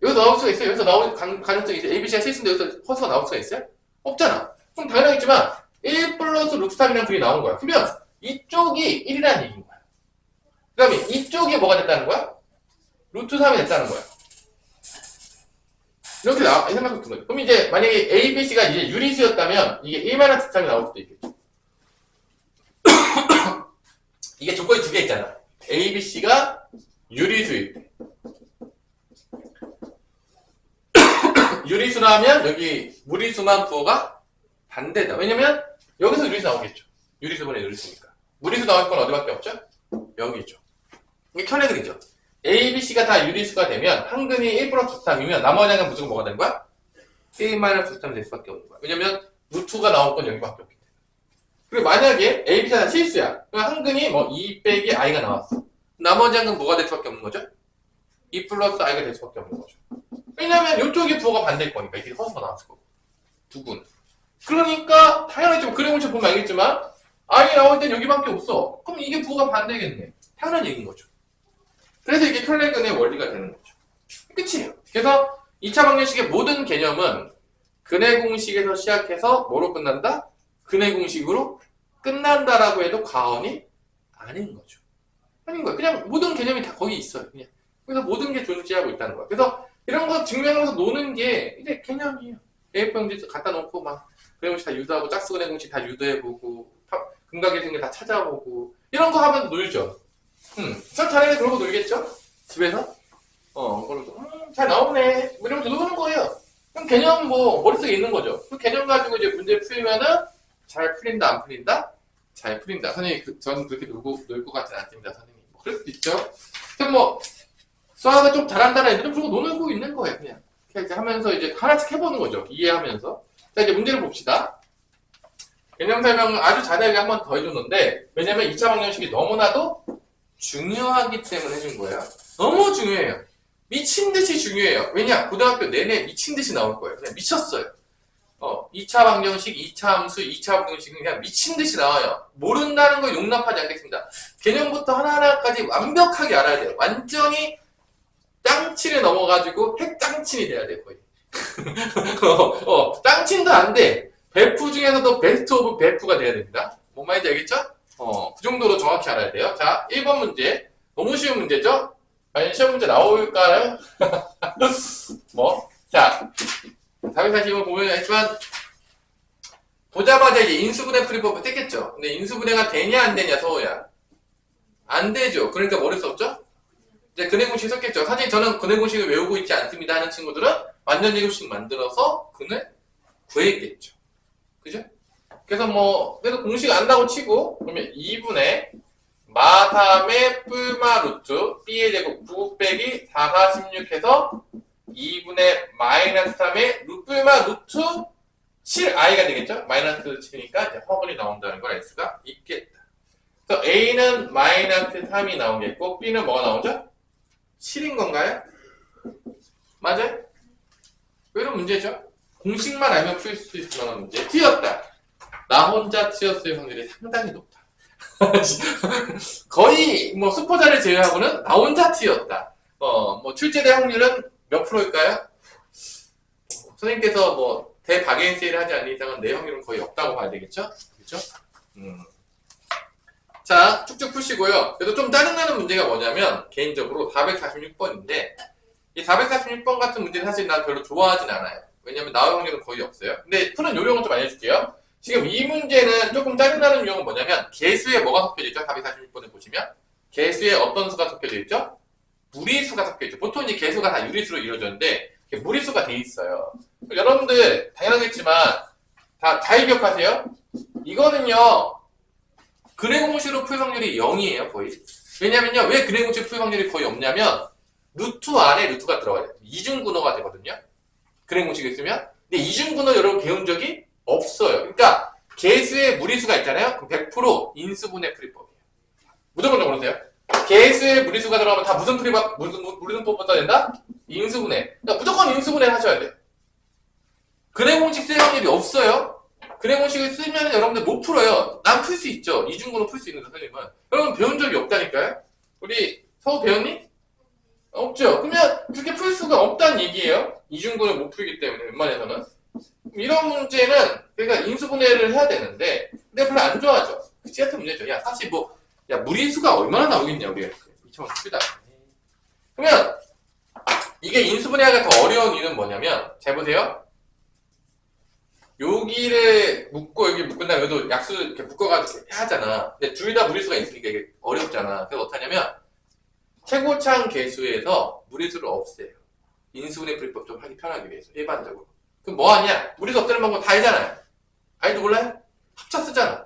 S1: 여기서 나올 수가 있어요? 여기서 나올 가능성이 있어요? ABC가 실수인데 여기서 허수가 나올 수가 있어요? 없잖아. 그럼 당연하겠지만 1 플러스 루트 3이라는 둘이 나온 거야. 그러면 이쪽이 1이라는 얘기인 거야. 그 다음에 이쪽이 뭐가 됐다는 거야? 루트 3이 됐다는 거야. 이렇게 생각하면 든 거죠. 그럼 이제 만약에 A, B, C가 이제 유리수였다면 이게 1-3이 나올 수도 있겠죠. 이게 조건이 두 개 있잖아. A, B, C가 유리수일 때. 유리수라면 여기 무리수만 부호가 반대다. 왜냐면 여기서 유리수 나오겠죠. 유리수분의 유리수니까. 무리수 나올 건 어디밖에 없죠? 여기죠. 이게 켤레근이죠. A, B, C가 다 유리수가 되면 한 근이 1 플러스 3이면 나머지 하나는 무조건 뭐가 되는 거야? 1 마이너스 3이 될 수밖에 없는 거야. 왜냐면 루트가 나올 건 여기밖에 없기 때문에. 그리고 만약에 A, B, C가 다 실수야. 그럼 한 근이 뭐 2 빼기 I가 나왔어. 나머지 한 근은 뭐가 될 수밖에 없는 거죠? 2 플러스 I가 될 수밖에 없는 거죠. 왜냐면 이쪽이 부호가 반대일 거니까 이게 허수가 나왔을 거고. 두군. 그러니까 당연히 좀 그래공식 보면 알겠지만 i가 나올 땐 여기밖에 없어. 그럼 이게 부호가 반대겠네. 당연한 얘기인 거죠. 그래서 이게 켈레근의 원리가 되는 거죠. 끝이에요. 그래서 2차 방정식의 모든 개념은 근해 공식에서 시작해서 뭐로 끝난다? 근해 공식으로 끝난다라고 해도 과언이 아닌 거죠. 아닌 거야. 그냥 모든 개념이 다 거기 있어요. 그냥. 그래서 모든 게 존재하고 있다는 거야. 그래서 이런 거 증명하면서 노는 게 이제 개념이에요. AF 형제 갖다 놓고 막 근해 공식 다 유도하고 짝수 근해 공식 다 유도해보고 근각계승계 다 찾아보고 이런 거 하면 놀죠. 참 자네는 그러고 놀겠죠? 집에서? 그러면서 잘 나오네. 뭐 이러면서 노는 거예요. 그럼 개념 뭐 머릿속에 있는 거죠. 그 개념 가지고 이제 문제 풀면은 잘 풀린다 안 풀린다? 잘 풀린다. 선생님 저는 그렇게 놀 것 같지는 않습니다. 선생님. 뭐 그럴 수도 있죠. 그럼 뭐 수학을 좀 잘한다는 애들은 그러고 놀고 있는 거예요. 그냥 이렇게 하면서 이제 하나씩 해보는 거죠. 이해하면서. 자 이제 문제를 봅시다. 개념 설명을 아주 자세하게 한 번 더 해줬는데 왜냐면 2차 방정식이 너무나도 중요하기 때문에 해준 거예요. 너무 중요해요. 미친듯이 중요해요. 왜냐? 고등학교 내내 미친듯이 나올 거예요. 그냥 미쳤어요. 2차 방정식, 2차 함수, 2차 방정식은 그냥 미친듯이 나와요. 모른다는 걸 용납하지 않겠습니다. 개념부터 하나하나까지 완벽하게 알아야 돼요. 완전히 짱치를 넘어가지고 핵짱친이 돼야 돼요. 거의. 짱친도 안 돼. 베프 중에서도 베스트 오브 베프가 돼야 됩니다. 뭔 말인지 알겠죠? 그 정도로 정확히 알아야 돼요. 자, 1번 문제. 너무 쉬운 문제죠? 아니, 시험 문제 나올까요? 뭐? 자, 440번 보면 알지만, 보자마자 이제 인수분해 풀이법을 떼겠죠? 근데 인수분해가 되냐, 안 되냐, 서호야? 안 되죠. 그러니까 뭐를 썼죠? 이제 근해 공식 썼겠죠. 사실 저는 근해 공식을 외우고 있지 않습니다 하는 친구들은 완전 제곱식 만들어서 근을 구했겠죠. 그죠? 그래서 뭐, 그래도 공식 안다고 치고, 그러면 2분의 마3의 뿔마 루트, b의 제곱 9 빼기 4, 4, 16 해서 2분의 마이너스 3의 뿔마 루트 7i가 되겠죠? 마이너스 7이니까 이제 허근이 나온다는 걸 알 수가 있겠다. 그래서 a는 마이너스 3이 나오겠고, b는 뭐가 나오죠? 7인 건가요? 맞아요? 이런 문제죠? 공식만 알면 풀 수 있을 만한 문제. T였다. 나 혼자 T였을 확률이 상당히 높다. 거의 뭐 수포자를 제외하고는 나 혼자 T였다. 뭐 출제될 확률은 몇 프로일까요? 선생님께서 뭐 대박애인 세일을 하지 않는 이상은 내 확률은 거의 없다고 봐야 되겠죠? 그렇죠? 자, 쭉쭉 푸시고요. 그래도 좀 짜증나는 문제가 뭐냐면 개인적으로 446번인데 이 446번 같은 문제는 사실 난 별로 좋아하진 않아요. 왜냐면 나올 확률은 거의 없어요. 근데 푸는 요령은 좀 알려줄게요. 지금 이 문제는 조금 짜증나는 유형은 뭐냐면 개수에 뭐가 섞여져 있죠? 446번에 보시면 개수에 어떤 수가 섞여져 있죠? 무리수가 섞여 있죠. 보통 이제 개수가 다 유리수로 이루어졌는데 무리수가 돼 있어요. 여러분들 당연하겠지만 다 잘 기억하세요. 이거는요 근해 공식으로 풀 확률이 0이에요 거의. 왜냐면요 왜 근해 공식 풀 확률이 거의 없냐면 루트 안에 루트가 들어가요. 이중분호가 되거든요. 근해 공식이 있으면. 근데 이중분호 여러분 배운 적이 없어요. 그러니까 개수에 무리수가 있잖아요. 그럼 100% 인수분해 풀이법이에요. 무조건 적어보세요. 개수에 무리수가 들어가면 다 무슨 풀이법, 무슨 법부터 된다? 인수분해. 그러니까 무조건 인수분해 하셔야 돼요. 근해 공식 쓸 확률이 없어요. 근해 공식을 쓰면 여러분들 못 풀어요. 난 풀 수 있죠. 이중분호 풀 수 있는데 선생님은. 여러분 배운 적이 없다니까요. 우리 서우 배웠니? 없죠. 그러면 그렇게 풀 수가 없다는 얘기예요. 이중분을 못 풀기 때문에 웬만해서는. 이런 문제는 그러니까 인수분해를 해야 되는데 근데 별로 안 좋아하죠. 그치 같은 문제죠. 야 사실 뭐 야 무리수가 얼마나 나오겠냐 우리가. 2,000원 씁니다. 그러면 이게 인수분해하기가 더 어려운 이유는 뭐냐면 잘 보세요. 여기를 묶고 여기 묶은 다음에 여기도 약수 이렇게 묶어가지고 하잖아. 근데 둘 다 무리수가 있으니까 이게 어렵잖아. 그래서 어떻게 하냐면 최고창 개수에서 무리수를 없애요. 인수분해 풀이법 좀 하기 편하기 위해서 일반적으로. 그럼 뭐하냐? 무리수 없애는 방법 다 알잖아요. 알도 몰라요? 합쳐 쓰잖아.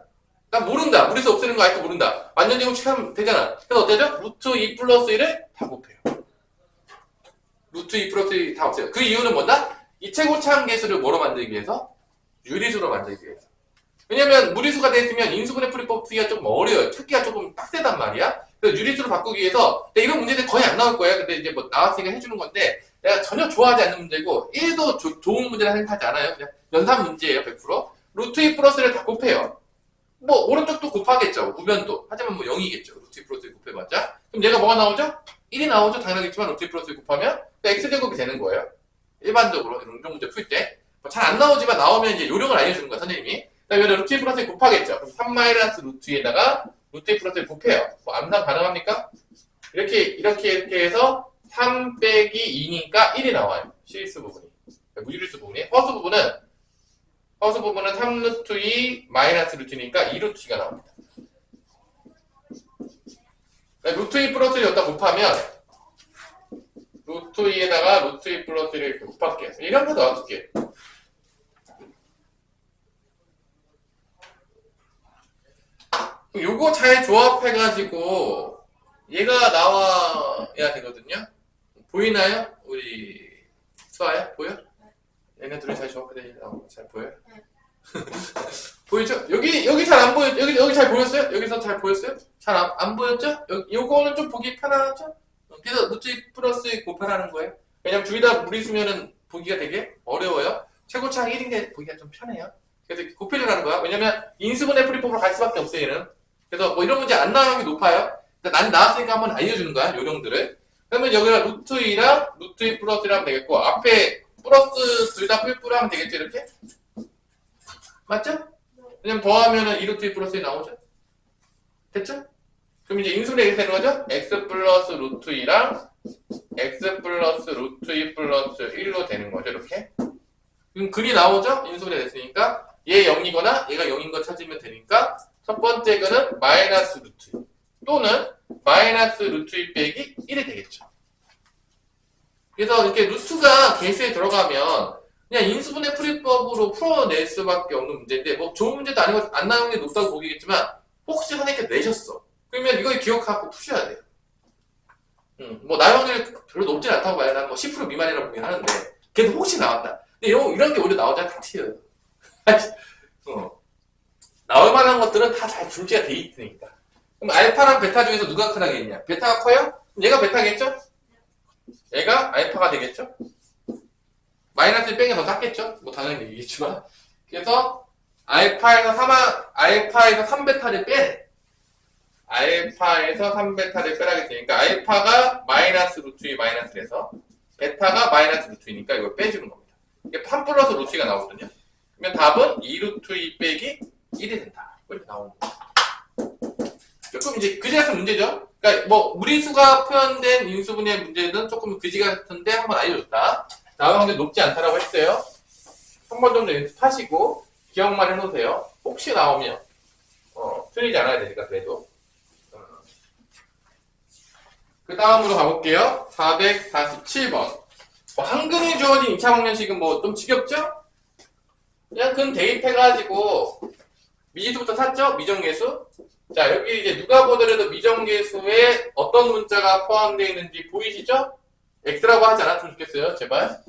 S1: 난 모른다. 무리수 없애는 거 알도 모른다. 완전 제곱식 하면 되잖아. 그래서 어때죠? 루트 2 플러스 1을 다 곱해요. 루트 2 플러스 1 다 없애요. 그 이유는 뭐다? 이 최고차항 개수를 뭐로 만들기 위해서? 유리수로 만들기 위해서. 왜냐면 무리수가 됐으면 인수분해 풀이법 쓰기가 좀 어려워요. 찾기가 조금 빡세단 말이야. 그래서 유리수로 바꾸기 위해서 근데 이런 문제들 거의 안 나올 거예요. 근데 이제 뭐 나왔으니까 해주는 건데 내가 전혀 좋아하지 않는 문제고 1도 좋은 문제라 생각하지 않아요. 그냥 연산 문제예요. 100%. 루트 2 플러스를 다 곱해요. 뭐 오른쪽도 곱하겠죠. 우변도. 하지만 뭐 0이겠죠. 루트 2 플러스 곱해봤자. 그럼 얘가 뭐가 나오죠? 1이 나오죠. 당연하겠지만 루트 2 플러스 곱하면 x제곱이 되는 거예요. 일반적으로 운동 문제 풀 때. 잘 안 나오지만 나오면 이제 요령을 알려주는 거야, 선생님이. 그다음에 루트 2 플러스 곱하겠죠. 그럼 3 마이너스 루트 2에다가 루트 2 플러스 곱해요. 뭐 암산 가능합니까? 이렇게 해서 3 빼기 2니까 1이 나와요. 실수 부분이. 무실수 부분이. 허수 부분은 3 루트 2 마이너스 루트니까 2 루트 2가 나옵니다. 루트 2 플러스를 여기다 곱하면 루트 2에다가 루트 2 플러스를 이렇게 곱할게요. 이런 거 넣어줄게요. 요거 잘 조합해가지고 얘가 나와야 되거든요. 보이나요? 우리 수아야? 보여? 얘네 둘이 잘 조합해 잘 보여요? 보이죠? 여기 잘 안 보여. 여기 잘 보였어요? 여기서 잘 보였어요? 잘 안 보였죠? 요거는 좀 보기 편하죠? 그래서 루트 2 플러스 곱하라는 거예요. 왜냐면 둘 다 무리수면은 보기가 되게 어려워요. 최고차항 1인 게 보기가 좀 편해요. 그래서 곱해주라는 거야. 왜냐면 인수분해 풀이법으로 갈 수밖에 없어요, 얘는. 그래서 뭐 이런 문제 안 나오는 게 높아요. 난 나왔으니까 한번 알려주는 거야, 요령들을. 그러면 여기가 루트 2랑 루트 2 플러스를 하면 되겠고, 앞에 플러스 둘 다 풀뿌를 하면 되겠죠, 이렇게? 맞죠? 왜냐면 더하면은 2루트 2 플러스 1 나오죠? 됐죠? 그럼 이제 인수분해 이렇게 되는 거죠? x 플러스 루트 2랑 x 플러스 루트 2 플러스 1로 되는 거죠, 이렇게. 그럼 글이 나오죠? 인수분해 됐으니까. 얘 0이거나 얘가 0인 거 찾으면 되니까 첫 번째 거는 마이너스 루트 2 또는 마이너스 루트 2 빼기 1이 되겠죠. 그래서 이렇게 루트가 개수에 들어가면 그냥 인수분해 풀이법으로 풀어낼 수밖에 없는 문제인데 뭐 좋은 문제도 아니고 안 나오는 게 높다고 보기겠지만 혹시 선생님께 내셨어. 그러면 이걸 기억하고 푸셔야 돼요. 뭐 나의 확률이 별로 높진 않다고 봐요. 난 뭐 10% 미만이라고 보긴 하는데 걔도 혹시 나왔다. 근데 이런 게 오히려 나오잖아. 다 튀어요. 나올 만한 것들은 다 잘 준비가 돼 있으니까. 그럼 알파랑 베타 중에서 누가 크다겠냐? 베타가 커요? 얘가 베타겠죠? 얘가 알파가 되겠죠? 마이너스 뺑이 더 작겠죠? 뭐 당연히 얘기겠지만. 그래서 알파에서 3베타를 빼래. 알파에서 3베타를 빼라게 되니까 알파가 마이너스 루트 2 마이너스에서 베타가 마이너스 루트 2니까 이걸 빼주는 겁니다. 이게 3 플러스 루트 2가 나오거든요. 그러면 답은 2 루트 2 빼기 1이 된다. 이렇게 나오는 거예요. 조금 이제 그지 같은 문제죠. 그러니까 뭐 무리수가 표현된 인수분해 문제는 조금 그지 같은데 한번 알려줬다. 나올 확률이 높지 않다라고 했어요. 한 번 정도 연습하시고 기억만 해놓으세요. 혹시 나오면 틀리지 않아야 되니까 그래도. 그 다음으로 가볼게요. 447번. 한근이 주어진 2차 방정식은 뭐 좀 지겹죠? 그냥 근 대입해가지고 미지수부터 샀죠? 미정계수. 자, 여기 이제 누가 보더라도 미정계수에 어떤 문자가 포함되어 있는지 보이시죠? x라고 하지 않았으면 좋겠어요. 제발.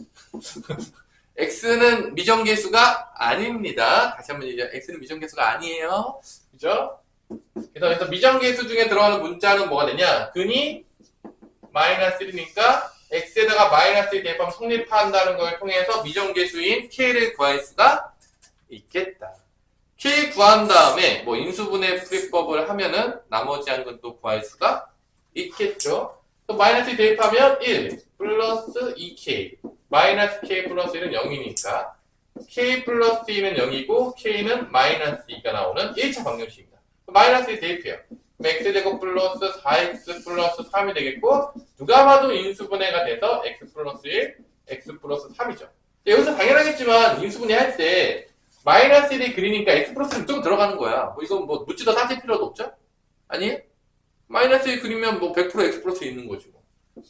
S1: x는 미정계수가 아닙니다. 다시 한번 얘기해요. x는 미정계수가 아니에요. 그죠? 그래서 미정계수 중에 들어가는 문자는 뭐가 되냐? 근이 마이너스 1이니까 x에다가 마이너스 1 대입하면 성립한다는 걸 통해서 미정계수인 k를 구할 수가 있겠다. k 구한 다음에 뭐 인수분해 풀이법을 하면은 나머지 한 건 또 구할 수가 있겠죠. 또 마이너스 1 대입하면 1 플러스 2k 마이너스 k 플러스 1은 0이니까 k 플러스 2는 0이고 k는 마이너스 2가 나오는 1차 방정식입니다. 마이너스 1 대입해요. x제곱 플러스 4x 플러스 3이 되겠고 누가 봐도 인수분해가 돼서 x 플러스 1, x 플러스 3이죠. 여기서 당연하겠지만 인수분해 할 때 마이너스 1이 그리니까 x 플러스 1 좀 들어가는 거야. 뭐 이건 뭐 묻지도 따질 필요도 없죠? 아니에요? 마이너스 1 그리면 뭐 100% x 플러스 있는 거지 뭐.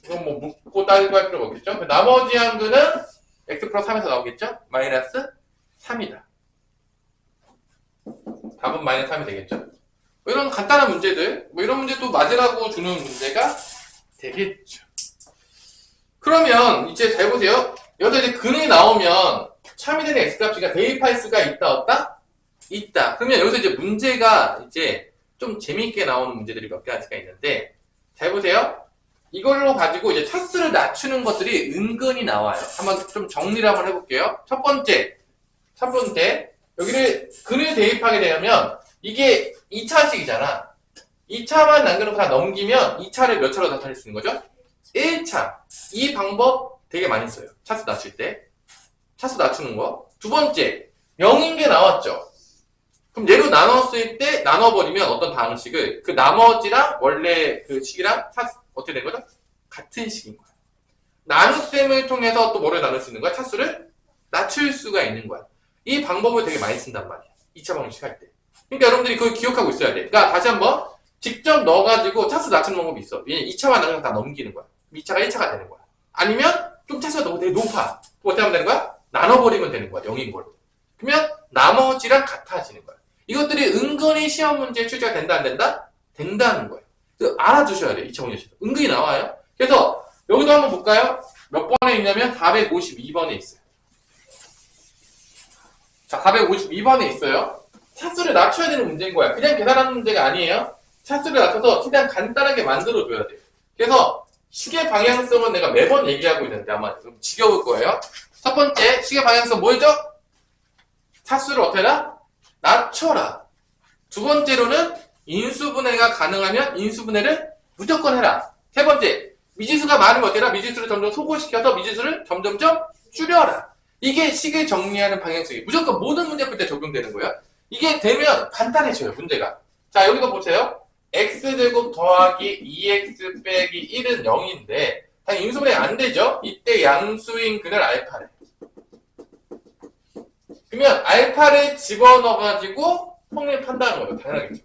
S1: 이건 뭐 묻고 따지고 할 필요가 없겠죠? 나머지 한근은 x 플러스 3에서 나오겠죠? 마이너스 3이다. 답은 마이너스 3이 되겠죠? 뭐 이런 간단한 문제들, 뭐 이런 문제도 맞으라고 주는 문제가 되겠죠. 그러면 이제 잘 보세요. 여기서 이제 근이 나오면 참이되는 x값이가 대입할 수가 있다, 없다? 있다. 그러면 여기서 이제 문제가 이제 좀 재미있게 나오는 문제들이 몇 가지가 있는데, 잘 보세요. 이걸로 가지고 이제 차수를 낮추는 것들이 은근히 나와요. 한번 좀 정리를 한번 해볼게요. 첫 번째, 여기를 근을 대입하게 되면 이게 2차식이잖아. 2차만 남겨놓고 다 넘기면 2차를 몇 차로 나타낼 수 있는 거죠? 1차. 이 방법 되게 많이 써요. 차수 낮출 때. 차수 낮추는 거. 두 번째, 0인 게 나왔죠? 그럼 얘로 나눴을 때 나눠버리면 어떤 방식을 그 나머지랑 원래 그 식이랑 차수 어떻게 된 거죠? 같은 식인 거야. 나눗셈을 통해서 또 뭐를 나눌 수 있는 거야? 차수를 낮출 수가 있는 거야. 이 방법을 되게 많이 쓴단 말이야. 2차 방식 할 때. 그러니까 여러분들이 그걸 기억하고 있어야 돼. 그러니까 다시 한번 직접 넣어가지고 차수 낮추는 방법이 있어. 왜냐면 2차만 나누면 다 넘기는 거야. 2차가 1차가 되는 거야. 아니면 좀 차수가 너무 되게 높아. 그럼 어떻게 하면 되는 거야? 나눠버리면 되는 거야. 0인 걸로. 그러면 나머지랑 같아지는 거야. 이것들이 은근히 시험 문제에 출제가 된다 안 된다? 된다는 거예요. 알아두셔야 돼요. 2차 문제에서. 은근히 나와요. 그래서 여기도 한번 볼까요? 몇 번에 있냐면 452번에 있어요. 자, 452번에 있어요. 차수를 낮춰야 되는 문제인 거야. 그냥 계산하는 문제가 아니에요. 차수를 낮춰서 최대한 간단하게 만들어줘야 돼요. 그래서 시계 방향성은 내가 매번 얘기하고 있는데 아마 좀 지겨울 거예요. 첫 번째, 시계 방향성 뭐죠? 차수를 어떻게 해라? 낮춰라. 두 번째로는 인수분해가 가능하면 인수분해를 무조건 해라. 세 번째, 미지수가 많으면 어떻게 해라? 미지수를 점점 소고시켜서 미지수를 점점점 줄여라. 이게 식을 정리하는 방향성이 무조건 모든 문제 풀 때 적용되는 거야. 이게 되면 간단해져요, 문제가. 자, 여기도 보세요. x제곱 더하기 2x 빼기 1은 0인데 당연히 인수분해 안 되죠? 이때 양수인 근을 알파래. 그러면 알파를 집어넣어가지고 성립한다는 거죠. 당연하겠죠.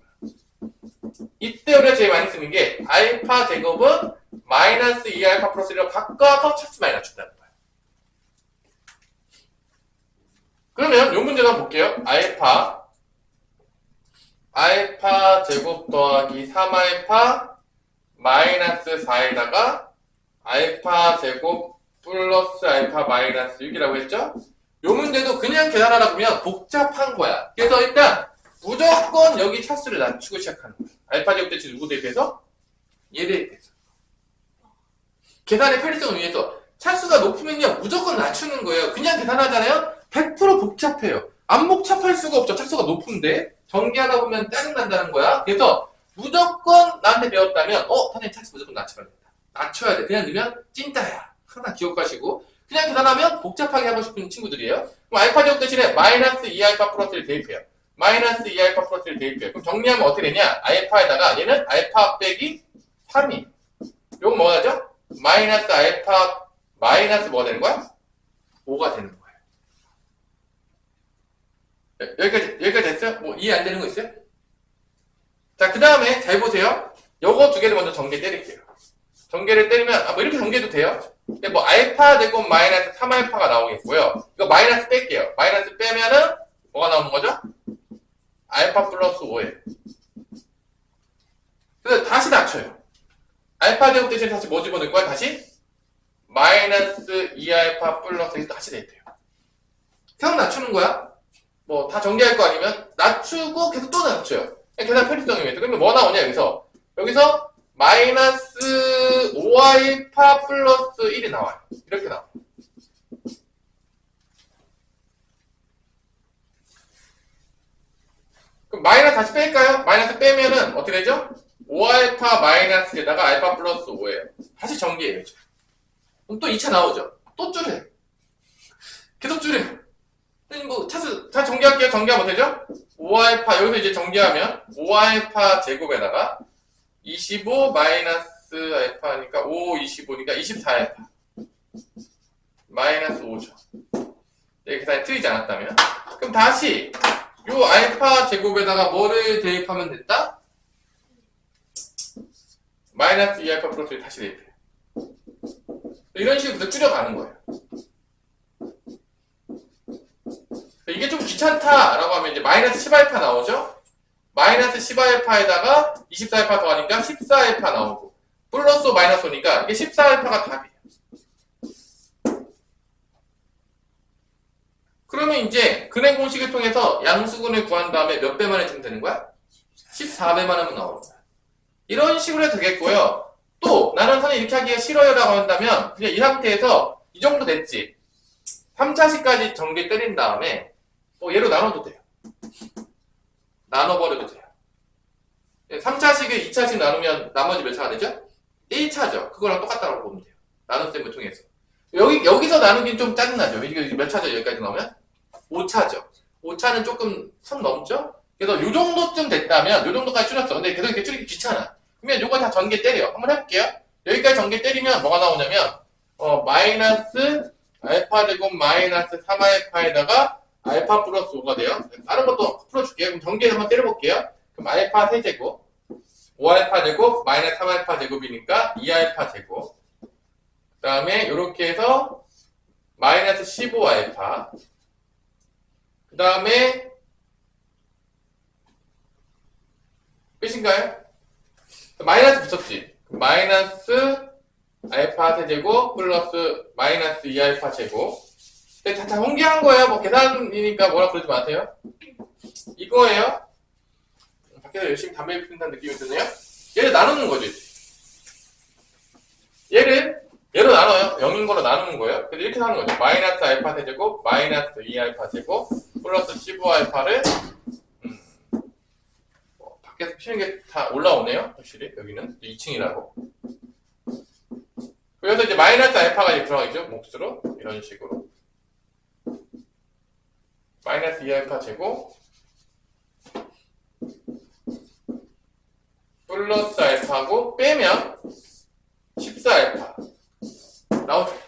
S1: 이때 우리가 제일 많이 쓰는 게 알파 제곱은 마이너스 2알파 플러스 1로 바꿔서 차수 많이 낮춘다는 거예요. 그러면 이 문제도 한번 볼게요. 알파 제곱 더하기 3알파 마이너스 4에다가 알파 제곱 플러스 알파 마이너스 6이라고 했죠? 이 문제도 그냥 계산하다 보면 복잡한 거야. 그래서 일단 무조건 여기 차수를 낮추고 시작하는 거야. 알파 제곱 대체 누구 대입해서? 얘 대입해서. 계산의 편리성을 위해서 차수가 높으면요 무조건 낮추는 거예요. 그냥 계산하잖아요. 100% 복잡해요. 안 복잡할 수가 없죠. 차수가 높은데 전개하다 보면 짜증난다는 거야. 그래서 무조건 나한테 배웠다면 선생님 차수 무조건 낮춰야 된다. 낮춰야 돼. 그냥 넣으면 찐따야. 항상 기억하시고 그냥 계산하면 복잡하게 하고 싶은 친구들이에요. 그럼 알파 제곱 대신에 마이너스 2알파 플러스를 대입해요. 마이너스 2알파 플러스를 대입해요. 그럼 정리하면 어떻게 되냐? 알파에다가 얘는 알파 빼기 3이. 요건 뭐가 되죠? 마이너스 알파 마이너스 뭐가 되는 거야? 5가 되는 거예요. 여기까지 됐어요? 뭐 이해 안 되는 거 있어요? 자, 그 다음에 잘 보세요. 요거 두 개를 먼저 전개 때릴게요. 전개를 때리면 뭐 이렇게 전개도 돼요. 근데 뭐 알파 제곱 마이너스 3알파가 나오겠고요. 이거 마이너스 뺄게요. 마이너스 빼면은 뭐가 나오는 거죠? 알파 플러스 5예요. 그래서 다시 낮춰요. 알파 제곱 대신에 다시 뭐 집어넣을 거야? 다시 마이너스 2알파 플러스 다시 대입해요. 계속 낮추는 거야. 뭐 다 전개할 거 아니면 낮추고 계속 또 낮춰요. 계산 편리성이 위해서. 그러면 뭐 나오냐 여기서 마이너스 5알파 플러스 1이 나와요. 이렇게 나와요. 그럼 마이너스 다시 뺄까요? 마이너스 빼면은 어떻게 되죠? 5알파 마이너스에다가 알파 플러스 5예요. 다시 전개해야죠. 그럼 또 2차 나오죠? 또 줄여요. 계속 줄여요. 뭐 차수 다 전개할게요. 전개하면 되죠? 5알파 여기서 이제 전개하면 5알파 제곱에다가 25 마이너스 알파니까 5, 25니까 24알파 마이너스 5죠. 네, 계산이 틀리지 않았다면 그럼 다시 요 알파 제곱에다가 뭐를 대입하면 됐다? 마이너스 2알파 플러스를 다시 대입해요. 이런 식으로 줄여가는 거예요. 이게 좀 귀찮다라고 하면 이제 마이너스 10알파 나오죠? 마이너스 10알파에다가 24알파 더하니까 14알파 나오고 플러스 마이너스 오니까 이게 14알파가 답이에요. 그러면 이제 근행 공식을 통해서 양수근을 구한 다음에 몇 배만 해주면 되는 거야? 14배만 하면 나오는 거야. 이런 식으로 해도 되겠고요. 또 나는 선생님 이렇게 하기가 싫어요라고 한다면 그냥 이 상태에서 이 정도 됐지. 3차식까지 전개 때린 다음에 또 얘로 나눠도 돼요. 나눠버려도 돼요. 3차식을 2차식 나누면 나머지 몇 차가 되죠? 1차죠. 그거랑 똑같다고 보면 돼요. 나눗셈을 통해서. 여기서 나누긴 좀 짜증나죠. 이게 몇 차죠? 여기까지 나오면? 5차죠. 5차는 조금 선 넘죠? 그래서 요 정도쯤 됐다면, 요 정도까지 줄였어. 근데 계속 이렇게 줄이기 귀찮아. 그러면 요거 다 전개 때려. 한번 해볼게요. 여기까지 전개 때리면 뭐가 나오냐면, 마이너스 알파 제곱 마이너스 3알파에다가 알파 플러스 5가 돼요. 다른 것도 풀어줄게요. 그럼 전개 한번 때려볼게요. 그럼 알파 세제곱, 5알파 제곱, 마이너스 3알파 제곱이니까 2알파 제곱. 그 다음에 이렇게 해서 마이너스 15알파. 그 다음에 끝인가요? 마이너스 붙였지. 마이너스 알파 세제곱 플러스 마이너스 2알파 제곱. 근데 다 공개한 거예요. 뭐 계산이니까 뭐라 그러지 마세요. 이거예요. 밖에서 열심히 담배 피운다는 느낌이 드네요. 얘를 나누는 거죠. 얘로 나눠요. 0인 거로 나누는 거예요. 그래서 이렇게 하는 거죠. 마이너스 알파 세제곱 마이너스 2알파 제곱 플러스 15알파를 밖에서 피는 게 다 올라오네요. 확실히 여기는 2층이라고. 그래서 이제 마이너스 알파가 이제 들어가겠죠. 몫으로 이런 식으로 마이너스 2알파 제곱 플러스 알파고 빼면 14알파 나오죠.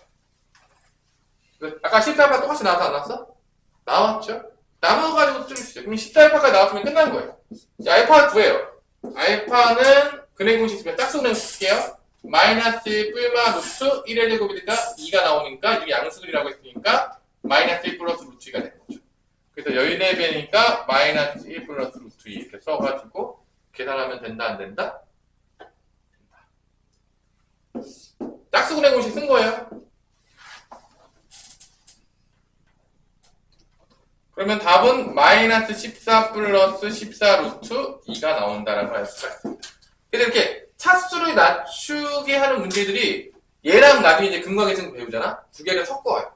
S1: 아까 14알파 똑같이 나왔어 안 나왔어? 나왔죠? 나눠가지고 줄이시죠. 그럼 14알파까지 나왔으면 끝난 거예요. 이제 알파 구해요. 알파는 근해 공식 쓰면 짝수는 쓸게요. 마이너스 1 뿔마 루트 1의 제곱이니까 2가 나오니까 이게 양수들이라고 했으니까 마이너스 1 플러스 루트 2가 되는 거죠. 그래서 14배니까 마이너스 1 플러스 루트 2 이렇게 써가지고 계산하면 된다 안 된다? 된다. 짝수 근해 공식 쓴 거예요. 그러면 답은 마이너스 14 플러스 14 루트 2가 나온다라고 할 수가 있습니다. 그래서 이렇게 차수를 낮추게 하는 문제들이 얘랑 나중에 이제 근거계층 배우잖아? 두 개를 섞어요.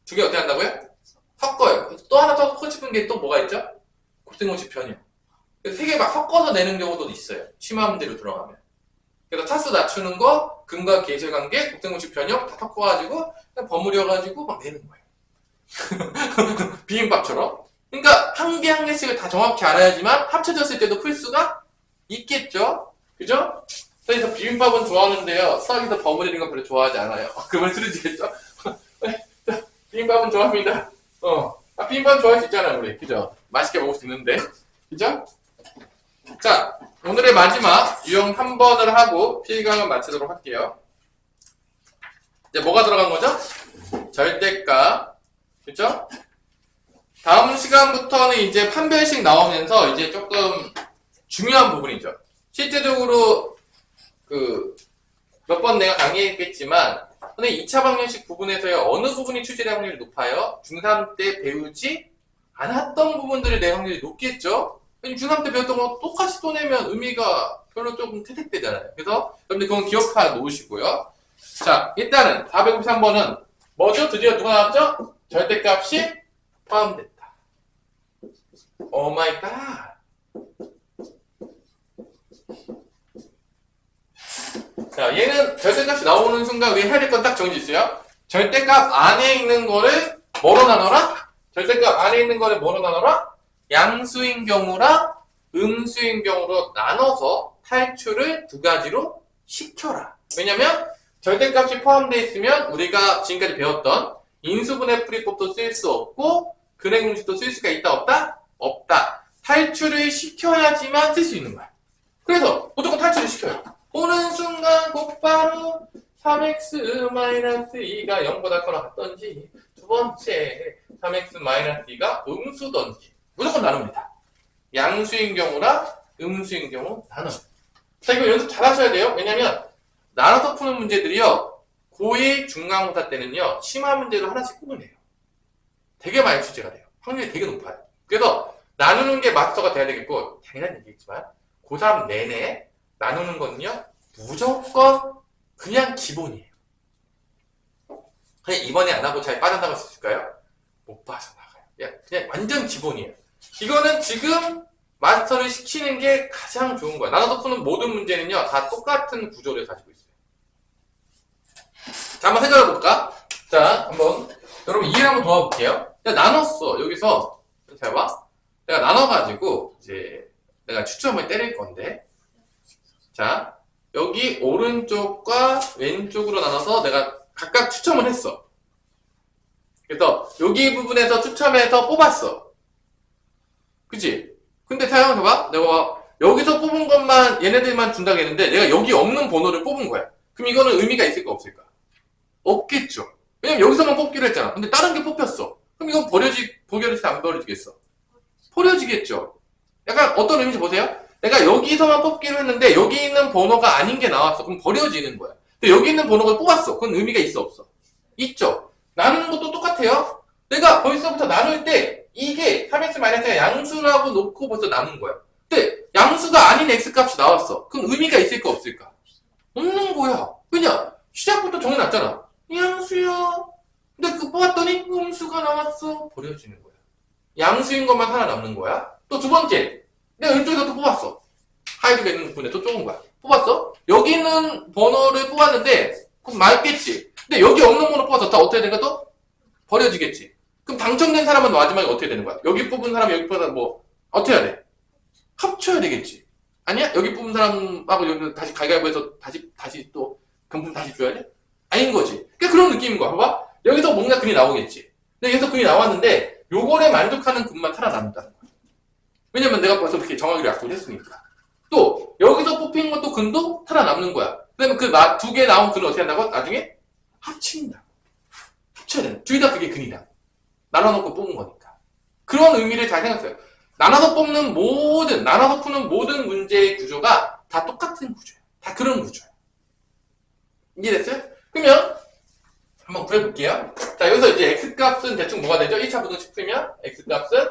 S1: 두 개 어떻게 한다고요? 섞어요. 또 하나 더 섞고 싶은 게 또 뭐가 있죠? 곱셈공식 변형. 세 개 막 섞어서 내는 경우도 있어요. 심화 문제로 들어가면. 그래서 차수 낮추는 거, 근과 계실관계, 곱셈공식 변형 다 섞어가지고 그냥 버무려가지고 막 내는 거예요. 비빔밥처럼. 그러니까 한 개 한 개씩을 다 정확히 알아야지만 합쳐졌을 때도 풀 수가 있겠죠? 그죠? 그래서 비빔밥은 좋아하는데요. 수학에서 버무리는 건 별로 좋아하지 않아요. 그 말 들으시겠죠? 비빔밥은 좋아합니다. 비빔밥 좋아할 수 있잖아요, 우리. 그죠? 맛있게 먹을 수 있는데. 그죠? 자, 오늘의 마지막 유형 3번을 하고 필강을 마치도록 할게요. 이제 뭐가 들어간 거죠? 절대값. 그죠? 다음 시간부터는 이제 판별식 나오면서 이제 조금 중요한 부분이죠. 실제적으로 몇 번 내가 강의했겠지만 근데 2차 방정식 부분에서의 어느 부분이 출제될 확률이 높아요? 중3 때 배우지 않았던 부분들이 낼 확률이 높겠죠? 중3 때 배웠던 거 똑같이 또 내면 의미가 별로 조금 퇴색되잖아요. 그래서 여러분들 그건 기억하 놓으시고요. 자, 일단은 453번은 뭐죠? 드디어 누가 나왔죠? 절대값이 포함됐다. 오 마이 갓. 자, 얘는 절대값이 나오는 순간 우리 해야 될 건 딱 정해져 있어요. 절대값 안에 있는 거를 뭐로 나눠라? 절대값 안에 있는 거를 뭐로 나눠라? 양수인 경우랑 음수인 경우로 나눠서 탈출을 두 가지로 시켜라. 왜냐면 절대값이 포함되어 있으면 우리가 지금까지 배웠던 인수분해 풀이법도 쓸 수 없고 근해 공식도 쓸 수가 있다 없다? 없다. 탈출을 시켜야지만 쓸 수 있는 거야. 그래서 무조건 탈출을 시켜요. 보는 순간 곧바로 3x-2가 0보다 커나 같던지 두 번째 3x-2가 음수던지 무조건 나눕니다. 양수인 경우랑 음수인 경우 나눠요. 자, 이거 연습 잘 하셔야 돼요. 왜냐면 나눠서 푸는 문제들이요. 고2 중간고사 때는요. 심화 문제로 하나씩 꼽으네요. 되게 많이 출제가 돼요. 확률이 되게 높아요. 그래서 나누는 게 마스터가 돼야 되겠고 당연한 얘기겠지만 고3 내내 나누는 거는요. 무조건 그냥 기본이에요. 그냥 이번에 안 하고 잘 빠져나갈 수 있을까요? 못 빠져나가요. 그냥 완전 기본이에요. 이거는 지금 마스터를 시키는 게 가장 좋은 거예요. 나눠서 푸는 모든 문제는요, 다 똑같은 구조를 가지고 있어요. 자, 한번 생각해 볼까? 자, 한번, 여러분 이해를 한번 도와볼게요. 내가 나눴어. 여기서, 잘 봐. 내가 나눠가지고, 이제, 내가 추첨을 때릴 건데, 자, 여기 오른쪽과 왼쪽으로 나눠서 내가 각각 추첨을 했어. 그래서 여기 부분에서 추첨해서 뽑았어. 그치? 근데 생각해봐. 내가 여기서 뽑은 것만 얘네들만 준다고 했는데 내가 여기 없는 번호를 뽑은 거야. 그럼 이거는 의미가 있을까 없을까? 없겠죠. 왜냐면 여기서만 뽑기로 했잖아. 근데 다른 게 뽑혔어. 그럼 이건 버려질지 안 버려지겠어? 버려지겠죠. 약간 어떤 의미인지 보세요. 내가 여기서만 뽑기로 했는데 여기 있는 번호가 아닌 게 나왔어. 그럼 버려지는 거야. 근데 여기 있는 번호를 뽑았어. 그건 의미가 있어 없어? 있죠. 나누는 것도 똑같아요. 내가 벌써부터 나눌 때 이게 3x-가 양수라고 놓고 벌써 나눈 거야. 근데 양수가 아닌 x값이 나왔어. 그럼 의미가 있을까 없을까? 없는 거야. 왜냐? 시작부터 정해놨잖아. 양수야. 근데 그 뽑았더니 음수가 나왔어. 버려지는 거야. 양수인 것만 살아남는 거야. 또 두 번째. 내가 왼쪽에서 또 뽑았어. 하이드가 있는 부분에 또 좁은 거야. 뽑았어? 여기 있는 번호를 뽑았는데 그럼 맞겠지. 근데 여기 없는 번호 뽑아서 다 어떻게 되는 거야 또? 버려지겠지. 그럼 당첨된 사람은 마지막에 어떻게 되는 거야? 여기 뽑은 사람 여기 뽑은 사람 뭐 어떻게 해야 돼? 합쳐야 되겠지. 아니야? 여기 뽑은 사람하고 여기 다시 가위바위보해서 다시 또 금품 다시 줘야 돼? 아닌 거지. 그러니까 그런 느낌인 거야. 봐봐. 여기서 뭔가 글이 나오겠지. 근데 여기서 글이 나왔는데 요거에 만족하는 글만 살아남는다는 거야. 왜냐면 내가 벌써 그렇게 정하기로 약속을 했으니까. 또 여기서 뽑힌 것도 근도 살아남는 거야. 그러면 그 두 개 나온 글을 어떻게 한다고? 나중에 합친다. 합쳐야 돼. 둘 다 그게 근이다. 나눠놓고 뽑은 거니까. 그런 의미를 잘 생각해요. 나눠서 푸는 모든 문제의 구조가 다 똑같은 구조예요. 다 그런 구조예요. 이해됐어요? 그러면 한번 구해볼게요. 자, 여기서 이제 x값은 대충 뭐가 되죠? 1차 부등식 풀면 x값은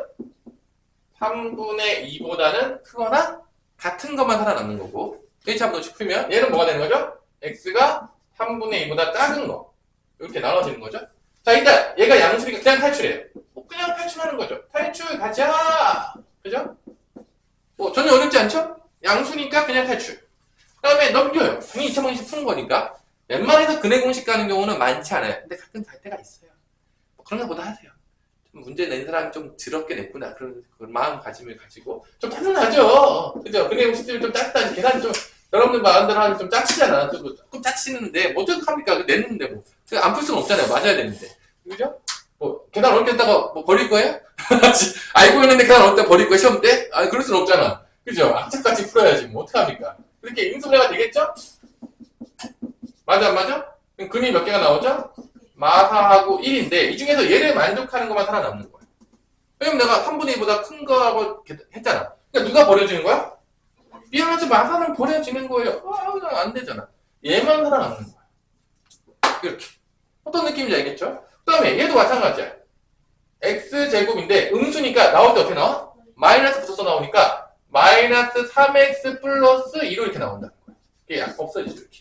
S1: 3분의 2보다는 크거나 같은 것만 살아남는 거고 1차 부등식 풀면 얘는 뭐가 되는 거죠? x가 3분의 2보다 작은 거 이렇게 나눠지는 거죠. 자, 일단 얘가 양수니까 그냥 탈출해요. 그냥 탈출하는 거죠. 탈출 가자. 그죠? 뭐 전혀 어렵지 않죠? 양수니까 그냥 탈출. 그 다음에 넘겨요. 당연히 2차 방식 푸는 거니까. 웬만해서 근해 공식 가는 경우는 많지 않아요. 근데 가끔 갈 때가 있어요. 뭐 그런 것보다 하세요. 좀 문제 낸 사람이 좀 더럽게 냈구나. 그런 마음가짐을 가지고 좀 짜증나죠. 그죠? 근해 공식들이 좀 작다. 계산이 좀 여러분들 마음대로 하면 좀 짜치잖아. 조금 짜치는데 뭐 어떡합니까? 냈는데 뭐. 안 풀 수는 없잖아요. 맞아야 되는데. 그죠? 뭐 계단 어렵게 했다가 뭐 버릴 거예요? 알고 있는데 계단 어렵다 버릴 거예요? 시험 때? 아니 그럴 수는 없잖아. 그죠? 악착같이 풀어야지. 뭐 어떡합니까? 그렇게 인수분해가 되겠죠? 맞아 안 맞아? 그럼 근이 몇 개가 나오죠? 마사하고 1인데 이 중에서 얘를 만족하는 것만 살아남는 거야. 왜냐면 내가 3분의 2보다 큰 거하고 했잖아. 그러니까 누가 버려지는 거야? 미안하지 마사는 버려지는 거예요. 안 되잖아. 얘만 살아남는 거야. 이렇게. 어떤 느낌인지 알겠죠? 그 다음에 얘도 마찬가지야. x제곱인데 음수니까 나올 때 어떻게 나와? 마이너스 붙어서 나오니까 마이너스 3x 플러스 2로 이렇게 나온다는 거야. 이게 없어지죠. 이렇게.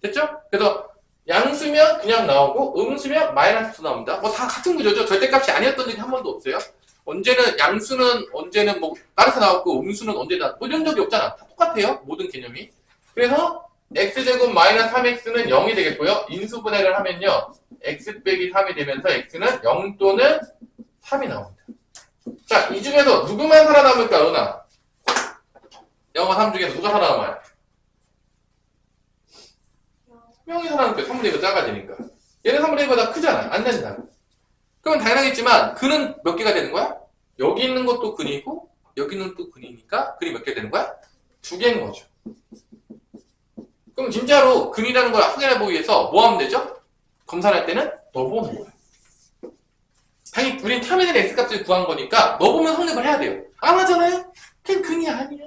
S1: 됐죠? 그래서 양수면 그냥 나오고 음수면 마이너스 나옵니다. 뭐 다 같은 구조죠. 절대값이 아니었던 적이 한 번도 없어요. 언제는 뭐 따르게 나왔고 음수는 언제나 뭐 이런 적이 없잖아. 다 똑같아요. 모든 개념이. 그래서 x제곱 마이너스 3x는 0이 되겠고요. 인수분해를 하면요. x 빼기 3이 되면서 x는 0 또는 3이 나옵니다. 자, 이 중에서 누구만 살아남을까, 은하? 0과 3 중에서 누가 살아남아요? 0이 살아남을게요. 3분의 2가 작아지니까. 얘는 3분의 2보다 크잖아. 안 된다. 그러면 당연하겠지만 근은 몇 개가 되는 거야? 여기 있는 것도 근이고 여기 있는 것도 근이니까 근이 몇 개 되는 거야? 2개인 거죠. 그럼 진짜로 근이라는 걸 확인해보기 위해서 뭐 하면 되죠? 검사할 때는 넣어보는 거야. 당연히 우린 탐해낸 x값을 구한 거니까 넣어보면 성립을 해야 돼요. 안 하잖아요? 그냥 근이 아니야.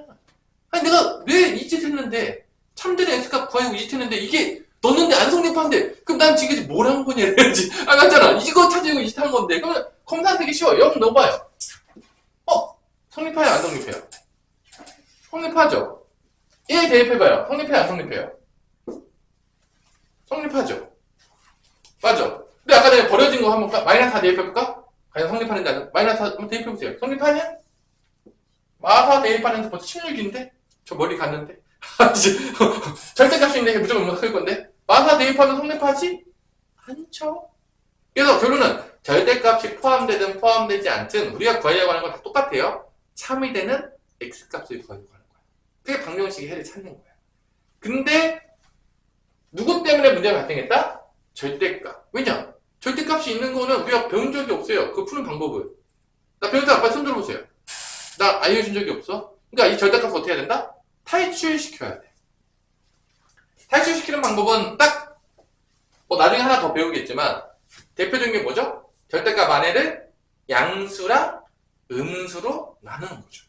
S1: 아니 내가 왜 이 짓 했는데 참되는 x값 구하고 이 짓 했는데 이게 넣었는데 안 성립한데 그럼 난 지금 뭘 한 거냐 이래야지. 아 맞잖아. 이거 찾으려고 이 짓 한 건데 그러면 검사는 되게 쉬워. 0 넣어봐요. 성립해요 안 성립해요? 성립하죠. 1 대입해봐요. 성립해요, 안 성립해요? 성립하죠. 맞죠? 근데 아까 전에 버려진 거 한번 마이너스 4 대입해볼까? 과연 성립하는지 안 마이너스 4 한번 대입해보세요. 성립하냐? 마사 대입하는데 벌써 16인데? 저 머리 갔는데? 절대값인데 무조건 못할 건데? 마사 대입하면 성립하지? 않죠? 그래서 결론은 절대값이 포함되든 포함되지 않든 우리가 구하려고 하는 건 다 똑같아요. 참이 되는 x값을 구하려고 하는 거야. 그게 방정식의 해를 찾는 거야. 근데 누구 때문에 문제가 발생했다? 절대값. 왜냐? 절대값이 있는 거는 우리가 배운 적이 없어요. 그 푸는 방법을. 나 배운 사람 빨리 손 들어보세요. 나 알려준 적이 없어? 그러니까 이 절대값을 어떻게 해야 된다? 탈출시켜야 돼. 탈출시키는 방법은 딱, 나중에 하나 더 배우겠지만, 대표적인 게 뭐죠? 절대값 안에를 양수랑 음수로 나누는 거죠.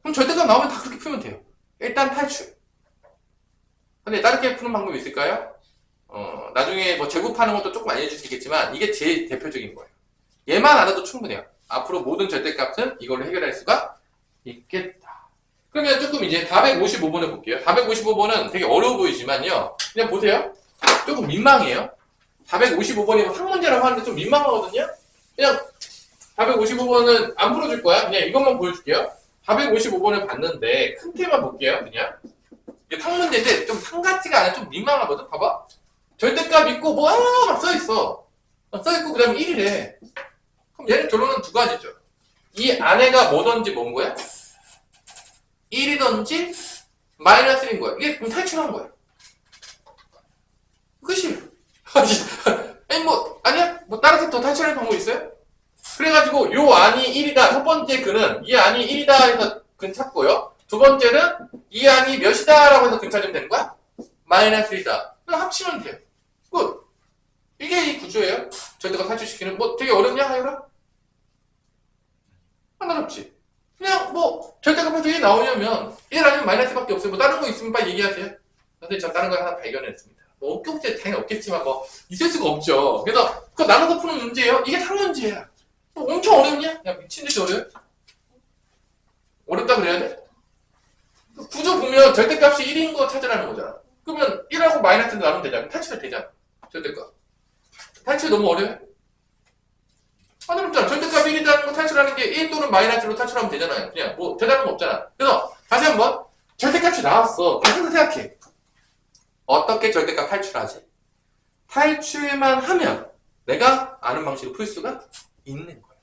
S1: 그럼 절대값 나오면 다 그렇게 풀면 돼요. 일단 탈출. 근데 다르게 푸는 방법이 있을까요? 나중에 뭐 제곱하는 것도 조금 알려줄 수 있겠지만, 이게 제일 대표적인 거예요. 얘만 알아도 충분해요. 앞으로 모든 절대값은 이걸로 해결할 수가 있겠다. 그러면 조금 이제 455번을 볼게요. 455번은 되게 어려워 보이지만요. 그냥 보세요. 조금 민망해요. 455번이 상문제라고 하는데 좀 민망하거든요. 그냥 455번은 안 풀어줄 거야. 그냥 이것만 보여줄게요. 455번을 봤는데 큰 테만 볼게요. 그냥 이게 상문제인데 좀 상같지가 않아. 좀 민망하거든. 봐봐. 절대값 있고 막 써있어. 써있고 그 다음에 1이래. 그럼 얘는 결론은 두 가지죠. 이 안에가 뭐든지 뭔 거야? 1이든지 마이너스 1인 거야. 이게 그럼 탈출한 거야. 끝이. 아니 아니야? 다른 더 탈출할 방법 있어요? 그래가지고 요 안이 1이다. 첫 번째 근은 이 안이 1이다 해서 근 찾고요. 두 번째는 이 안이 몇이다 라고 해서 근 찾으면 되는 거야? 마이너스 1이다. 그럼 합치면 돼요. 끝. 이게 이 구조예요. 절대값 탈출시키는 되게 어렵냐 하유라? 안 어렵지. 그냥 절대값 어떻게 나오냐면 1 아니면 마이너스밖에 없어요. 다른 거 있으면 빨리 얘기하세요. 선생님 저 다른 거 하나 발견했습니다. 없겠지 당연히 없겠지만 있을 수가 없죠. 그래서 그거 나눠서 푸는 문제예요. 이게 상문제야. 엄청 어렵냐? 야 미친듯이 어려워. 어렵다 그래야 돼? 구조 보면 절대값이 1인 거 찾으라는 거잖아. 그러면 1하고 마이너스를 나누면 되잖아. 탈출이 되잖아. 절대값. 탈출 너무 어려워? 안 어렵잖아. 절대값 1이라는 거 탈출하는 게 1 또는 마이너스로 탈출하면 되잖아요. 그냥 대단한 거 없잖아. 그래서 다시 한번 절대값이 나왔어. 항상 생각해. 어떻게 절대값 탈출하지? 탈출만 하면 내가 아는 방식으로 풀 수가 있는 거야.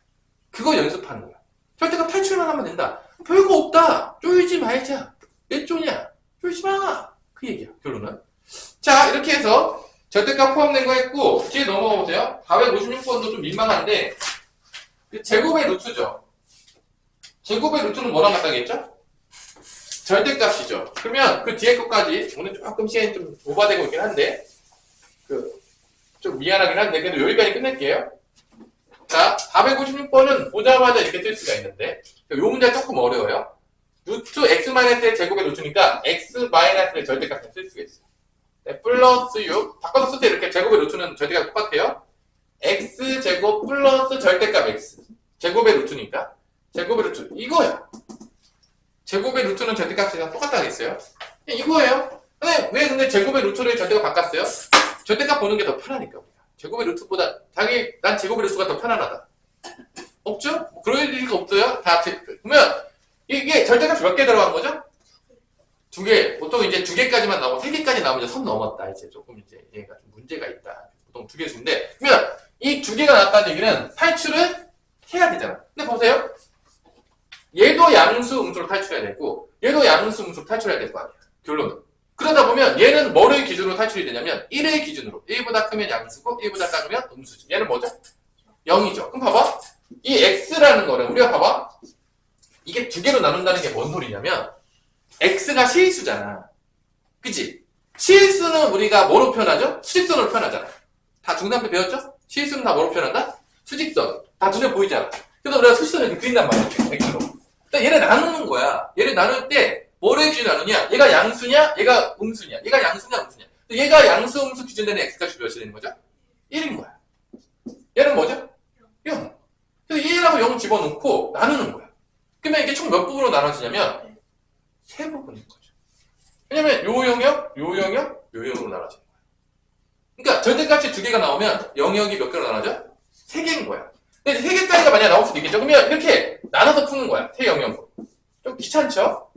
S1: 그거 연습하는 거야. 절대값 탈출만 하면 된다. 별거 없다. 쪼이지 말자. 왜 쪼냐? 쪼이지 마. 그 얘기야. 결론은. 자, 이렇게 해서 절대값 포함된 거 했고 뒤에 넘어가 보세요. 456번도 좀 민망한데 제곱의 루트죠. 제곱의 루트는 뭐랑 같다겠죠? 절대값이죠. 그러면 그 뒤에 것까지 오늘 조금 시간이 좀 오버되고 있긴 한데 좀 미안하긴 한데 그래도 여기까지 끝낼게요. 자, 456번은 보자마자 이렇게 쓸 수가 있는데 이 문제가 조금 어려워요. 루트 x-의 제곱의 루트니까 x-의 절대값을 쓸 수가 있어요. 네, 플러스 6 바꿔서 쓸 때 이렇게 제곱의 루트는 절대값 똑같아요. x제곱 플러스 절대값 x 제곱의 루트니까 제곱의 루트 이거야. 제곱의 루트는 절대값이랑 똑같다고 했어요. 이거예요. 근데 제곱의 루트를 절대값 바꿨어요? 절대값 보는 게 더 편하니까 우리가. 제곱의 루트보다 난 제곱의 루트가 더 편안하다. 없죠? 그럴 리가 없어요. 그러면 이게 절대값이 몇 개 들어간 거죠? 2개. 보통 이제 2개까지만 나오고 3개까지 나오면 이제 선 넘었다. 이제 조금 이제 얘가 좀 문제가 있다. 보통 2개 수인데 그러면 이 2개가 나왔다는 얘기는 탈출을 해야 되잖아. 근데 보세요. 얘도 양수 음수로 탈출해야 되고 얘도 양수 음수로 탈출해야 될 거 아니야. 결론은. 그러다 보면 얘는 뭐를 기준으로 탈출이 되냐면 1의 기준으로 1보다 크면 양수고 1보다 작으면 음수지. 얘는 뭐죠? 0이죠. 그럼 봐봐. 이 x라는 거는 우리가 봐봐. 이게 2개로 나눈다는 게 뭔 소리냐면 x가 실수잖아. 그치? 실수는 우리가 뭐로 표현하죠? 수직선으로 표현하잖아. 다 중간때 배웠죠? 실수는 다 뭐로 표현한다? 수직선. 다 눈에 보이잖아. 그래서 우리가 수직선을 이렇게 그린단 말이야. x로. 그러니까 얘를 나누는 거야. 얘를 나눌 때 뭐를 기준 나누냐? 얘가 양수냐? 얘가 음수냐? 얘가 양수냐? 음수냐? 얘가 양수, 음수 기준되는 x값이 몇이 되는 거죠? 1인 거야. 얘는 뭐죠? 0. 그래서 1하고 0 집어넣고 나누는 거야. 그러면 이게 총 몇 부분으로 나눠지냐면 3부분인 거죠. 왜냐면 요 영역, 요 영역, 요 영역으로 나눠지는 거야. 그러니까 절대값이 두 개가 나오면 영역이 몇 개로 나눠져? 세 개인 거야. 근데 세 개짜리가 만약 나올 수도 있겠죠. 그러면 이렇게 나눠서 푸는 거야. 세 영역으로. 좀 귀찮죠?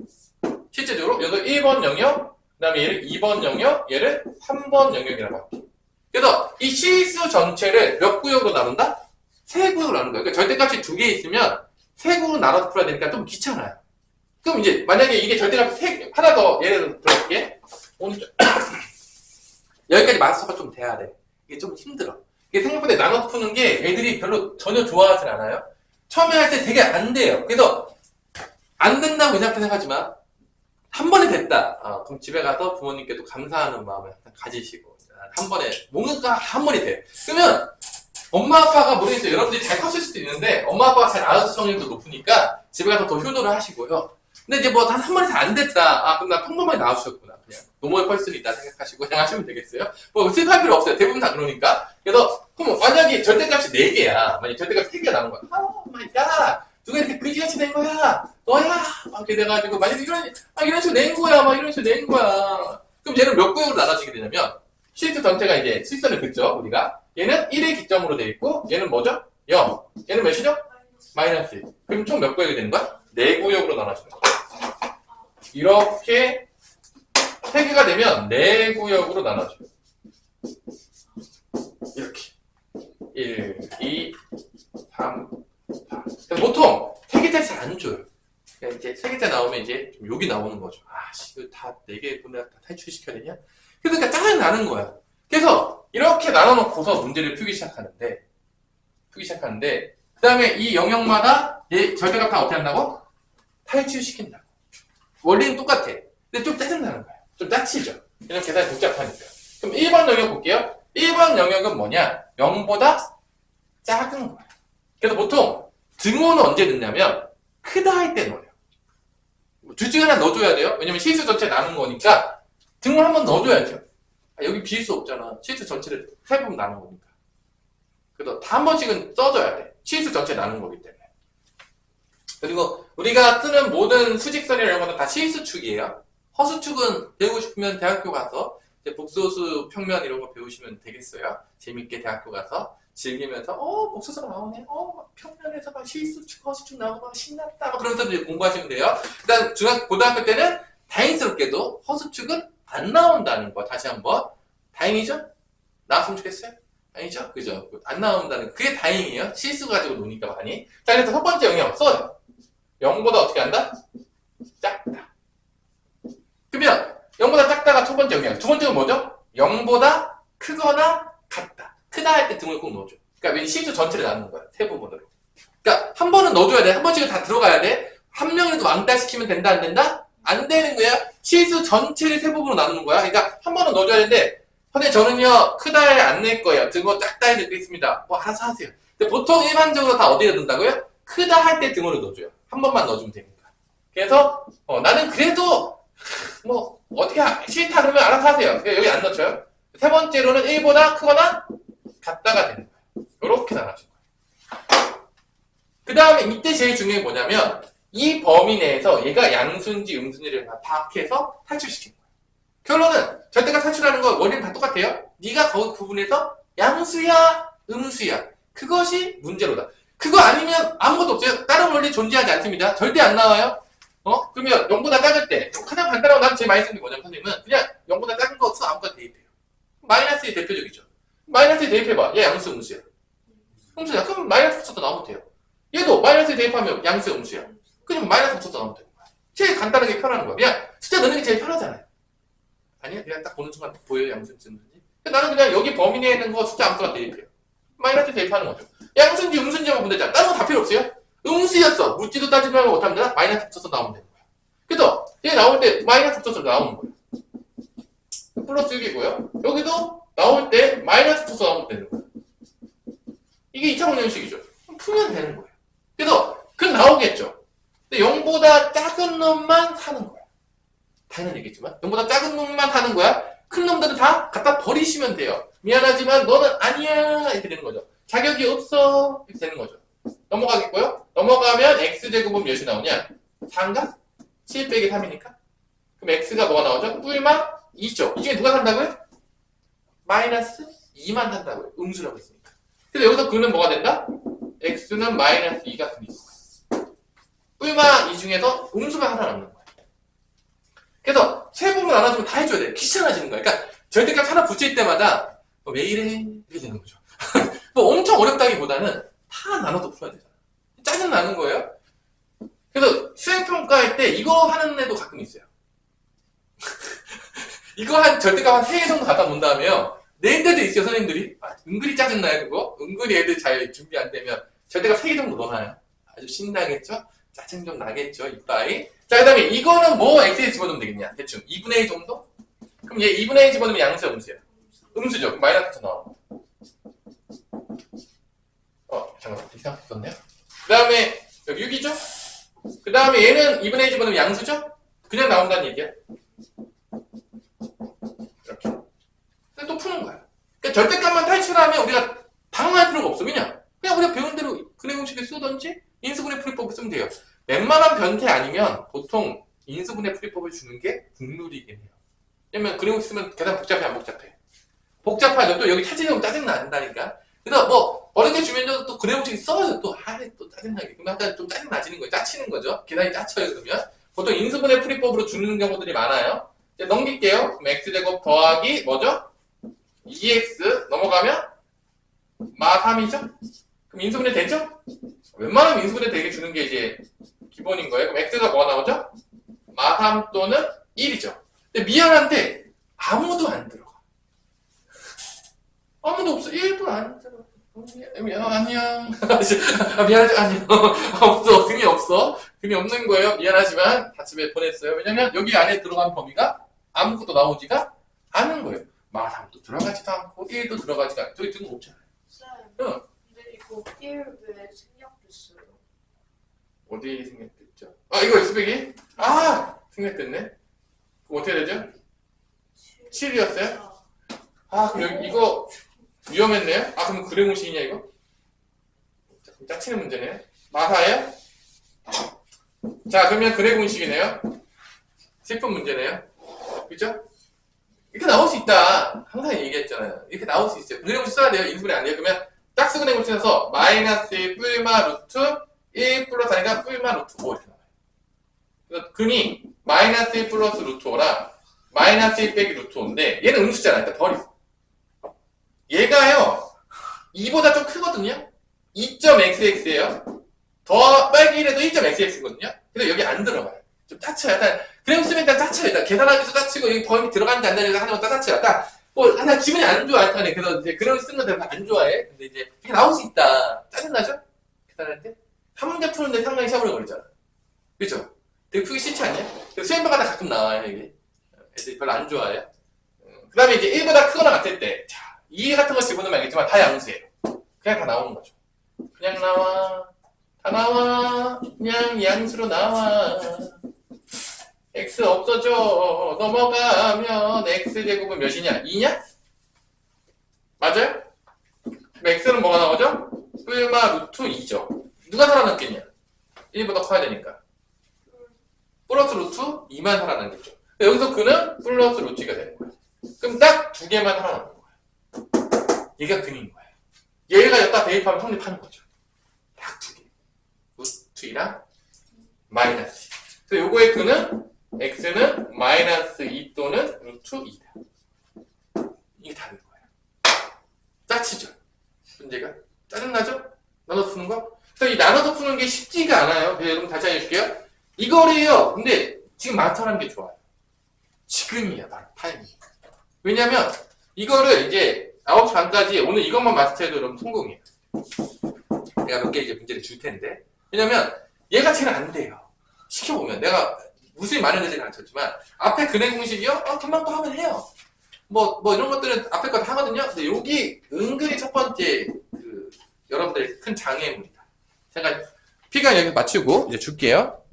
S1: 실제적으로 여기 1번 영역, 그 다음에 얘를 2번 영역, 얘를 3번 영역이라고 할게. 그래서 이 실수 전체를 몇 구역으로 나눈다? 세 구역으로 나눈 거야. 그러니까 절대값이 두 개 있으면 세 구역으로 나눠서 풀어야 되니까 좀 귀찮아요. 그럼 이제 만약에 이게 절대값이 하나 더 예를 들어볼게. 오른쪽. 여기까지 마스터가 좀 돼야 돼. 이게 좀 힘들어. 이게 생각보다 나눠서 푸는 게 애들이 별로 전혀 좋아하진 않아요. 처음에 할 때 되게 안 돼요. 그래서 안 된다고 이렇게 생각하지만 한 번에 됐다. 그럼 집에 가서 부모님께도 감사하는 마음을 가지시고 한 번에 뭔가 한 번이 돼. 그러면 엄마 아빠가 모르겠어요. 여러분들이 잘 컸을 수도 있는데 엄마 아빠가 잘 알아서 성향도 높으니까 집에 가서 더 효도를 하시고요. 근데 이제 뭐 한 번에 잘 안 됐다. 그럼 나 평범하게 나와주셨구나. 그냥 노모의 펄슨이 있다 생각하시고 그냥 하시면 되겠어요. 뭐 슬퍼할 필요 없어요. 대부분 다 그러니까. 그래서 그럼 만약에 절대값이 4개야. 만약에 절대값이 3개가 나온 거야. 마이 갓. 누가 이렇게 그지같이 낸 거야? 너야! 막 이렇게 돼가지고, 만약에 이런 식으로 낸 거야. 막 이런 식으로 낸 거야. 그럼 얘는 몇 구역으로 나눠지게 되냐면, 시트 전체가 이제 실선을 긋죠, 우리가. 얘는 1의 기점으로 돼 있고, 얘는 뭐죠? 0. 얘는 몇이죠? 마이너스 1. 그럼 총 몇 구역이 되는 거야? 4구역으로 나눠지는 거야. 이렇게 3개가 되면 4구역으로 나눠져요. 이렇게. 1, 2, 3, 4. 보통 3개짜리 잘 안 줘요. 그러니까 이제 3개짜리 나오면 이제 좀 욕이 나오는 거죠. 이거 다 4개 보내다 탈출시켜야 되냐? 그러니까 짜증 나는 거야. 그래서 이렇게 나눠놓고서 문제를 풀기 시작하는데, 그 다음에 이 영역마다 얘 절대값 다 어떻게 한다고? 탈출시킨다고. 원리는 똑같아. 근데 좀 짜증나는 거야. 좀 짜치죠. 왜냐면 계산이 복잡하니까. 그럼 1번 영역 볼게요. 1번 영역은 뭐냐? 0보다 작은 거야. 그래서 보통 등호는 언제 넣냐면 크다 할 때 넣어요. 둘 중에 하나 넣어줘야 돼요. 왜냐면 실수 전체 나눈 거니까 등호를 한번 넣어줘야죠. 여기 비일 수 없잖아. 실수 전체를 세 번 나눈 거니까. 그래서 다 한 번씩은 써줘야 돼. 실수 전체 나눈 거기 때문에. 그리고 우리가 쓰는 모든 수직선이나 이런 것은 다 실수축이에요. 허수축은 배우고 싶으면 대학교 가서 복소수 평면 이런 거 배우시면 되겠어요. 재밌게 대학교 가서 즐기면서 복소수가 나오네. 평면에서 막 실수축, 허수축 나오고 막 신났다. 막 그러면서 이제 공부하시면 돼요. 일단 고등학교 때는 다행스럽게도 허수축은 안 나온다는 거 다시 한번. 다행이죠? 나왔으면 좋겠어요? 아니죠? 그죠? 안 나온다는 그게 다행이에요. 실수 가지고 노니까 많이. 자, 그래서 첫 번째 영역 써요. 0보다 어떻게 한다? 작다. 그러면 0보다 작다가 첫 번째 영역. 두 번째는 뭐죠? 0보다 크거나 같다. 크다 할 때 등을 꼭 넣어줘. 그러니까 왠지 실수 전체를 나누는 거야. 세 부분으로. 그러니까 한 번은 넣어줘야 돼. 한 번씩은 다 들어가야 돼. 한 명이라도 왕따시키면 된다 안 된다? 안 되는 거야. 실수 전체를 세 부분으로 나누는 거야. 그러니까 한 번은 넣어줘야 되는데 선생님 저는요 크다에 안 낼 거예요. 등호 작다에 넣고 있습니다. 뭐 알아서 하세요. 근데 보통 일반적으로 다 어디에 넣는다고요? 크다 할 때 등호를 넣어줘요. 한 번만 넣어주면 되니까. 그래서 나는 그래도 뭐 어떻게 싫다 그러면 알아서 하세요. 여기 안 넣죠. 세 번째로는 1보다 크거나 같다가 되는 거예요. 이렇게 나눠진 거예요. 그 다음에 이때 제일 중요한 게 뭐냐면 이 범위 내에서 얘가 양수인지 음수인지를 다 파악해서 탈출시키는 거예요. 결론은 절대가 탈출하는 건 원리는 다 똑같아요. 네가 거기 부분에서 양수야 음수야 그것이 문제로다. 그거 아니면 아무것도 없어요. 다른 원리 존재하지 않습니다. 절대 안 나와요. 그러면 0보다 작을 때 가장 간단하고 난 제일 많이 쓰는 게 뭐냐면 선생님은 그냥 0보다 작은 거 수 아무거나 대입해요. 마이너스에 대표적이죠. 마이너스에 대입해봐. 얘 양수 음수야. 음수야. 그럼 마이너스 붙여서 나오면 돼요. 얘도 마이너스에 대입하면 양수 음수야. 그럼 마이너스 붙여서 나오면 되는 거야. 제일 간단하게 편하는 거야. 그냥 숫자 넣는 게 제일 편하잖아요. 아니야? 그냥 딱 보는 순간 보여요. 양수인지 음수인지. 나는 그냥 여기 범위 내에 있는 거 숫자 아무거나 대입해요. 마이너스 대입하는 거죠. 양수인지 음수인지만 보면 되잖아. 다른 건 다 필요 없어요. 음수였어. 묻지도 따지도 말고 못합니다. 마이너스 붙여서 나오면 되는 거야. 그래서 얘 나올 때 마이너스 붙여서 나오는 거야. 플러스 6이고요. 여기도 나올 때 마이너스 붙여서 나오면 되는 거야. 이게 2차 방정식이죠. 풀면 되는 거예요. 그래서 그건 나오겠죠. 근데 0보다 작은 놈만 사는 거야. 당연히 얘기했지만 0보다 작은 놈만 사는 거야. 큰 놈들은 다 갖다 버리시면 돼요. 미안하지만 너는 아니야 이렇게 되는 거죠. 자격이 없어 이렇게 되는 거죠. 넘어가겠고요. 넘어가면 x제곱은 몇이 나오냐? 4인가? 7 빼기 3이니까. 그럼 x가 뭐가 나오죠? 뿔마 2죠. 이 중에 누가 산다고요? 마이너스 2만 산다고요. 음수라고 했으니까. 그래서 여기서 그는 뭐가 된다? x는 마이너스 2가 되는 거야. 뿔마 2 중에서 음수가 하나 남는 거야. 그래서 세부분 나눠주면 다 해줘야 돼. 귀찮아지는 거야. 그러니까 절대값 하나 붙일 때마다 왜 이래? 이렇게 되는 거죠. 뭐 엄청 어렵다기보다는 다 나눠서 풀어야 되잖아. 짜증 나는 거예요. 그래서 수행평가할 때 이거 하는 애도 가끔 있어요. 이거 한 절대값 한 3개 정도 갖다 놓는다음에요. 내일때도 있어요, 선생님들이. 은근히 짜증나요, 그거. 은근히 애들 잘 준비 안 되면 절대값 3개 정도 넣어놔요. 아주 신나겠죠? 짜증 좀 나겠죠, 이빠이. 자, 그 다음에 이거는 뭐 x에 집어넣으면 되겠냐? 대충 2분의 1 정도? 그럼 얘 2분의 1 집어넣으면 양수야, 음수야? 음수죠. 그럼 마이너스 나와. 잠깐만. 이상하게 썼네요. 그 다음에 여기 6이죠? 그 다음에 얘는 2분의 1 집어넣으면 양수죠? 그냥 나온다는 얘기야. 이렇게. 근데 또 푸는 거야. 그러니까 절대값만 탈출하면 우리가 당황할 필요가 없어. 그냥 우리가 배운 대로 근해 공식을 쓰던지 인수분해 풀이법을 쓰면 돼요. 웬만한 변태 아니면 보통 인수분해 풀이법을 주는 게 국룰이긴 해요. 왜냐면 근해 공식 쓰면 계산 복잡해 안 복잡해? 복잡하죠. 또 여기 찾으려면 짜증 난다니까. 그래서 뭐 어렵게 주면 또 근해 공식 써요. 또 짜증나게. 그럼 약간 좀 짜증 나지는 거예요. 짜치는 거죠. 계산이 짜쳐요. 그러면 보통 인수분해 풀이법으로 주는 경우들이 많아요. 이제 넘길게요. 그럼 x제곱 더하기 뭐죠? 2x 넘어가면 마 3이죠? 그럼 인수분해 되죠? 웬만하면 인수분해 되게 주는 게 이제 기본인 거예요. 그럼 x가 뭐가 나오죠? 마 3 또는 1이죠. 근데 미안한데 아무도 안 들어가. 아무도 없어. 1도 안 들어가. 안녕. 미안하지? 아니요. 없어. 등이 없어. 등이 없는 거예요. 미안하지만 다 집에 보냈어요. 왜냐면 여기 안에 들어간 범위가 아무것도 나오지가 않은 거예요. 마 3도 들어가지도 않고 1도 들어가지도 않고 저기 등 없잖아요.
S2: 쌤,
S1: 응.
S2: 근데 이거 1 왜 생략됐어요?
S1: 어디 생략됐죠? 이거 X백이? 생략됐네. 그럼 어떻게 되죠? 7이었어요? 그럼 여기 이거 위험했네요? 그럼 그래 공식이냐 이거? 짜치는 문제네요. 마사예요? 자, 그러면 그래 공식이네요. 슬픈 문제네요. 그죠? 이렇게 나올 수 있다. 항상 얘기했잖아요. 이렇게 나올 수 있어요. 그래 공식 써야 돼요. 인수분해 안 돼요. 그러면 짝수 그래 공식 써서 마이너스 1 뿔마 루트 1 플러스 4니까 뿔마 루트 5 이렇게 나와요. 그래서 근이 마이너스 1 플러스 루트 5랑 마이너스 1 빼기 루트 5인데 얘는 음수잖아. 일단 버리고. 얘가요 2보다 좀 크거든요. 2.xx예요. 더 빨리 1해도 1.xx거든요. 근데 여기 안 들어가요. 좀 짜쳐요. 일단 그래프 쓰면 일단 짜쳐요. 일단 계산하기도 짜치고 여기 범위 들어가는지 안 들어가는지 하는 건 짜쳐요. 일단 하나 기분이 안 좋아. 일단 그래서 이제 그래프 쓰는 거 안 좋아해. 근데 이제 이게 나올 수 있다. 짜증나죠? 계산할 때? 한 문제 푸는데 상당히 시험을 걸리잖아. 그죠? 되게 풀기 싫지 않냐? 수행평가다 가끔 나와요, 이게. 애들이 별로 안 좋아해요. 그 다음에 이제 1보다 크거나 같을 때, 자, 2 같은 거 집어넣으면 알겠지만 다 양수예요. 그냥 다 나오는 거죠. 그냥 나와. 다 나와. 그냥 양수로 나와. x 없어져. 넘어가면 x제곱은 몇이냐? 2냐? 맞아요? 그럼 x는 뭐가 나오죠? 뿔마 루트 2죠. 누가 살아남겠냐? 1보다 커야 되니까. 플러스 루트 2만 살아남겠죠. 여기서 그는 플러스 루트 2가 되는 거야. 그럼 딱 두 개만 살아남는 거야. 얘가 근인 거야. 얘가 여기다 대입하면 성립하는 거죠. 딱 두 개. 루트 2랑 마이너스 2. 그래서 요거의 근은 x는 마이너스 2 또는 루트 2다. 이게 다른 거예요. 짜치죠. 문제가. 짜증나죠? 나눠서 푸는 거? 그래서 이 나눠서 푸는 게 쉽지가 않아요. 그래서 여러분 다시 알려줄게요. 이거래요. 근데 지금 마스터하는 게 좋아요. 지금이야, 바로 타이밍. 왜냐면 이거를 이제 9시 반까지 오늘 이것만 마스터해도 여러분 성공이에요. 내가 몇 개 이제 문제를 줄 텐데. 왜냐면 얘가 제일 안 돼요. 시켜보면 내가 무수히 많은 애들 가르쳤지만 앞에 근해 공식이요? 금방 또 하면 해요. 뭐 이런 것들은 앞에 거 다 하거든요. 근데 여기 은근히 첫 번째 여러분들의 큰 장애물이다. 제가 피가 여기 맞추고 이제 줄게요.